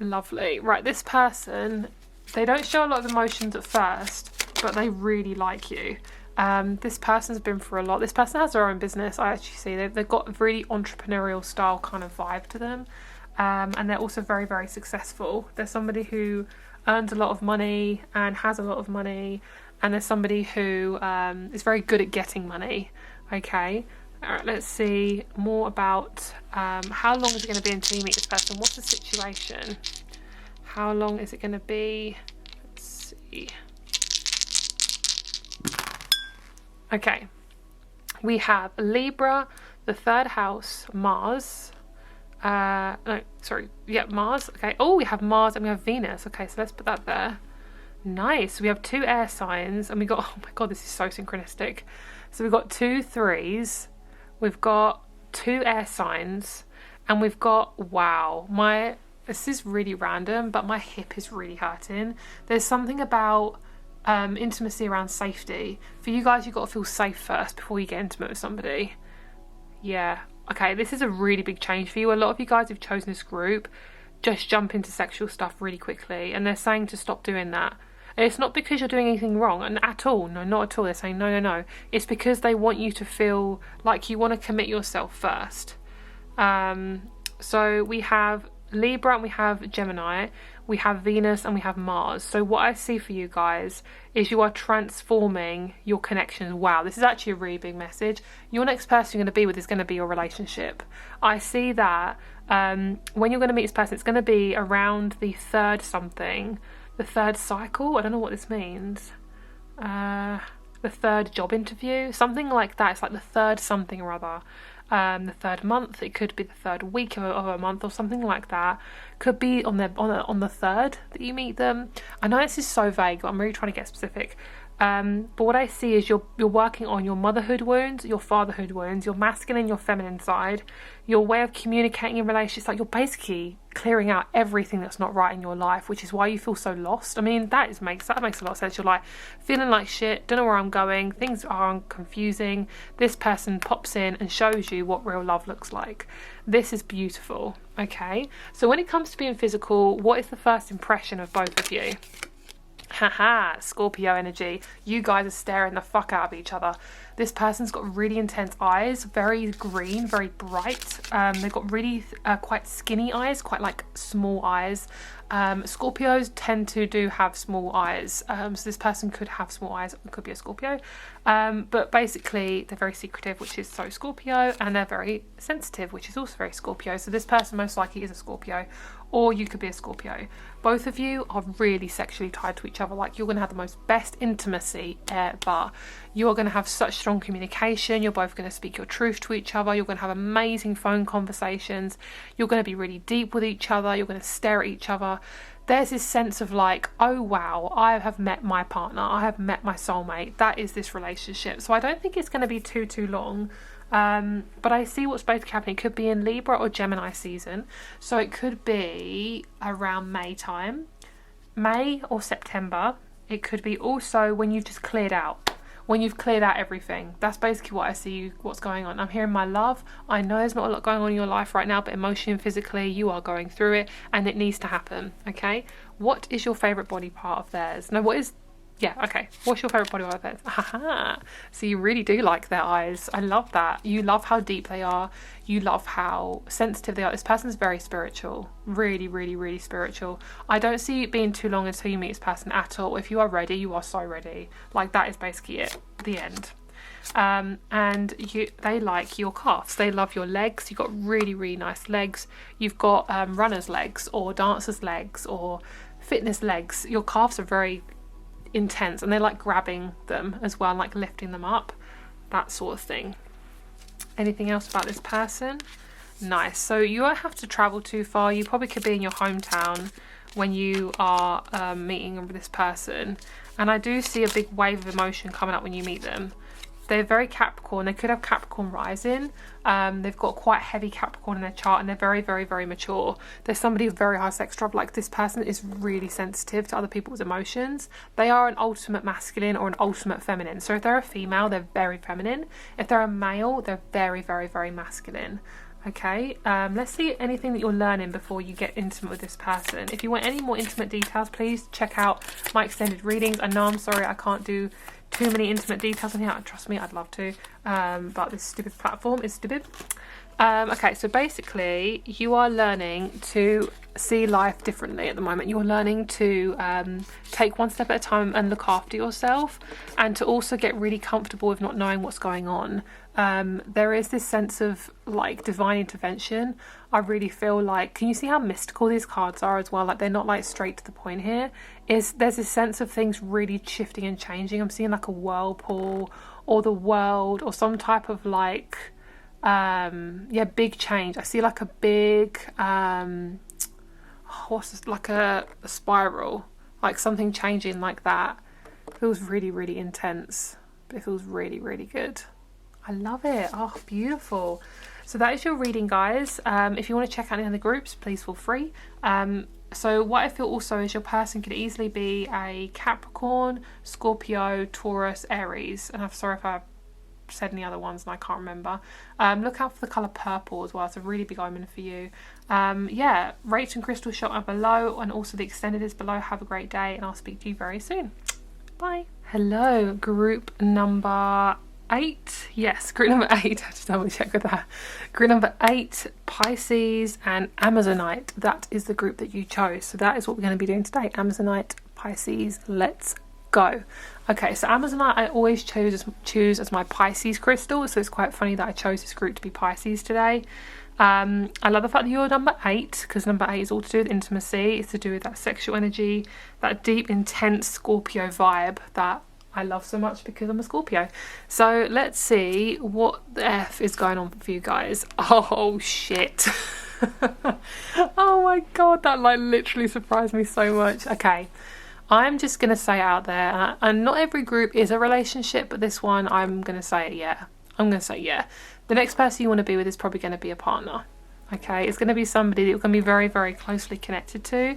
Lovely. Right, this person, they don't show a lot of emotions at first, but they really like you. This person's been through a lot. This person has their own business. I actually see they've got a really entrepreneurial style kind of vibe to them, and they're also very, very successful. There's somebody who earns a lot of money and has a lot of money, and there's somebody who is very good at getting money. Okay. Alright, let's see more about how long is it going to be until you meet this person? What's the situation? How long is it going to be? Let's see. Okay, we have Libra, the 3rd house, Mars. Mars. Okay. Oh, we have Mars and we have Venus. Okay, so let's put that there. Nice. We have 2 air signs, and we got, oh my god, this is so synchronistic. So we've got 2 3s. We've got 2 air signs, and we've got, wow, this is really random, but my hip is really hurting. There's something about intimacy around safety. For you guys, you've got to feel safe first before you get intimate with somebody. Yeah, okay, this is a really big change for you. A lot of you guys who've chosen this group just jump into sexual stuff really quickly, and they're saying to stop doing that. And it's not because you're doing anything wrong, and at all. No, not at all. They're saying no. It's because they want you to feel like you want to commit yourself first. So we have Libra and we have Gemini. We have Venus and we have Mars. So what I see for you guys is you are transforming your connections. Wow, this is actually a really big message. Your next person you're going to be with is going to be your relationship. I see that when you're going to meet this person, it's going to be around the 3rd something. The 3rd cycle, I don't know what this means. The 3rd job interview, something like that. It's like the 3rd something or other. The 3rd month, it could be the 3rd week of a month or something like that. Could be on the 3rd that you meet them. I know this is so vague, but I'm really trying to get specific. But what I see is you're working on your motherhood wounds, your fatherhood wounds, your masculine and your feminine side, your way of communicating in relationships. Like, you're basically clearing out everything that's not right in your life, which is why you feel so lost. I mean, that makes a lot of sense. You're like feeling like shit, don't know where I'm going, things are confusing. This person pops in and shows you what real love looks like. This is beautiful. Okay, so when it comes to being physical, what is the first impression of both of you? Haha, Scorpio energy. You guys are staring the fuck out of each other. This person's got really intense eyes, very green, very bright. They've got really quite skinny eyes, quite like small eyes. Scorpios tend to have small eyes, so this person could have small eyes. It could be a Scorpio, but basically they're very secretive, which is so Scorpio, and they're very sensitive, which is also very Scorpio. So this person most likely is a Scorpio, or you could be a Scorpio. Both of you are really sexually tied to each other. Like, you're going to have the most best intimacy ever. You are going to have such strong communication. You're both going to speak your truth to each other. You're going to have amazing phone conversations. You're going to be really deep with each other. You're going to stare at each other. There's this sense of like, oh wow, I have met my partner. I have met my soulmate. That is this relationship. So I don't think it's going to be too long. But I see what's both happening. It could be in Libra or Gemini season. So it could be around May time, May or September. It could be also when you've just cleared out. When you've cleared out everything. That's basically what I see, what's going on. I'm hearing my love. I know there's not a lot going on in your life right now, but emotionally and physically you are going through it, and it needs to happen. Okay, what is your favorite body part of theirs? No, what is, yeah, okay, what's your favorite body part of theirs? Haha, so you really do like their eyes. I love that. You love how deep they are. You love how sensitive they are. This person's very spiritual, really spiritual. I don't see it being too long until you meet this person at all. If you are ready, you are so ready. Like, that is basically it, the end. And they like your calves. They love your legs. You've got really nice legs. You've got runner's legs or dancer's legs or fitness legs. Your calves are very intense, and they like grabbing them as well, like lifting them up, that sort of thing. Anything else about this person? Nice. So you don't have to travel too far. You probably could be in your hometown when you are meeting with this person, and I do see a big wave of emotion coming up when you meet them. They're very Capricorn. They could have Capricorn rising. They've got quite heavy Capricorn in their chart, and they're very mature. There's somebody with very high sex drive. Like, this person is really sensitive to other people's emotions. They are an ultimate masculine or an ultimate feminine. So if they're a female, they're very feminine. If they're a male, they're very masculine. Okay, let's see anything that you're learning before you get intimate with this person. If you want any more intimate details, please check out my extended readings. I know, I'm sorry, I can't do too many intimate details on here. Trust me, I'd love to, but this stupid platform is stupid. Okay, so basically you are learning to see life differently at the moment. You're learning to take one step at a time and look after yourself, and to also get really comfortable with not knowing what's going on. There is this sense of like divine intervention. I really feel like, can you see how mystical these cards are as well? Like, they're not like straight to the point here. There's this sense of things really shifting and changing. I'm seeing like a whirlpool or the world or some type of like big change. I see like a big what's this, like a spiral, like something changing like that. It feels really intense, but it feels really good. I love it. Oh, beautiful. So that is your reading, guys. If you want to check out any of the groups, please feel free. So what I feel also is your person could easily be a Capricorn, Scorpio, Taurus, Aries. And I'm sorry if I said any other ones and I can't remember. Look out for the colour purple as well. It's a really big omen for you. Yeah, rates and crystals shot are below, and also the extended is below. Have a great day, and I'll speak to you very soon. Bye. Hello, group number 8. Yes, group number 8. I just double check with that. Group number 8, Pisces and Amazonite. That is the group that you chose. So that is what we're going to be doing today. Amazonite, Pisces. Let's go. Okay, so Amazonite I always choose as my Pisces crystal. So it's quite funny that I chose this group to be Pisces today. I love the fact that you're number 8, because number 8 is all to do with intimacy. It's to do with that sexual energy, that deep, intense Scorpio vibe that I love so much because I'm a Scorpio. So let's see what the F is going on for you guys. Oh shit. Oh my god, that like literally surprised me so much. Okay, I'm just going to say it out there, and not every group is a relationship, but this one, I'm going to say it, yeah. I'm going to say yeah. The next person you want to be with is probably going to be a partner, okay? It's going to be somebody that you're going to be very, very closely connected to,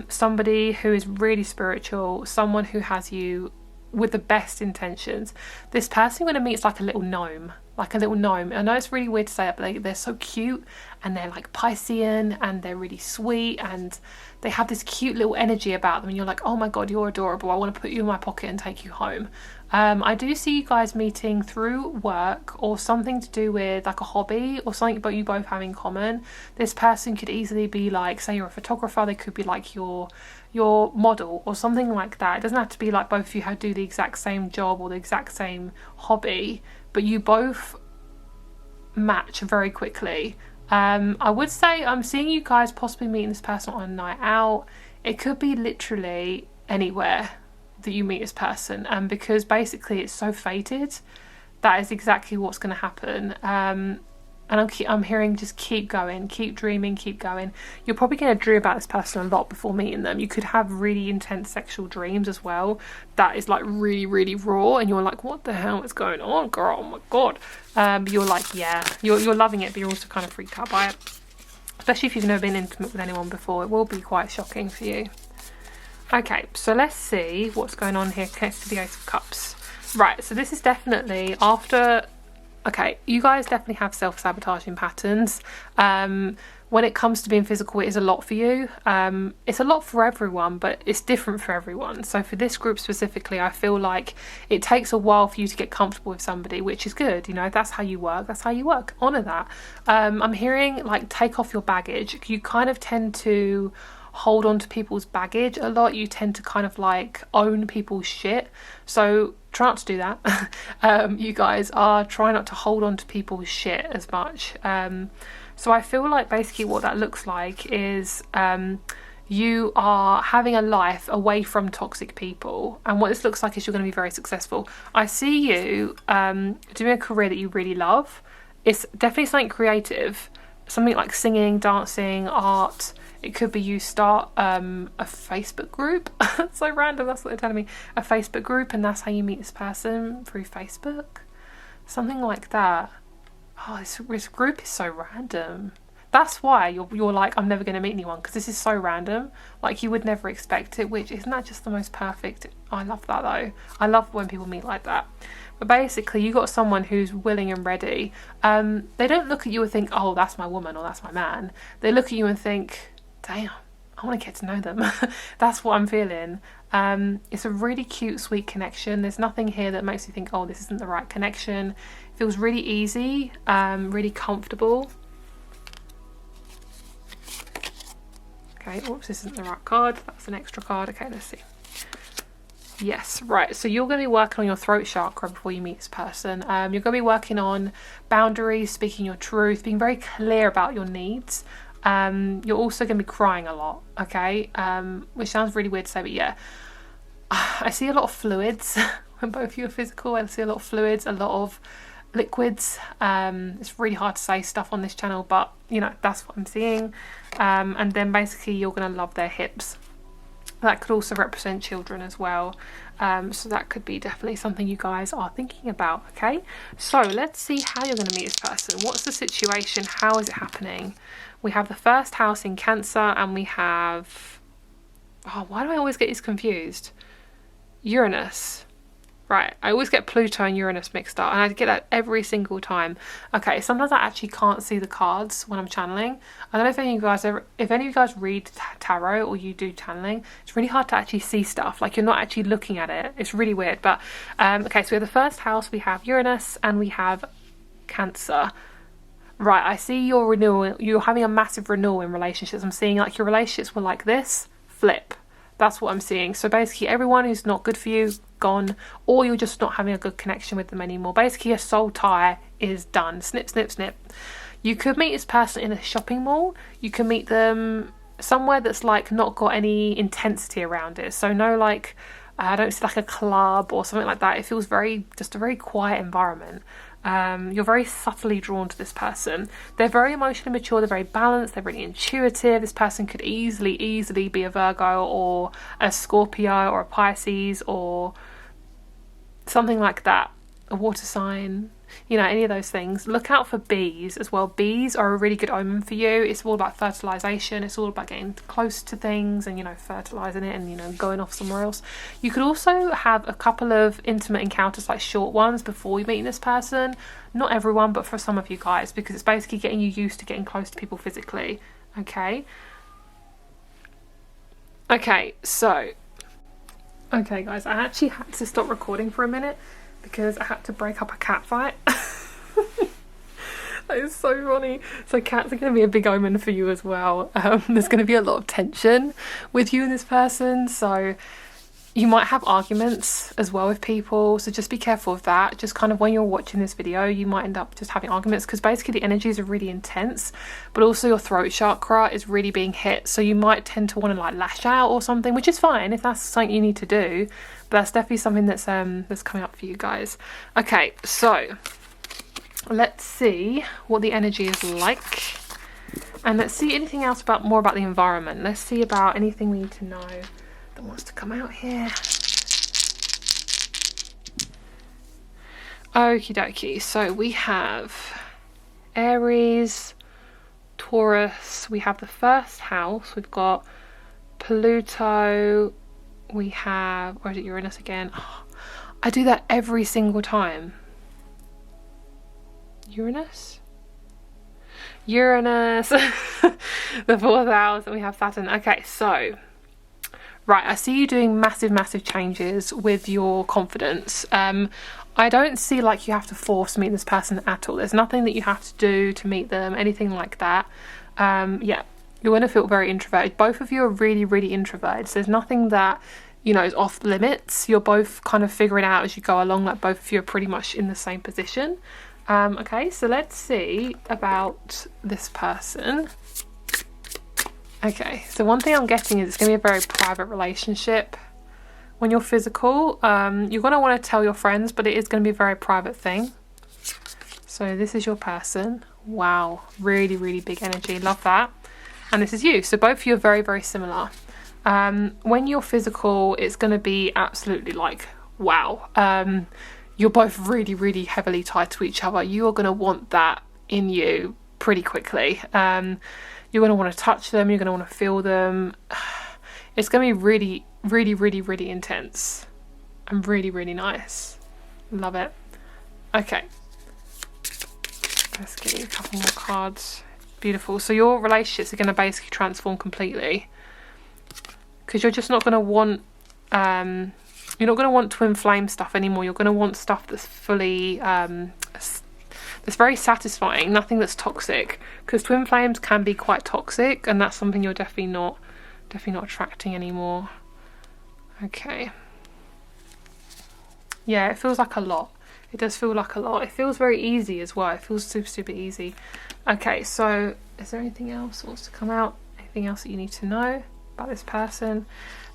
somebody who is really spiritual, someone who has you with the best intentions. This person you're going to meet is like a little gnome. Like a little gnome. I know it's really weird to say it, but they're so cute, and they're like Piscean, and they're really sweet, and they have this cute little energy about them, and you're like, oh my god, you're adorable, I want to put you in my pocket and take you home. I do see you guys meeting through work or something to do with like a hobby or something but you both have in common. This person could easily be like, say you're a photographer, they could be like your model or something like that. It doesn't have to be like both of you do the exact same job or the exact same hobby, but you both match very quickly. I would say I'm seeing you guys possibly meeting this person on a night out. It could be literally anywhere that you meet this person, and because basically it's so fated, that is exactly what's going to happen. And I'm hearing just keep going, keep dreaming, keep going. You're probably going to dream about this person a lot before meeting them. You could have really intense sexual dreams as well. That is like really, really raw, and you're like, what the hell is going on, girl? Oh my god. But you're like, yeah, you're loving it, but you're also kind of freaked out by it. Especially if you've never been intimate with anyone before, it will be quite shocking for you. Okay, so let's see what's going on here connected to the Ace of Cups. Right, so this is definitely after... Okay, you guys definitely have self-sabotaging patterns. When it comes to being physical, it is a lot for you. It's a lot for everyone, but it's different for everyone. So for this group specifically, I feel like it takes a while for you to get comfortable with somebody, which is good. You know, that's how you work. That's how you work. Honour that. I'm hearing, like, take off your baggage. You kind of tend to hold on to people's baggage a lot. You tend to kind of like own people's shit. So try not to do that. You guys are trying not to hold on to people's shit as much. So I feel like basically what that looks like is you are having a life away from toxic people, and what this looks like is you're going to be very successful. I see you doing a career that you really love. It's definitely something creative, something like singing, dancing, art. It could be you start a Facebook group. It's so random, that's what they're telling me. A Facebook group, and that's how you meet this person, through Facebook. Something like that. Oh, this group is so random. That's why you're like, I'm never going to meet anyone, because this is so random. Like, you would never expect it, which isn't that just the most perfect? I love that though. I love when people meet like that. But basically, you got someone who's willing and ready. They don't look at you and think, oh, that's my woman or that's my man. They look at you and think, damn, I want to get to know them. That's what I'm feeling. It's a really cute, sweet connection. There's nothing here that makes you think, oh, this isn't the right connection. It feels really easy, really comfortable. Okay, oops, this isn't the right card. That's an extra card. Okay, let's see. Yes, right. So you're going to be working on your throat chakra before you meet this person. You're going to be working on boundaries, speaking your truth, being very clear about your needs. You're also going to be crying a lot, okay? Which sounds really weird to say, but yeah. I see a lot of fluids when both of you are physical. I see a lot of fluids, a lot of liquids. It's really hard to say stuff on this channel, but, you know, that's what I'm seeing. And then basically you're going to love their hips. That could also represent children as well. So that could be definitely something you guys are thinking about, okay? So let's see how you're going to meet this person. What's the situation? How is it happening? We have the first house in Cancer, and we have... Oh, why do I always get these confused? Uranus. Right, I always get Pluto and Uranus mixed up, and I get that every single time. Okay, sometimes I actually can't see the cards when I'm channeling. I don't know if any of you guys read tarot or you do channeling. It's really hard to actually see stuff. Like, you're not actually looking at it. It's really weird. But okay, so we have the first house. We have Uranus and we have Cancer. Right, I see your renewal. You're having a massive renewal in relationships. I'm seeing like your relationships were like this, flip. That's what I'm seeing. So basically everyone who's not good for you, gone, or you're just not having a good connection with them anymore. Basically a soul tie is done. Snip, snip, snip. You could meet this person in a shopping mall. You can meet them somewhere that's like not got any intensity around it. So no, like, I don't see like a club or something like that. It feels just a very quiet environment. You're very subtly drawn to this person. They're very emotionally mature, they're very balanced, they're really intuitive. This person could easily be a Virgo or a Scorpio or a Pisces or something like that, a water sign, you know, any of those things. Look out for bees as well. Bees are a really good omen for you. It's all about fertilization. It's all about getting close to things and, you know, fertilizing it and, you know, going off somewhere else. You could also have a couple of intimate encounters, like short ones, before you meet this person. Not everyone, but for some of you guys, because it's basically getting you used to getting close to people physically. Okay, so okay guys, I actually had to stop recording for a minute because I had to break up a cat fight. That is so funny. So cats are going to be a big omen for you as well. There's going to be a lot of tension with you and this person, so you might have arguments as well with people, so just be careful of that. Just kind of when you're watching this video, you might end up just having arguments because basically the energies are really intense, but also your throat chakra is really being hit, so you might tend to want to like lash out or something, which is fine if that's something you need to do, but that's definitely something that's coming up for you guys. Okay, so let's see what the energy is like, and let's see anything else more about the environment. Let's see about anything we need to know that wants to come out here. Okie dokie, so we have Aries, Taurus, we have the first house, we've got Pluto, we have, where is it, Uranus again? Oh, I do that every single time. Uranus, the fourth house, and we have Saturn. Okay, so right, I see you doing massive changes with your confidence. I don't see like you have to force meet this person at all. There's nothing that you have to do to meet them, anything like that. Yeah, you're going to feel very introverted. Both of you are really introverted, so there's nothing that, you know, is off limits. You're both kind of figuring out as you go along, like both of you are pretty much in the same position. Okay, so let's see about this person. Okay, so one thing I'm getting is it's going to be a very private relationship. When you're physical, you're going to want to tell your friends, but it is going to be a very private thing. So this is your person. Wow, really big energy. Love that. And this is you. So both of you are very similar. When you're physical, it's going to be absolutely like, wow. You're both really heavily tied to each other. You are going to want that in you pretty quickly. You're going to want to touch them, you're going to want to feel them. It's going to be really intense and really nice. Love it. Okay, let's get you a couple more cards. Beautiful. So your relationships are going to basically transform completely, because you're just not going to want you're not going to want twin flame stuff anymore. You're going to want stuff that's fully it's very satisfying, nothing that's toxic, because twin flames can be quite toxic, and that's something you're definitely not attracting anymore. Okay, yeah, it feels like a lot. It does feel like a lot. It feels very easy as well. It feels super easy. Okay, so is there anything else that wants to come out? Anything else that you need to know about this person?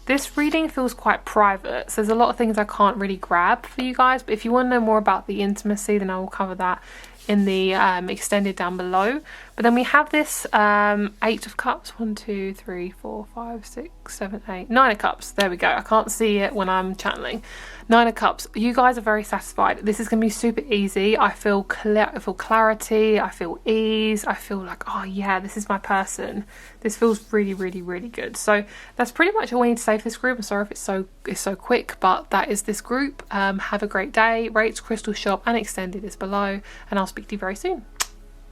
This reading feels quite private, so there's a lot of things I can't really grab for you guys, but if you want to know more about the intimacy, then I will cover that in the extended down below. But then we have this 8 of cups, 1 2 3 4 5 6 7 8 9 of cups. There we go. I can't see it when I'm channeling. 9 of cups. You guys are very satisfied. This is going to be super easy. I feel clarity, I feel ease, I feel like, oh yeah, this is my person. This feels really good. So that's pretty much all I need to say for this group. I'm sorry if it's so quick, but that is this group. Have a great day. Rates, crystal shop and extended is below, and I'll speak to you very soon.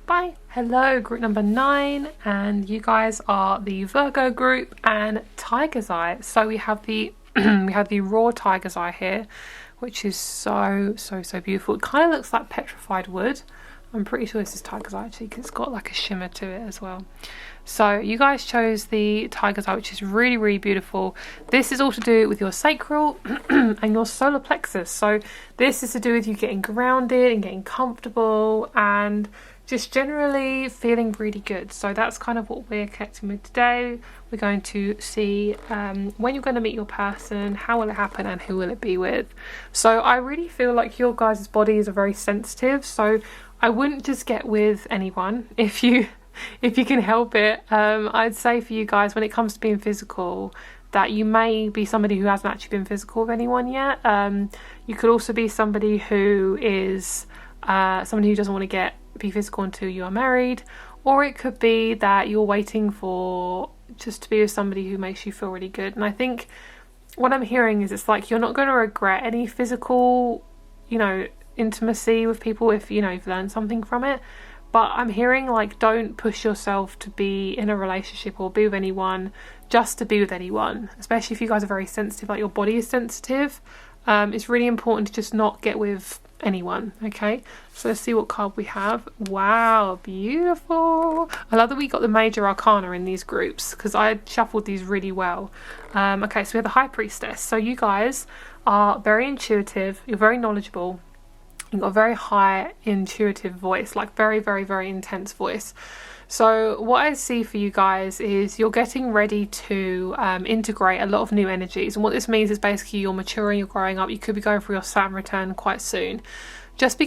Bye. Hello, group number 9, and you guys are the Virgo group and Tiger's Eye. So we have the we have the raw Tiger's Eye here, which is so beautiful. It kind of looks like petrified wood. I'm pretty sure this is tiger's eye actually, because it's got like a shimmer to it as well. So you guys chose the tiger's eye, which is really, really beautiful. This is all to do with your sacral and your solar plexus. So this is to do with you getting grounded and getting comfortable and just generally feeling really good. So that's kind of what we're connecting with today. We're going to see when you're going to meet your person, how will it happen, and who will it be with. So I really feel like your guys' bodies are very sensitive, so I wouldn't just get with anyone if you can help it. I'd say for you guys, when it comes to being physical, that you may be somebody who hasn't actually been physical with anyone yet. You could also be somebody who is somebody who doesn't want to be physical until you are married, or it could be that you're waiting for just to be with somebody who makes you feel really good. And I think what I'm hearing is it's like you're not going to regret any physical, intimacy with people if you've learned something from it. But I'm hearing like, don't push yourself to be in a relationship or be with anyone just to be with anyone, especially if you guys are very sensitive, like your body is sensitive. It's really important to just not get with anyone. Okay, so let's see what card we have. Wow, beautiful. I love that we got the major arcana in these groups because I shuffled these really well. Okay, so we have the High Priestess. So you guys are very intuitive, you're very knowledgeable, you've got a very high intuitive voice, like very, very, very intense voice. So what I see for you guys is you're getting ready to integrate a lot of new energies. And what this means is basically you're maturing, you're growing up. You could be going through your Saturn return quite soon. Just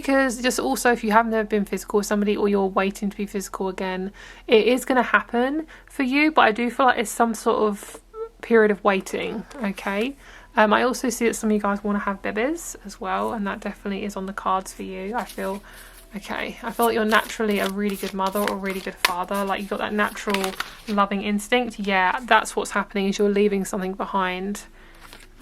also if you have never been physical with somebody or you're waiting to be physical again, it is going to happen for you. But I do feel like it's some sort of period of waiting, okay? I also see that some of you guys want to have babies as well, and that definitely is on the cards for you, I feel. Okay, I feel like you're naturally a really good mother or a really good father. Like you've got that natural loving instinct. Yeah, that's what's happening, is you're leaving something behind.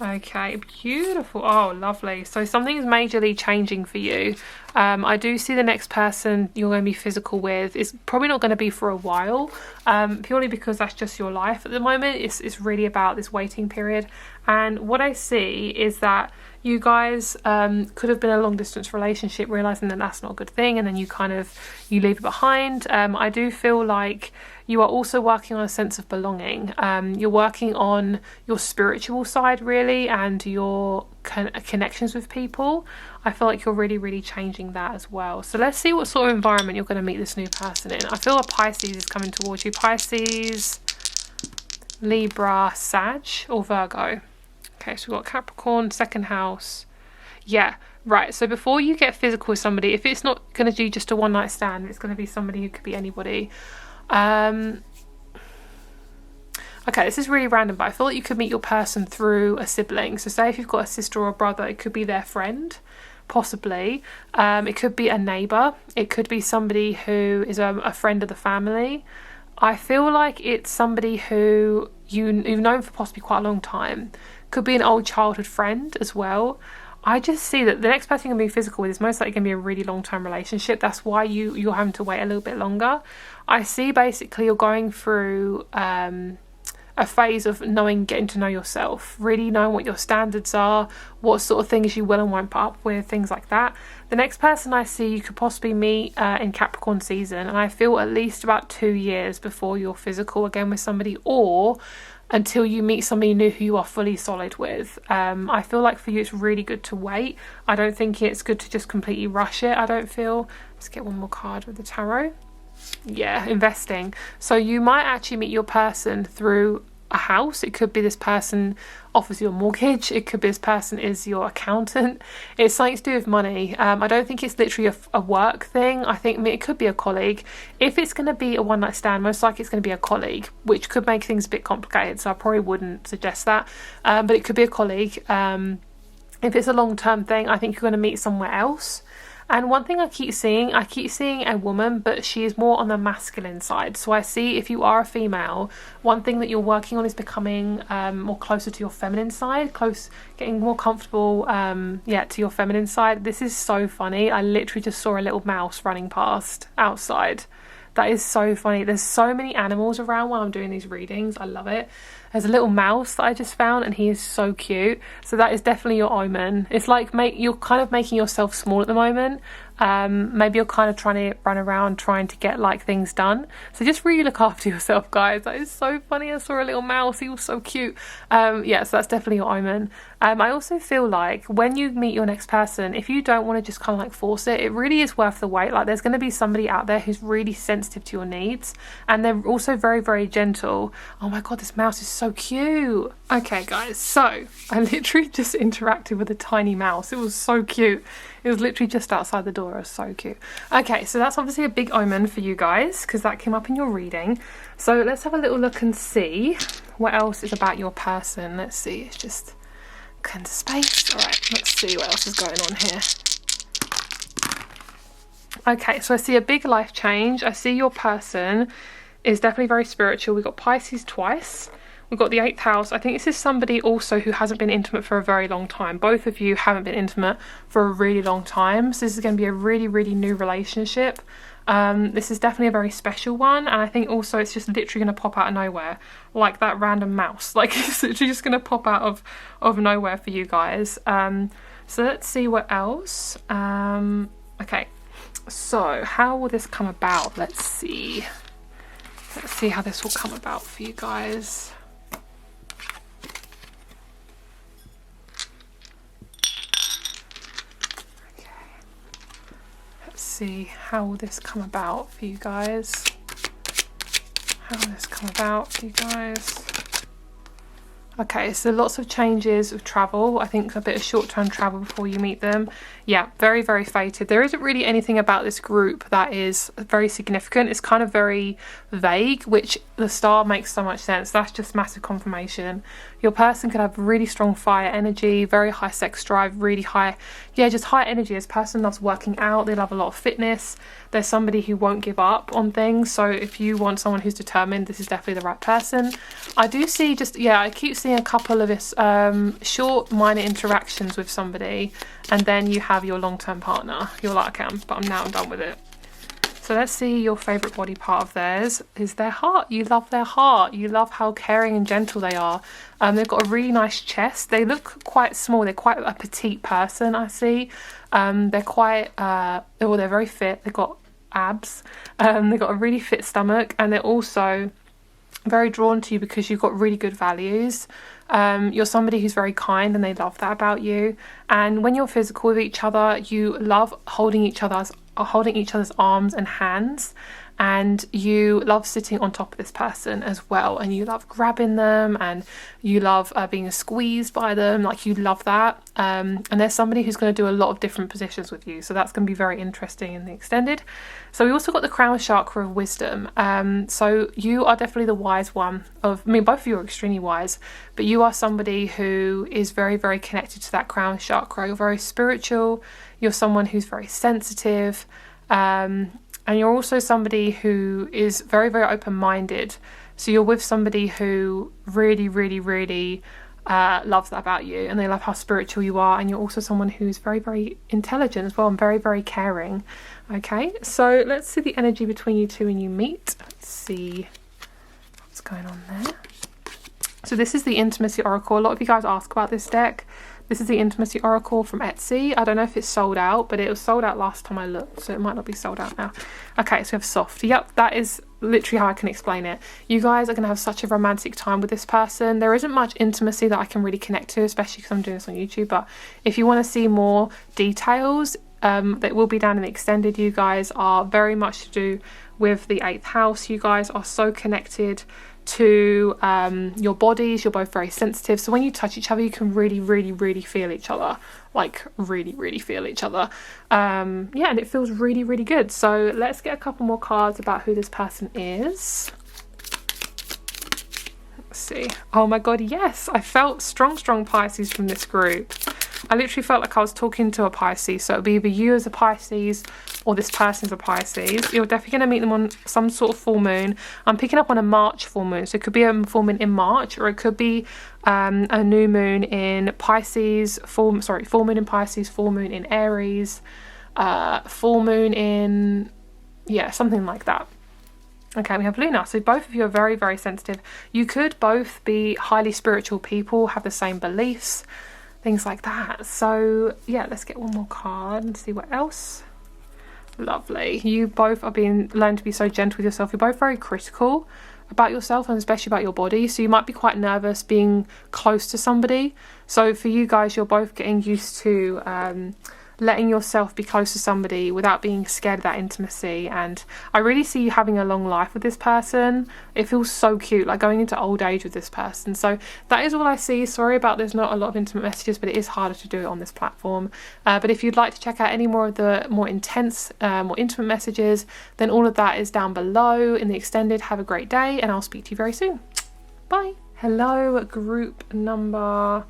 Okay, beautiful. Oh, lovely. So something is majorly changing for you. I do see the next person you're going to be physical with is probably not going to be for a while, purely because that's just your life at the moment. It's really about this waiting period. And what I see is that you guys could have been a long distance relationship, realizing that that's not a good thing, and then you leave it behind. I do feel like you are also working on a sense of belonging. You're working on your spiritual side really, and your connections with people. I feel like you're really, really changing that as well. So let's see what sort of environment you're going to meet this new person in. I feel a Pisces is coming towards you. Pisces, Libra, Sag, or Virgo. Okay, so we've got Capricorn, second house. Yeah, right. So before you get physical with somebody, if it's not going to be just a one night stand, it's going to be somebody who could be anybody. Okay, this is really random, but I feel like you could meet your person through a sibling. So say if you've got a sister or a brother, it could be their friend, possibly. It could be a neighbour. It could be somebody who is a friend of the family. I feel like it's somebody who you've known for possibly quite a long time. Could be an old childhood friend as well. I just see that the next person you're going to be physical with is most likely going to be a really long-term relationship. That's why you're having to wait a little bit longer. I see basically you're going through a phase of getting to know yourself, really knowing what your standards are, what sort of things you will and won't put up with, things like that. The next person I see you could possibly meet in Capricorn season, and I feel at least about 2 years before you're physical again with somebody, or until you meet somebody new who you are fully solid with. I feel like for you it's really good to wait. I don't think it's good to just completely rush it, I don't feel. Let's get one more card with the tarot. Yeah, investing. So you might actually meet your person through a house. It could be this person offers you a mortgage. It could be this person is your accountant. It's something to do with money. I don't think it's literally a work thing. I think it could be a colleague. If it's going to be a one night stand, most likely it's going to be a colleague, which could make things a bit complicated. So I probably wouldn't suggest that. But it could be a colleague. If it's a long term thing, I think you're going to meet somewhere else. And one thing I keep seeing a woman, but she is more on the masculine side. So I see if you are a female, one thing that you're working on is becoming more closer to your feminine side, getting more comfortable, to your feminine side. This is so funny. I literally just saw a little mouse running past outside. That is so funny. There's so many animals around while I'm doing these readings. I love it. There's a little mouse that I just found, and he is so cute. So that is definitely your omen. It's like you're kind of making yourself small at the moment. Maybe you're kind of trying to run around trying to get like things done. So just really look after yourself, guys. That is so funny. I saw a little mouse. He was so cute. Yeah, so that's definitely your omen. I also feel like when you meet your next person, if you don't want to just kind of like force it, it really is worth the wait. Like there's going to be somebody out there who's really sensitive to your needs, and they're also very, very gentle. Oh my God, this mouse is so cute. Okay, guys, so I literally just interacted with a tiny mouse. It was so cute. It was literally just outside the door. It was so cute. Okay, so that's obviously a big omen for you guys because that came up in your reading. So let's have a little look and see what else is about your person. Let's see, it's just into space. All right, let's see what else is going on here. Okay, so I see a big life change. I see your person is definitely very spiritual. We've got Pisces twice. We've got the 8th house. I think this is somebody also who hasn't been intimate for a very long time. Both of you haven't been intimate for a really long time. So this is going to be a really, really new relationship. This is definitely a very special one. And I think also it's just literally going to pop out of nowhere. Like that random mouse. Like it's literally just going to pop out of nowhere for you guys. So let's see what else. Okay. So how will this come about? Let's see. Let's see how this will come about for you guys. See how will this come about for you guys. How will this come about for you guys? Okay, so lots of changes of travel. I think a bit of short-term travel before you meet them. Yeah, very, very fated. There isn't really anything about this group that is very significant. It's kind of very vague, which the star makes so much sense. That's just massive confirmation. Your person could have really strong fire energy, very high sex drive, really high, yeah, just high energy. This person loves working out. They love a lot of fitness. They're somebody who won't give up on things. So if you want someone who's determined, this is definitely the right person. I do see just, yeah, I keep seeing a couple of this short minor interactions with somebody, and then you have your long-term partner. You're like, okay, I'm done with it. So let's see, your favourite body part of theirs is their heart. You love their heart. You love how caring and gentle they are. They've got a really nice chest. They look quite small. They're quite a petite person, I see. They're quite, well, they're very fit. They've got abs. They've got a really fit stomach, and they're also very drawn to you because you've got really good values. You're somebody who's very kind, and they love that about you. And when you're physical with each other, you love holding each other's arms and hands, and you love sitting on top of this person as well, and you love grabbing them, and you love being squeezed by them. Like, you love that. And there's somebody who's going to do a lot of different positions with you, so that's going to be very interesting in the extended. So we also got the crown chakra of wisdom. So you are definitely the wise one of, I mean, both of you are extremely wise, but you are somebody who is very, very connected to that crown chakra. You're very spiritual. You're someone who's very sensitive. And you're also somebody who is very, very open-minded. So you're with somebody who really, really, really loves that about you, and they love how spiritual you are. And you're also someone who's very, very intelligent as well, and very, very caring. Okay, so let's see the energy between you two when you meet. Let's see what's going on there. So this is the Intimacy Oracle. A lot of you guys ask about this deck. This is the Intimacy Oracle from Etsy. I don't know if it's sold out, but it was sold out last time I looked, so it might not be sold out now. Okay, so we have soft. Yep, that is literally how I can explain it. You guys are going to have such a romantic time with this person. There isn't much intimacy that I can really connect to, especially because I'm doing this on YouTube, but if you want to see more details, that will be down in the extended. You guys are very much to do with the 8th house. You guys are so connected to your bodies. You're both very sensitive, so when you touch each other, you can really, really, really feel each other. Like, really, really feel each other. Yeah, and it feels really, really good. So let's get a couple more cards about who this person is. Let's see. Oh my god, yes, I felt strong Pisces from this group. I literally felt like I was talking to a Pisces, so it'll be either you as a Pisces or this person's a Pisces. You're definitely going to meet them on some sort of full moon. I'm picking up on a March full moon, so it could be a full moon in March, or it could be a new moon in Pisces, full moon in Pisces, full moon in Aries, full moon in, yeah, something like that. Okay, we have Luna. So both of you are very, very sensitive. You could both be highly spiritual people, have the same beliefs, things like that. So yeah, let's get one more card and see what else. Lovely. You both are learning to be so gentle with yourself. You're both very critical about yourself and especially about your body, so you might be quite nervous being close to somebody. So for you guys, you're both getting used to letting yourself be close to somebody without being scared of that intimacy. And I really see you having a long life with this person. It feels so cute, like going into old age with this person. So that is all I see. Sorry about there's not a lot of intimate messages, but it is harder to do it on this platform. But if you'd like to check out any more of the more intense, more intimate messages, then all of that is down below in the extended. Have a great day, and I'll speak to you very soon. Bye. Hello, group number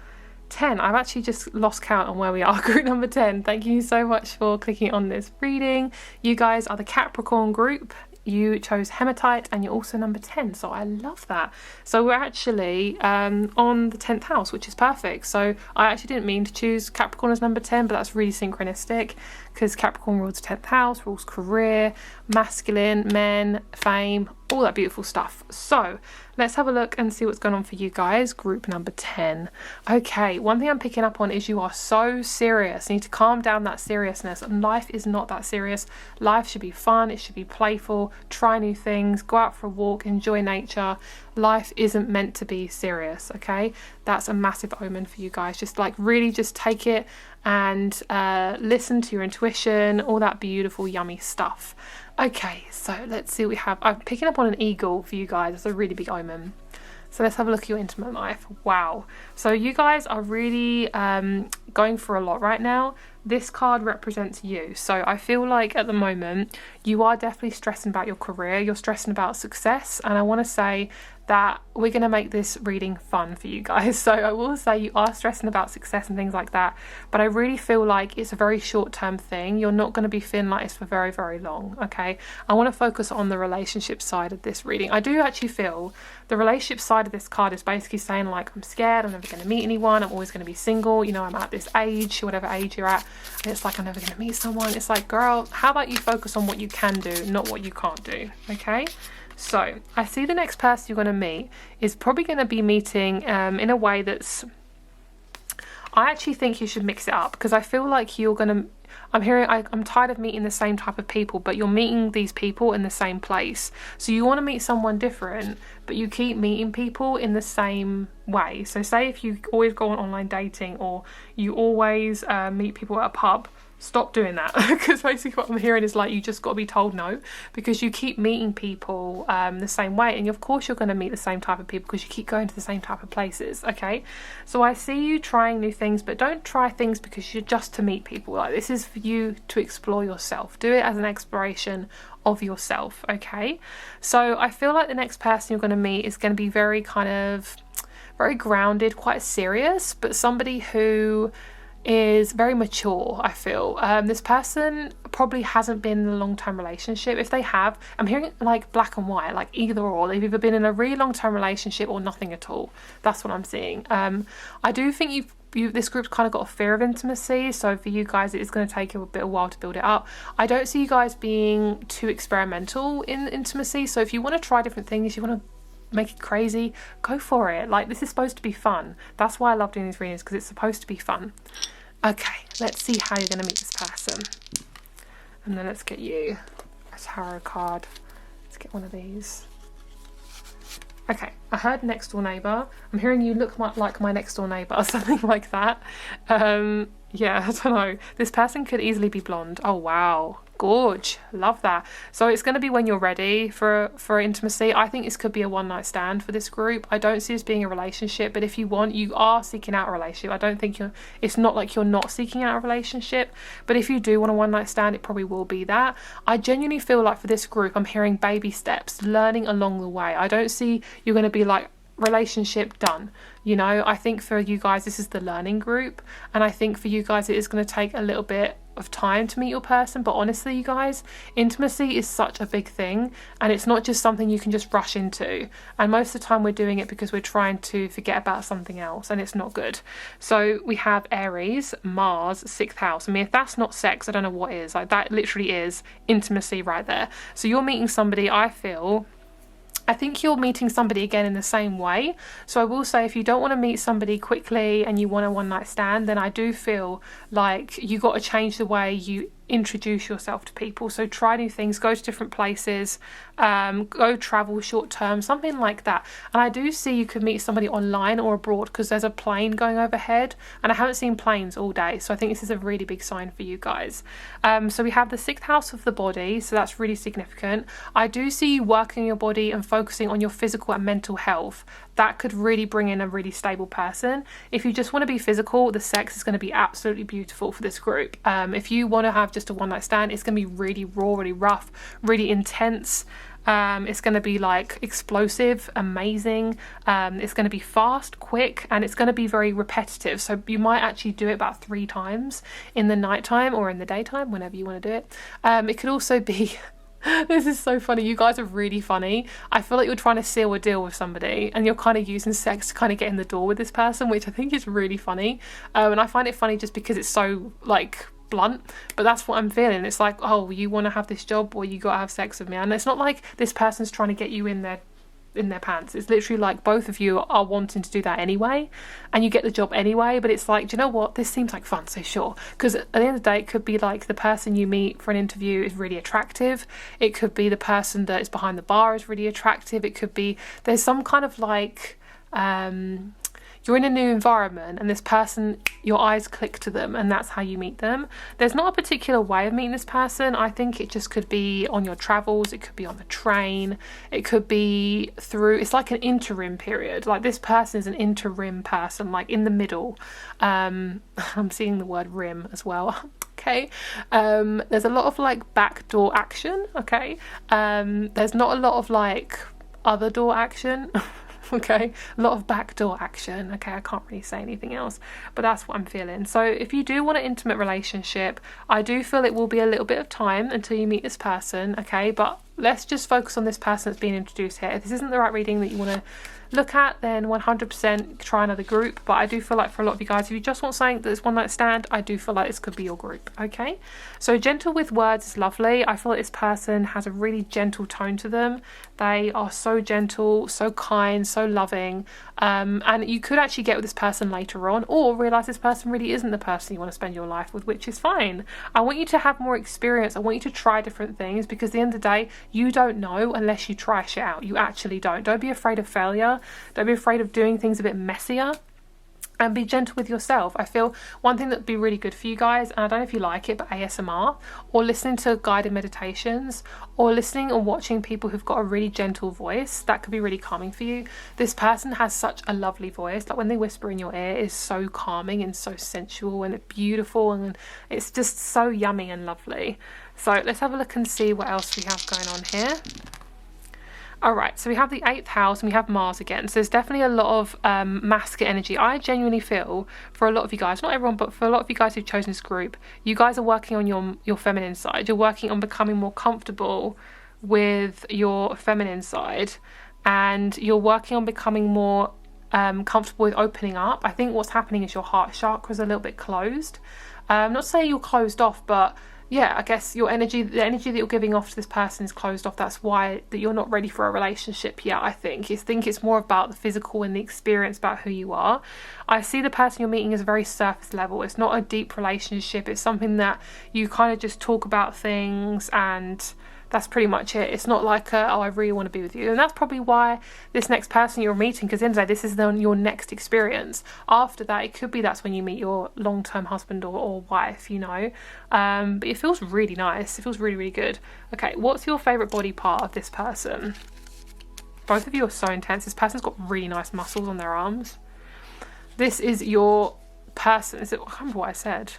10. I've actually just lost count on where we are. Group number 10. Thank you so much for clicking on this reading. You guys are the Capricorn group. You chose hematite and you're also number 10, so I love that. So we're actually on the 10th house, which is perfect. So I actually didn't mean to choose Capricorn as number 10, but that's really synchronistic because Capricorn rules 10th house, rules career, masculine, men, fame, all that beautiful stuff. So let's have a look and see what's going on for you guys. Group number 10. Okay, one thing I'm picking up on is you are so serious. You need to calm down that seriousness, and life is not that serious. Life should be fun, it should be playful, try new things, go out for a walk, enjoy nature. Life isn't meant to be serious, okay? That's a massive omen for you guys. Just like really just take it and listen to your intuition, all that beautiful yummy stuff. Okay, so let's see what we have. I'm picking up on an eagle for you guys. It's a really big omen. So let's have a look at your intimate life. Wow. So you guys are really going for a lot right now. This card represents you. So I feel like at the moment you are definitely stressing about your career. You're stressing about success. And I want to say that we're going to make this reading fun for you guys. So I will say you are stressing about success and things like that, but I really feel like it's a very short-term thing. You're not going to be feeling like this for very, very long, okay? I want to focus on the relationship side of this reading. I do actually feel the relationship side of this card is basically saying like, I'm scared, I'm never going to meet anyone, I'm always going to be single, you know, I'm at this age, whatever age you're at, and it's like, I'm never going to meet someone. It's like, girl, how about you focus on what you can do, not what you can't do, okay? So I see the next person you're going to meet is probably going to be meeting in a way that's, I actually think you should mix it up, because I feel like you're going to, I'm tired of meeting the same type of people, but you're meeting these people in the same place. So you want to meet someone different, but you keep meeting people in the same way. So say if you always go on online dating, or you always meet people at a pub, stop doing that, because basically what I'm hearing is like you just got to be told no, because you keep meeting people the same way, and of course you're going to meet the same type of people because you keep going to the same type of places, okay? So I see you trying new things, but don't try things because you're just to meet people. Like, this is for you to explore yourself. Do it as an exploration of yourself, okay? So I feel like the next person you're going to meet is going to be very kind of very grounded, quite serious, but somebody who is very mature, I feel. This person probably hasn't been in a long-term relationship. If they have, I'm hearing like black and white, like either or. They've either been in a really long-term relationship or nothing at all. That's what I'm seeing. I do think this group's kind of got a fear of intimacy, so for you guys it is going to take a bit of a while to build it up. I don't see you guys being too experimental in intimacy, so if you want to try different things, you want to make it crazy, go for it. Like, this is supposed to be fun. That's why I love doing these readings, because it's supposed to be fun. Okay, let's see how you're going to meet this person, and then let's get you a tarot card. Let's get one of these. Okay, I heard next door neighbour. I'm hearing you look like my next door neighbour or something like that. Yeah, I don't know. This person could easily be blonde. Oh wow, gorge, love that. So it's going to be when you're ready for intimacy. I think this could be a one-night stand for this group. I don't see this being a relationship, but if you want, you are seeking out a relationship. I don't think it's not like you're not seeking out a relationship, but if you do want a one-night stand, it probably will be that. I genuinely feel like for this group, I'm hearing baby steps, learning along the way. I don't see you're going to be like, relationship done, you know. I think for you guys this is the learning group, and I think for you guys it is going to take a little bit of time to meet your person. But honestly, you guys, intimacy is such a big thing, and it's not just something you can just rush into, and most of the time we're doing it because we're trying to forget about something else, and it's not good. So we have Aries, Mars, 6th house. I mean, if that's not sex, I don't know what is. Like, that literally is intimacy right there. So you're meeting somebody, I think you're meeting somebody again in the same way. So I will say, if you don't want to meet somebody quickly and you want a one-night stand, then I do feel like you got to change the way you introduce yourself to people. So try new things, go to different places, go travel short term, something like that. And I do see you could meet somebody online or abroad, because there's a plane going overhead, and I haven't seen planes all day, so I think this is a really big sign for you guys. So we have the 6th house of the body, so that's really significant. I do see you working your body and focusing on your physical and mental health. That could really bring in a really stable person. If you just want to be physical, the sex is going to be absolutely beautiful for this group. If you want to have just a one night stand, it's going to be really raw, really rough, really intense. It's going to be like explosive, amazing. It's going to be fast, quick, and it's going to be very repetitive. So you might actually do it about 3 times in the nighttime or in the daytime, whenever you want to do it. It could also be this is so funny. You guys are really funny. I feel like you're trying to seal a deal with somebody and you're kind of using sex to kind of get in the door with this person, which I think is really funny. And I find it funny just because it's so like blunt, but that's what I'm feeling. It's like, oh, you want to have this job, or you got to have sex with me. And it's not like this person's trying to get you in their pants. It's literally like both of you are wanting to do that anyway, and you get the job anyway. But it's like, do you know what, this seems like fun, so sure. Because at the end of the day, it could be like the person you meet for an interview is really attractive. It could be the person that is behind the bar is really attractive. It could be there's some kind of like you're in a new environment and this person, your eyes click to them, and that's how you meet them. There's not a particular way of meeting this person. I think it just could be on your travels, it could be on the train, it could be through, it's like an interim period. Like this person is an interim person, like in the middle. I'm seeing the word rim as well. Okay, there's a lot of like backdoor action. Okay, there's not a lot of like other door action. Okay, a lot of backdoor action. Okay, I can't really say anything else, but that's what I'm feeling. So if you do want an intimate relationship, I do feel it will be a little bit of time until you meet this person. Okay, but let's just focus on this person that's being introduced here. If this isn't the right reading that you want to look at, then 100% try another group. But I do feel like for a lot of you guys, if you just want something that's one night stand, I do feel like this could be your group. Okay, so gentle with words is lovely. I feel like this person has a really gentle tone to them. They are so gentle, so kind, so loving, and you could actually get with this person later on, or realize this person really isn't the person you want to spend your life with, which is fine. I want you to have more experience. I want you to try different things, because at the end of the day, you don't know unless you try shit out. You actually don't. Don't be afraid of failure. Don't be afraid of doing things a bit messier. And be gentle with yourself. I feel one thing that would be really good for you guys, and I don't know if you like it, but ASMR, or listening to guided meditations, or listening or watching people who've got a really gentle voice. That could be really calming for you. This person has such a lovely voice. Like when they whisper in your ear, it's so calming and so sensual and beautiful, and it's just so yummy and lovely. So let's have a look and see what else we have going on here. Alright, so we have the 8th house and we have Mars again. So there's definitely a lot of masculine energy. I genuinely feel for a lot of you guys, not everyone, but for a lot of you guys who've chosen this group, you guys are working on your feminine side. You're working on becoming more comfortable with your feminine side, and you're working on becoming more comfortable with opening up. I think what's happening is your heart chakra is a little bit closed. Not saying you're closed off, but yeah, I guess your energy, the energy that you're giving off to this person is closed off. That's why that you're not ready for a relationship yet, I think. I think it's more about the physical and the experience about who you are. I see the person you're meeting as very surface level. It's not a deep relationship. It's something that you kind of just talk about things, and that's pretty much it. It's not like, oh, I really want to be with you. And that's probably why this next person you're meeting, because in the end, this is your next experience. After that, it could be that's when you meet your long-term husband or wife, you know. But it feels really nice. It feels really, really good. Okay, what's your favourite body part of this person? Both of you are so intense. This person's got really nice muscles on their arms. This is your person. I can't remember what I said.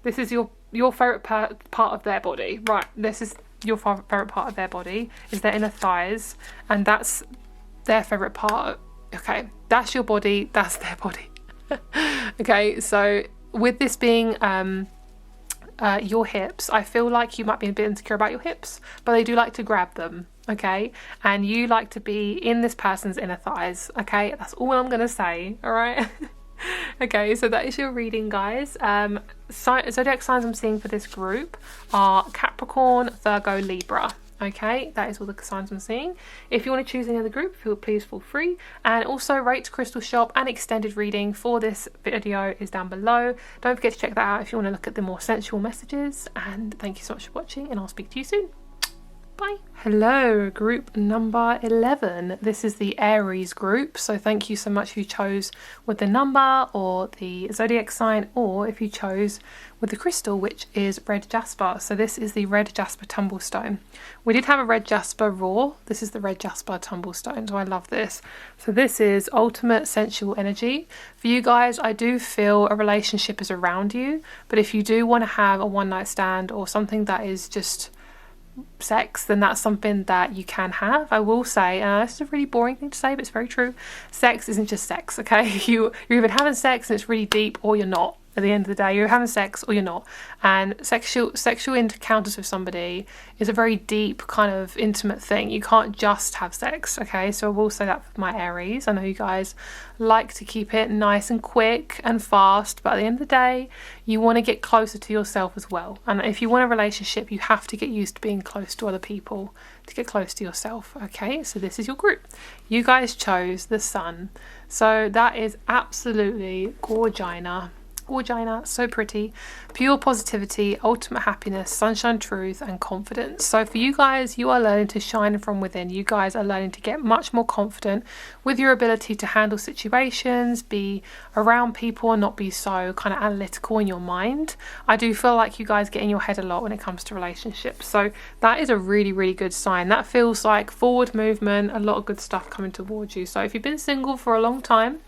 This is your favourite part of their body. Right, this is your favourite part of their body, is their inner thighs, and that's their favourite part. Okay, that's your body, that's their body. Okay, so with this being your hips, I feel like you might be a bit insecure about your hips, but they do like to grab them. Okay, and you like to be in this person's inner thighs. Okay, that's all I'm gonna say. All right. Okay, so that is your reading, guys. Zodiac signs I'm seeing for this group are Capricorn, Virgo, Libra. Okay, that is all the signs I'm seeing. If you want to choose any other group, please feel free. And also rates, crystal shop and extended reading for this video is down below. Don't forget to check that out if you want to look at the more sensual messages. And thank you so much for watching, and I'll speak to you soon. Bye. Hello, group number 11. This is the Aries group, so thank you so much if you chose with the number or the zodiac sign, or if you chose with the crystal, which is red jasper. So this is the red jasper tumblestone. We did have a red jasper raw. This is the red jasper tumblestone, so I love this. So this is ultimate sensual energy. For you guys, I do feel a relationship is around you, but if you do want to have a one night stand or something that is just sex, then that's something that you can have. I will say, this is a really boring thing to say, but it's very true. Sex isn't just sex, okay? You're either having sex and it's really deep, or you're not. At the end of the day, you're having sex or you're not. And sexual encounters with somebody is a very deep kind of intimate thing. You can't just have sex, okay? So I will say that for my Aries. I know you guys like to keep it nice and quick and fast, but at the end of the day, you want to get closer to yourself as well. And if you want a relationship, you have to get used to being close to other people to get close to yourself, okay? So this is your group. You guys chose the sun. So that is absolutely gorgina. Gorgina, so pretty. Pure positivity, ultimate happiness, sunshine, truth and confidence. So for you guys, you are learning to shine from within. You guys are learning to get much more confident with your ability to handle situations, be around people and not be so kind of analytical in your mind. I do feel like you guys get in your head a lot when it comes to relationships, so that is a really, really good sign. That feels like forward movement, a lot of good stuff coming towards you. So if you've been single for a long time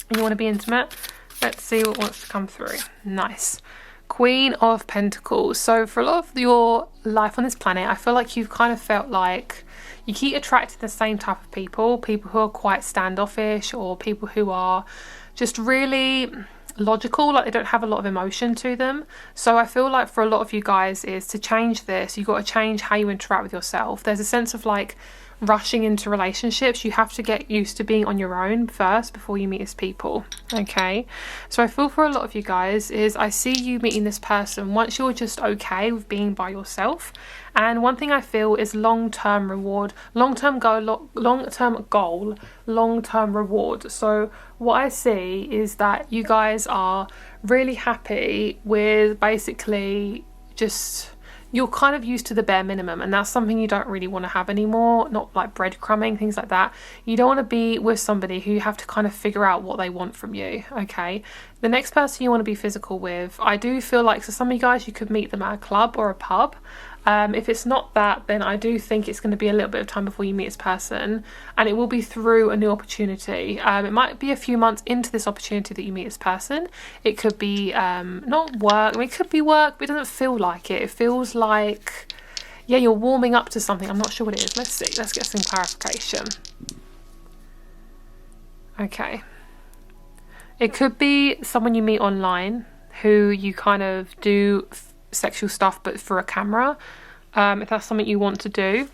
and you want to be intimate, let's see what wants to come through. Nice. Queen of Pentacles. So for a lot of your life on this planet, I feel like you've kind of felt like you keep attracting the same type of people who are quite standoffish, or people who are just really logical, like they don't have a lot of emotion to them. So I feel like for a lot of you guys is to change this, you've got to change how you interact with yourself. There's a sense of like rushing into relationships. You have to get used to being on your own first before you meet these people, okay? So I feel for a lot of you guys is I see you meeting this person once you're just okay with being by yourself. And one thing I feel is long-term reward, long-term goal, long-term reward. So what I see is that you guys are really happy with basically just, you're kind of used to the bare minimum, and that's something you don't really want to have anymore. Not like breadcrumbing, things like that. You don't want to be with somebody who you have to kind of figure out what they want from you, okay? The next person you want to be physical with, I do feel like, so some of you guys, you could meet them at a club or a pub. If it's not that, then I do think it's going to be a little bit of time before you meet this person, and it will be through a new opportunity. It might be a few months into this opportunity that you meet this person. It could be not work, I mean, it could be work, but it doesn't feel like it. It feels like, yeah, you're warming up to something. I'm not sure what it is. Let's see, let's get some clarification. Okay, it could be someone you meet online who you kind of do sexual stuff but for a camera, if that's something you want to do.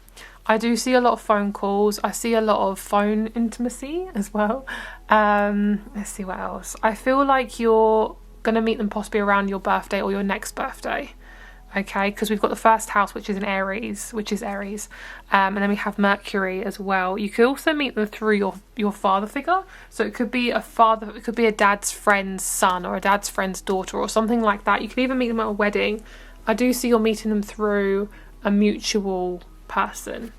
I do see a lot of phone calls. I see a lot of phone intimacy as well. Let's see what else. I feel like you're gonna meet them possibly around your birthday or your next birthday, okay? Because we've got the first house, which is in Aries, and then we have Mercury as well. You could also meet them through your father figure. So it could be a father, it could be a dad's friend's son or a dad's friend's daughter or something like that. You could even meet them at a wedding. I do see you're meeting them through a mutual person,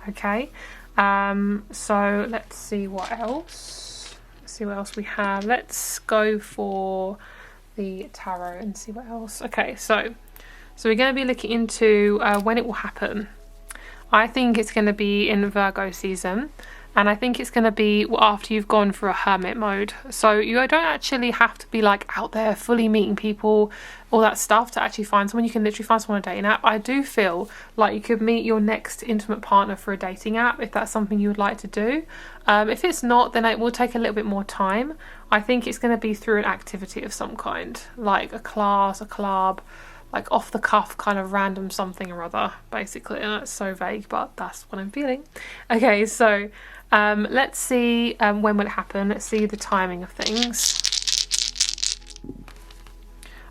okay? So let's see what else. Let's see what else we have. Let's go for the tarot and see what else. Okay, so we're going to be looking into when it will happen. I think it's going to be in Virgo season, and I think it's going to be after you've gone through a hermit mode. So you don't actually have to be like out there fully meeting people, all that stuff, to actually find someone. You can literally find someone on a dating app. I do feel like you could meet your next intimate partner for a dating app if that's something you would like to do. If it's not, then it will take a little bit more time. I think it's going to be through an activity of some kind, like a class, a club, like off the cuff kind of random something or other, basically. And that's so vague, but that's what I'm feeling. Okay, so let's see when will it happen. Let's see the timing of things.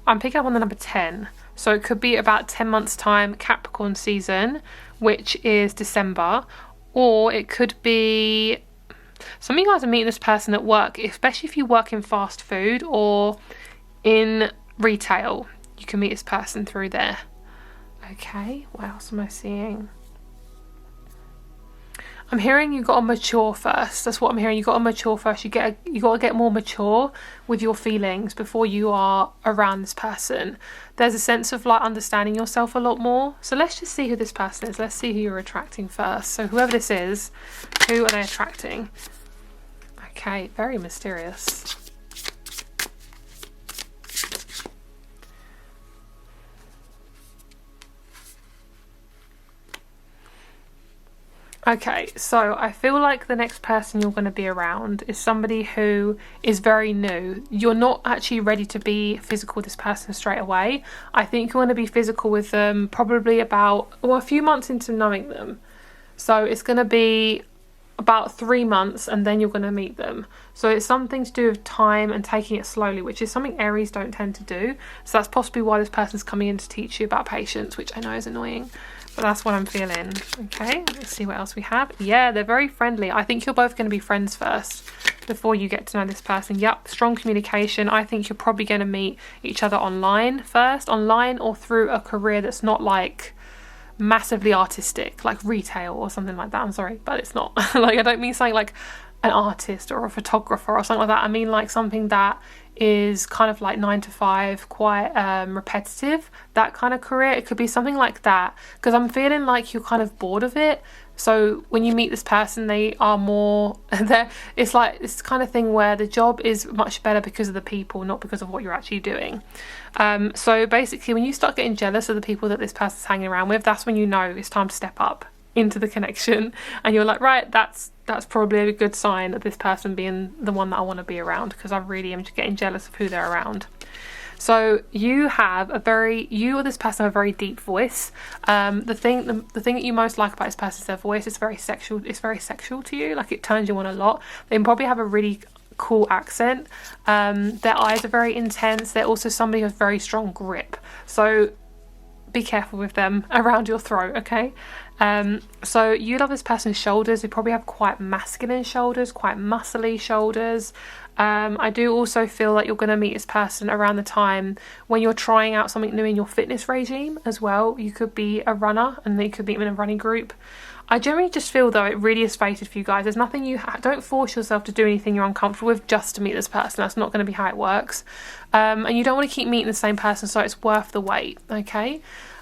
I'm picking up on the number 10. So it could be about 10 months time, Capricorn season, which is December, or it could be some of you guys are meeting this person at work, especially if you work in fast food or in retail. You can meet this person through there. Okay, what else am I seeing? I'm hearing you got to mature first. That's what I'm hearing. You got to mature first. You got to get more mature with your feelings before you are around this person. There's a sense of like understanding yourself a lot more. So let's just see who this person is. Let's see who you're attracting first. So whoever this is, who are they attracting? Okay, very mysterious. Okay, so I feel like the next person you're going to be around is somebody who is very new. You're not actually ready to be physical with this person straight away. I think you want to be physical with them probably about, well, a few months into knowing them. So it's going to be about 3 months and then you're going to meet them. So it's something to do with time and taking it slowly, which is something Aries don't tend to do. So that's possibly why this person's coming in to teach you about patience, which I know is annoying. But that's what I'm feeling. Okay, let's see what else we have. Yeah, they're very friendly. I think you're both going to be friends first before you get to know this person. Yep, strong communication. I think you're probably going to meet each other online first. Online or through a career that's not like massively artistic, like retail or something like that. I'm sorry, but it's not. Like, I don't mean something like an artist or a photographer or something like that. I mean like something that is kind of like 9 to 5, quite repetitive, that kind of career. It could be something like that, because I'm feeling like you're kind of bored of it. So when you meet this person, they are more there. It's like this kind of thing where the job is much better because of the people, not because of what you're actually doing. So basically, when you start getting jealous of the people that this person's hanging around with, that's when you know it's time to step up into the connection, and you're like, right, that's probably a good sign of this person being the one that I want to be around, because I really am just getting jealous of who they're around. So you or this person have a very deep voice. The thing that you most like about this person is their voice. It's very sexual. It's very sexual to you. Like, it turns you on a lot. They probably have a really cool accent. Their eyes are very intense. They're also somebody who has very strong grip. So be careful with them around your throat, okay? So you love this person's shoulders. They probably have quite masculine shoulders, quite muscly shoulders. I do also feel like you're going to meet this person around the time when you're trying out something new in your fitness regime as well. You could be a runner and you could meet them in a running group. I generally just feel, though, it really is fated for you guys. There's nothing don't force yourself to do anything you're uncomfortable with just to meet this person. That's not going to be how it works. And you don't want to keep meeting the same person, so it's worth the wait, okay?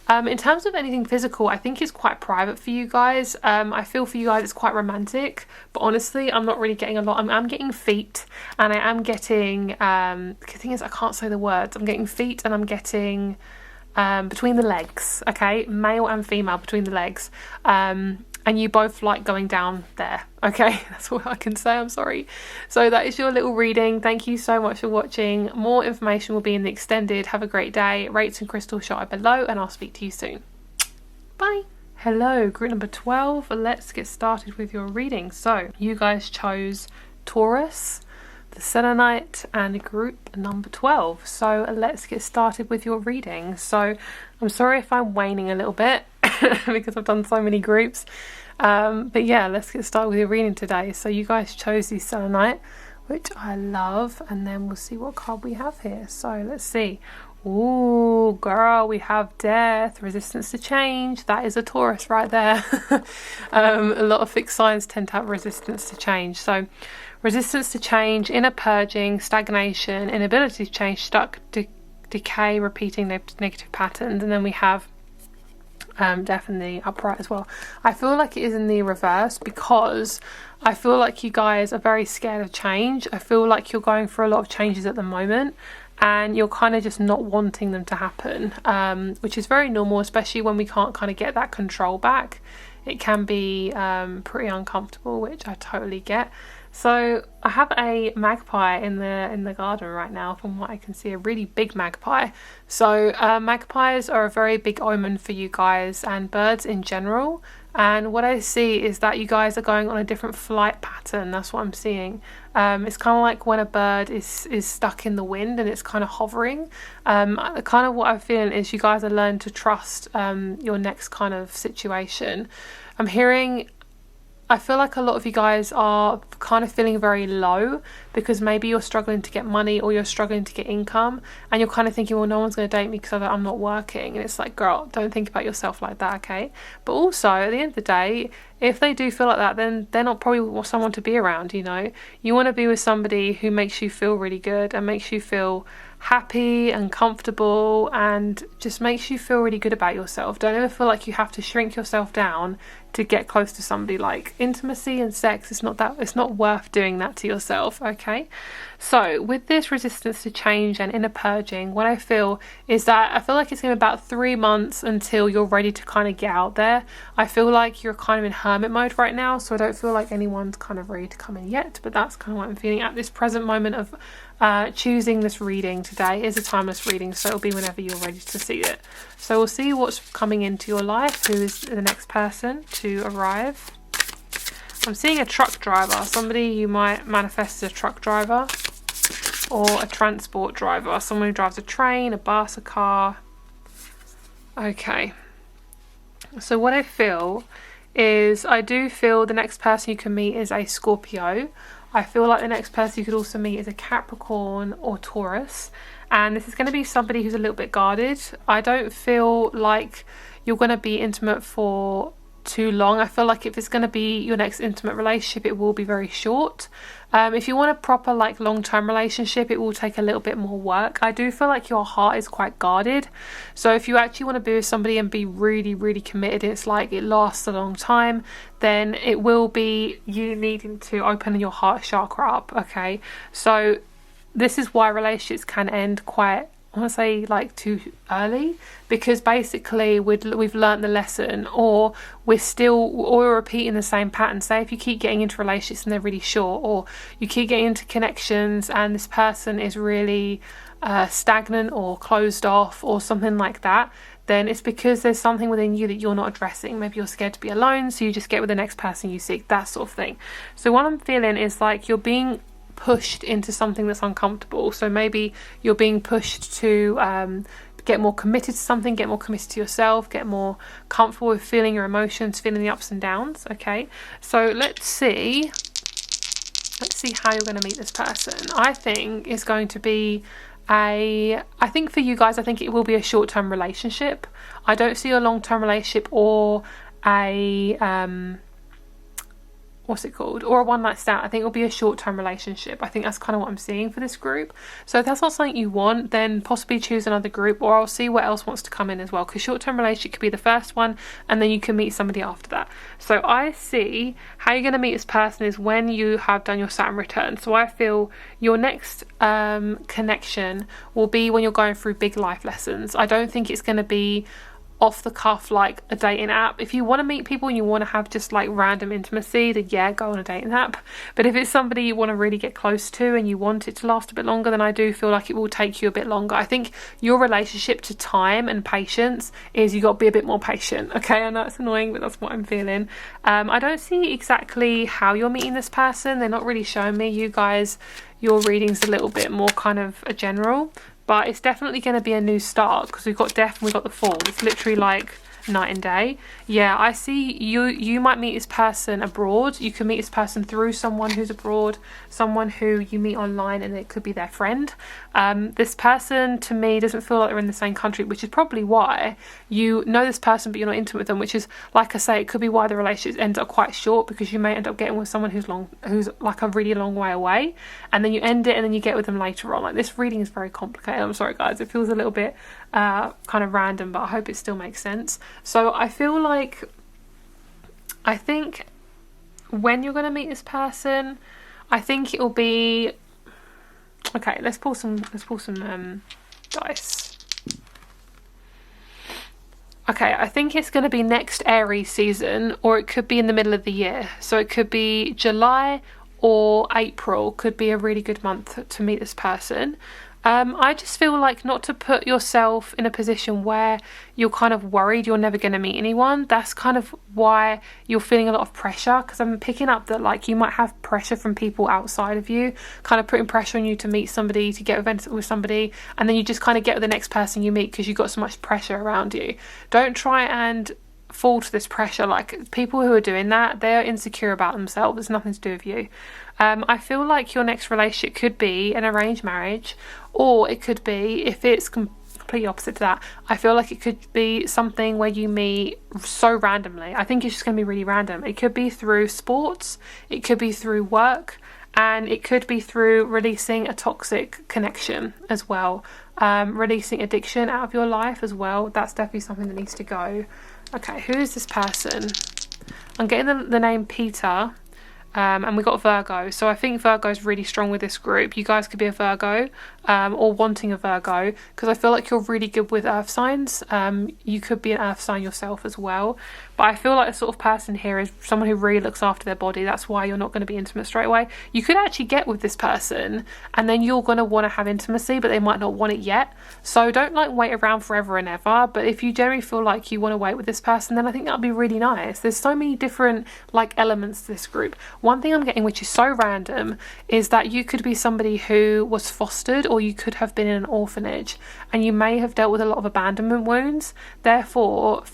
In terms of anything physical, I think it's quite private for you guys. I feel for you guys it's quite romantic, but honestly, I'm not really getting a lot. I'm getting feet, and I am getting, the thing is, I can't say the words. I'm getting feet, and I'm getting between the legs, okay? Male and female between the legs. And you both like going down there, okay? That's all I can say, I'm sorry. So that is your little reading. Thank you so much for watching. More information will be in the extended. Have a great day. Rates and crystals show are below, and I'll speak to you soon. Bye. Hello, group number 12. Let's get started with your reading. So you guys chose Taurus, the Selenite, and group number 12. So let's get started with your reading. So I'm sorry if I'm waning a little bit because I've done so many groups. But yeah, let's get started with your reading today. So you guys chose the Selenite, which I love, and then we'll see what card we have here. So let's see. Ooh, girl, we have death, resistance to change. That is a Taurus right there. A lot of fixed signs tend to have resistance to change. So resistance to change, inner purging, stagnation, inability to change, stuck, decay, repeating negative patterns. And then we have death in the upright as well. I feel like it is in the reverse because I feel like you guys are very scared of change. I feel like you're going through a lot of changes at the moment, and you're kind of just not wanting them to happen, which is very normal, especially when we can't kind of get that control back. It can be pretty uncomfortable, which I totally get. So I have a magpie in the garden right now, from what I can see, a really big magpie. So magpies are a very big omen for you guys, and birds in general. and what I see is that you guys are going on a different flight pattern. That's what I'm seeing. It's kind of like when a bird is stuck in the wind and it's kind of hovering. Kind of what I'm feeling is you guys are learning to trust your next kind of situation. I'm hearing, I feel like a lot of you guys are kind of feeling very low because maybe you're struggling to get money or you're struggling to get income, and you're kind of thinking, well, no one's going to date me because I'm not working. And it's like, girl, don't think about yourself like that, okay? But also, at the end of the day, if they do feel like that, then they're not probably someone to be around, you know? You want to be with somebody who makes you feel really good and makes you feel happy and comfortable and just makes you feel really good about yourself. Don't ever feel like you have to shrink yourself down to get close to somebody. Like, intimacy and sex, it's not worth doing that to yourself, okay? So with this resistance to change and inner purging, what I feel is that I feel like it's going to be about 3 months until you're ready to kind of get out there. I feel like you're kind of in hermit mode right now, so I don't feel like anyone's kind of ready to come in yet, but that's kind of what I'm feeling at this present moment of choosing this reading. Today is a timeless reading, so it'll be whenever you're ready to see it. So we'll see what's coming into your life, who is the next person to arrive. I'm seeing a truck driver. Somebody you might manifest as a truck driver or a transport driver. Someone who drives a train, a bus, a car. Okay. So what I feel is, I do feel the next person you can meet is a Scorpio. I feel like the next person you could also meet is a Capricorn or Taurus. And this is going to be somebody who's a little bit guarded. I don't feel like you're going to be intimate for too long. I feel like if it's going to be your next intimate relationship, it will be very short. If you want a proper like long-term relationship, it will take a little bit more work. I do feel like your heart is quite guarded, so if you actually want to be with somebody and be really, really committed, it's like it lasts a long time, then it will be you needing to open your heart chakra up, okay? So this is why relationships can end quite, I want to say, like too early, because basically we've learned the lesson, or we're repeating the same pattern. Say if you keep getting into relationships and they're really short, or you keep getting into connections and this person is really stagnant or closed off or something like that, then it's because there's something within you that you're not addressing. Maybe you're scared to be alone, so you just get with the next person you seek, that sort of thing. So what I'm feeling is like you're being pushed into something that's uncomfortable. So maybe you're being pushed to get more committed to something, get more committed to yourself, get more comfortable with feeling your emotions, feeling the ups and downs, okay? So let's see how you're going to meet this person. I think it's going to be I think for you guys, I think it will be a short-term relationship. I don't see a long-term relationship or a what's it called, or a one-night stand. I think it'll be a short-term relationship. I think that's kind of what I'm seeing for this group. So if that's not something you want, then possibly choose another group, or I'll see what else wants to come in as well, because short-term relationship could be the first one and then you can meet somebody after that. So I see how you're going to meet this person is when you have done your Saturn return. So I feel your next connection will be when you're going through big life lessons. I don't think it's going to be off the cuff like a dating app. If you want to meet people and you want to have just like random intimacy, then yeah, go on a dating app. But if it's somebody you want to really get close to and you want it to last a bit longer, then I do feel like it will take you a bit longer. I think your relationship to time and patience is you got to be a bit more patient, okay? I know it's annoying, but that's what I'm feeling. I don't see exactly how you're meeting this person. They're not really showing me. You guys, your reading's a little bit more kind of a general, but it's definitely going to be a new start, because we've got death and we've got the fall. It's literally like night and day. Yeah, I see you might meet this person abroad. You can meet this person through someone who's abroad, someone who you meet online, and it could be their friend. This person to me doesn't feel like they're in the same country, which is probably why you know this person but you're not intimate with them, which is, like I say, it could be why the relationships end up quite short, because you may end up getting with someone who's like a really long way away, and then you end it and then you get with them later on. Like, this reading is very complicated. I'm sorry guys, it feels a little bit kind of random, but I hope it still makes sense. So I feel like, I think when you're going to meet this person, I think it'll be, okay, let's pull some dice. Okay, I think it's going to be next Aries season, or it could be in the middle of the year. So it could be July or April, could be a really good month to meet this person. I just feel like not to put yourself in a position where you're kind of worried you're never going to meet anyone. That's kind of why you're feeling a lot of pressure, because I'm picking up that like you might have pressure from people outside of you, kind of putting pressure on you to meet somebody, to get events with somebody, and then you just kind of get with the next person you meet because you've got so much pressure around you. Don't try and fall to this pressure. Like, people who are doing that, they are insecure about themselves. It's nothing to do with you. I feel like your next relationship could be an arranged marriage, or it could be, if it's completely opposite to that, I feel like it could be something where you meet so randomly. I think it's just going to be really random. It could be through sports, it could be through work, and it could be through releasing a toxic connection as well. Releasing addiction out of your life as well. That's definitely something that needs to go. Okay, who is this person? I'm getting the name Peter. And we got Virgo, so I think Virgo is really strong with this group. You guys could be a Virgo, or wanting a Virgo, because I feel like you're really good with earth signs. You could be an earth sign yourself as well, but I feel like the sort of person here is someone who really looks after their body. That's why you're not going to be intimate straight away. You could actually get with this person and then you're going to want to have intimacy, but they might not want it yet. So don't like wait around forever and ever, but if you generally feel like you want to wait with this person, then I think that'll be really nice. There's so many different like elements to this group. One thing I'm getting, which is so random, is that you could be somebody who was fostered, or you could have been in an orphanage, and you may have dealt with a lot of abandonment wounds. Therefore,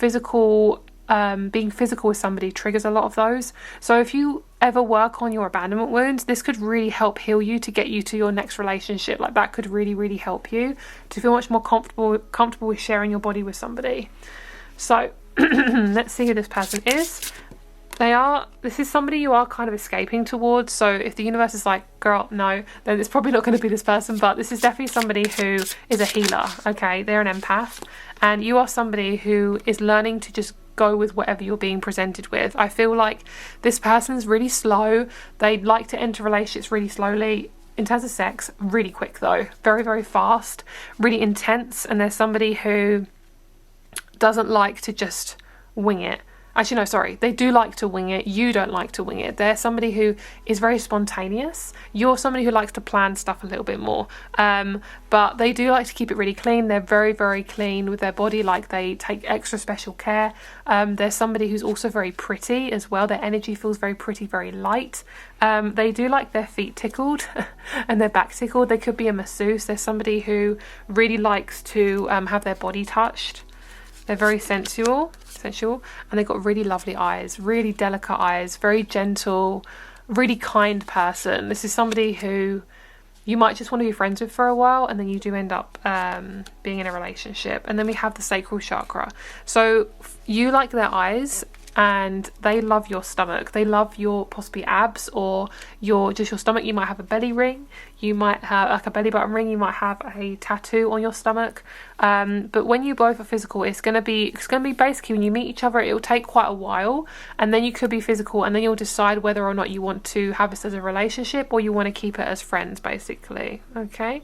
being physical with somebody triggers a lot of those. So if you ever work on your abandonment wounds, this could really help heal you to get you to your next relationship. Like, that could really help you to feel much more comfortable with sharing your body with somebody. So let's see who this person is. This is somebody you are kind of escaping towards. So if the universe is like, girl, no, then it's probably not going to be this person. But this is definitely somebody who is a healer. Okay, they're an empath, and you are somebody who is learning to just go with whatever you're being presented with. I feel like this person's really slow. They like to enter relationships really slowly. In terms of sex, really quick though, very fast, really intense. And there's somebody who doesn't like to just wing it. Actually, no, sorry. They do like to wing it. You don't like to wing it. They're somebody who is very spontaneous. You're somebody who likes to plan stuff a little bit more. But they do like to keep it really clean. They're very clean with their body. Like, they take extra special care. There's somebody who's also very pretty as well. Their energy feels very pretty, very light. They do like their feet tickled and their back tickled. They could be a masseuse. There's somebody who really likes to have their body touched. They're very sensual, and they've got really lovely eyes, really delicate eyes, very gentle, really kind person. This is somebody who you might just want to be friends with for a while, and then you do end up being in a relationship. And then we have the sacral chakra. So you like their eyes, and they love your stomach. They love your possibly abs, or your stomach. You might have a belly ring, you might have like a belly button ring, you might have a tattoo on your stomach. But when you both are physical, it's gonna be basically, when you meet each other, it will take quite a while, and then you could be physical, and then you'll decide whether or not you want to have this as a relationship or you want to keep it as friends, basically. Okay.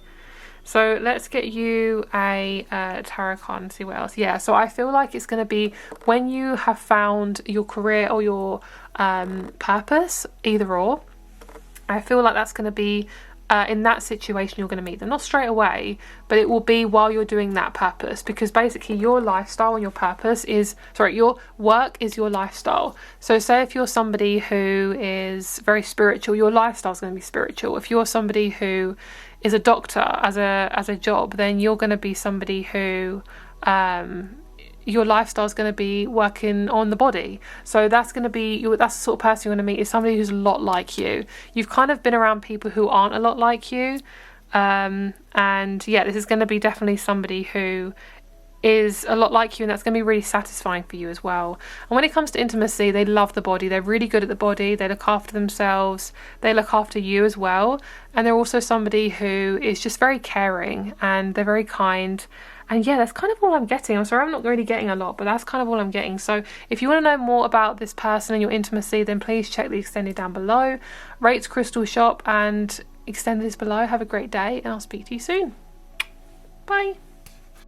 So let's get you a tarot card and see what else. Yeah, so I feel like it's going to be when you have found your career or your purpose, either or. I feel like that's going to be in that situation you're going to meet them. Not straight away, but it will be while you're doing that purpose. Because basically your lifestyle and your purpose is... Sorry, your work is your lifestyle. So say if you're somebody who is very spiritual, your lifestyle is going to be spiritual. If you're somebody who is a doctor as a job, then you're going to be somebody who your lifestyle is going to be working on the body. So that's going to be that's the sort of person you're going to meet, is somebody who's a lot like you. You've kind of been around people who aren't a lot like you, and yeah, this is going to be definitely somebody who is a lot like you, and that's going to be really satisfying for you as well. And when it comes to intimacy, they love the body. They're really good at the body. They look after themselves. They look after you as well. And they're also somebody who is just very caring, and they're very kind. And yeah, that's kind of all I'm getting. I'm sorry I'm not really getting a lot, but that's kind of all I'm getting. So if you want to know more about this person and your intimacy, then please check the extended down below. Rates Crystal Shop, and extended is below. Have a great day, and I'll speak to you soon. Bye.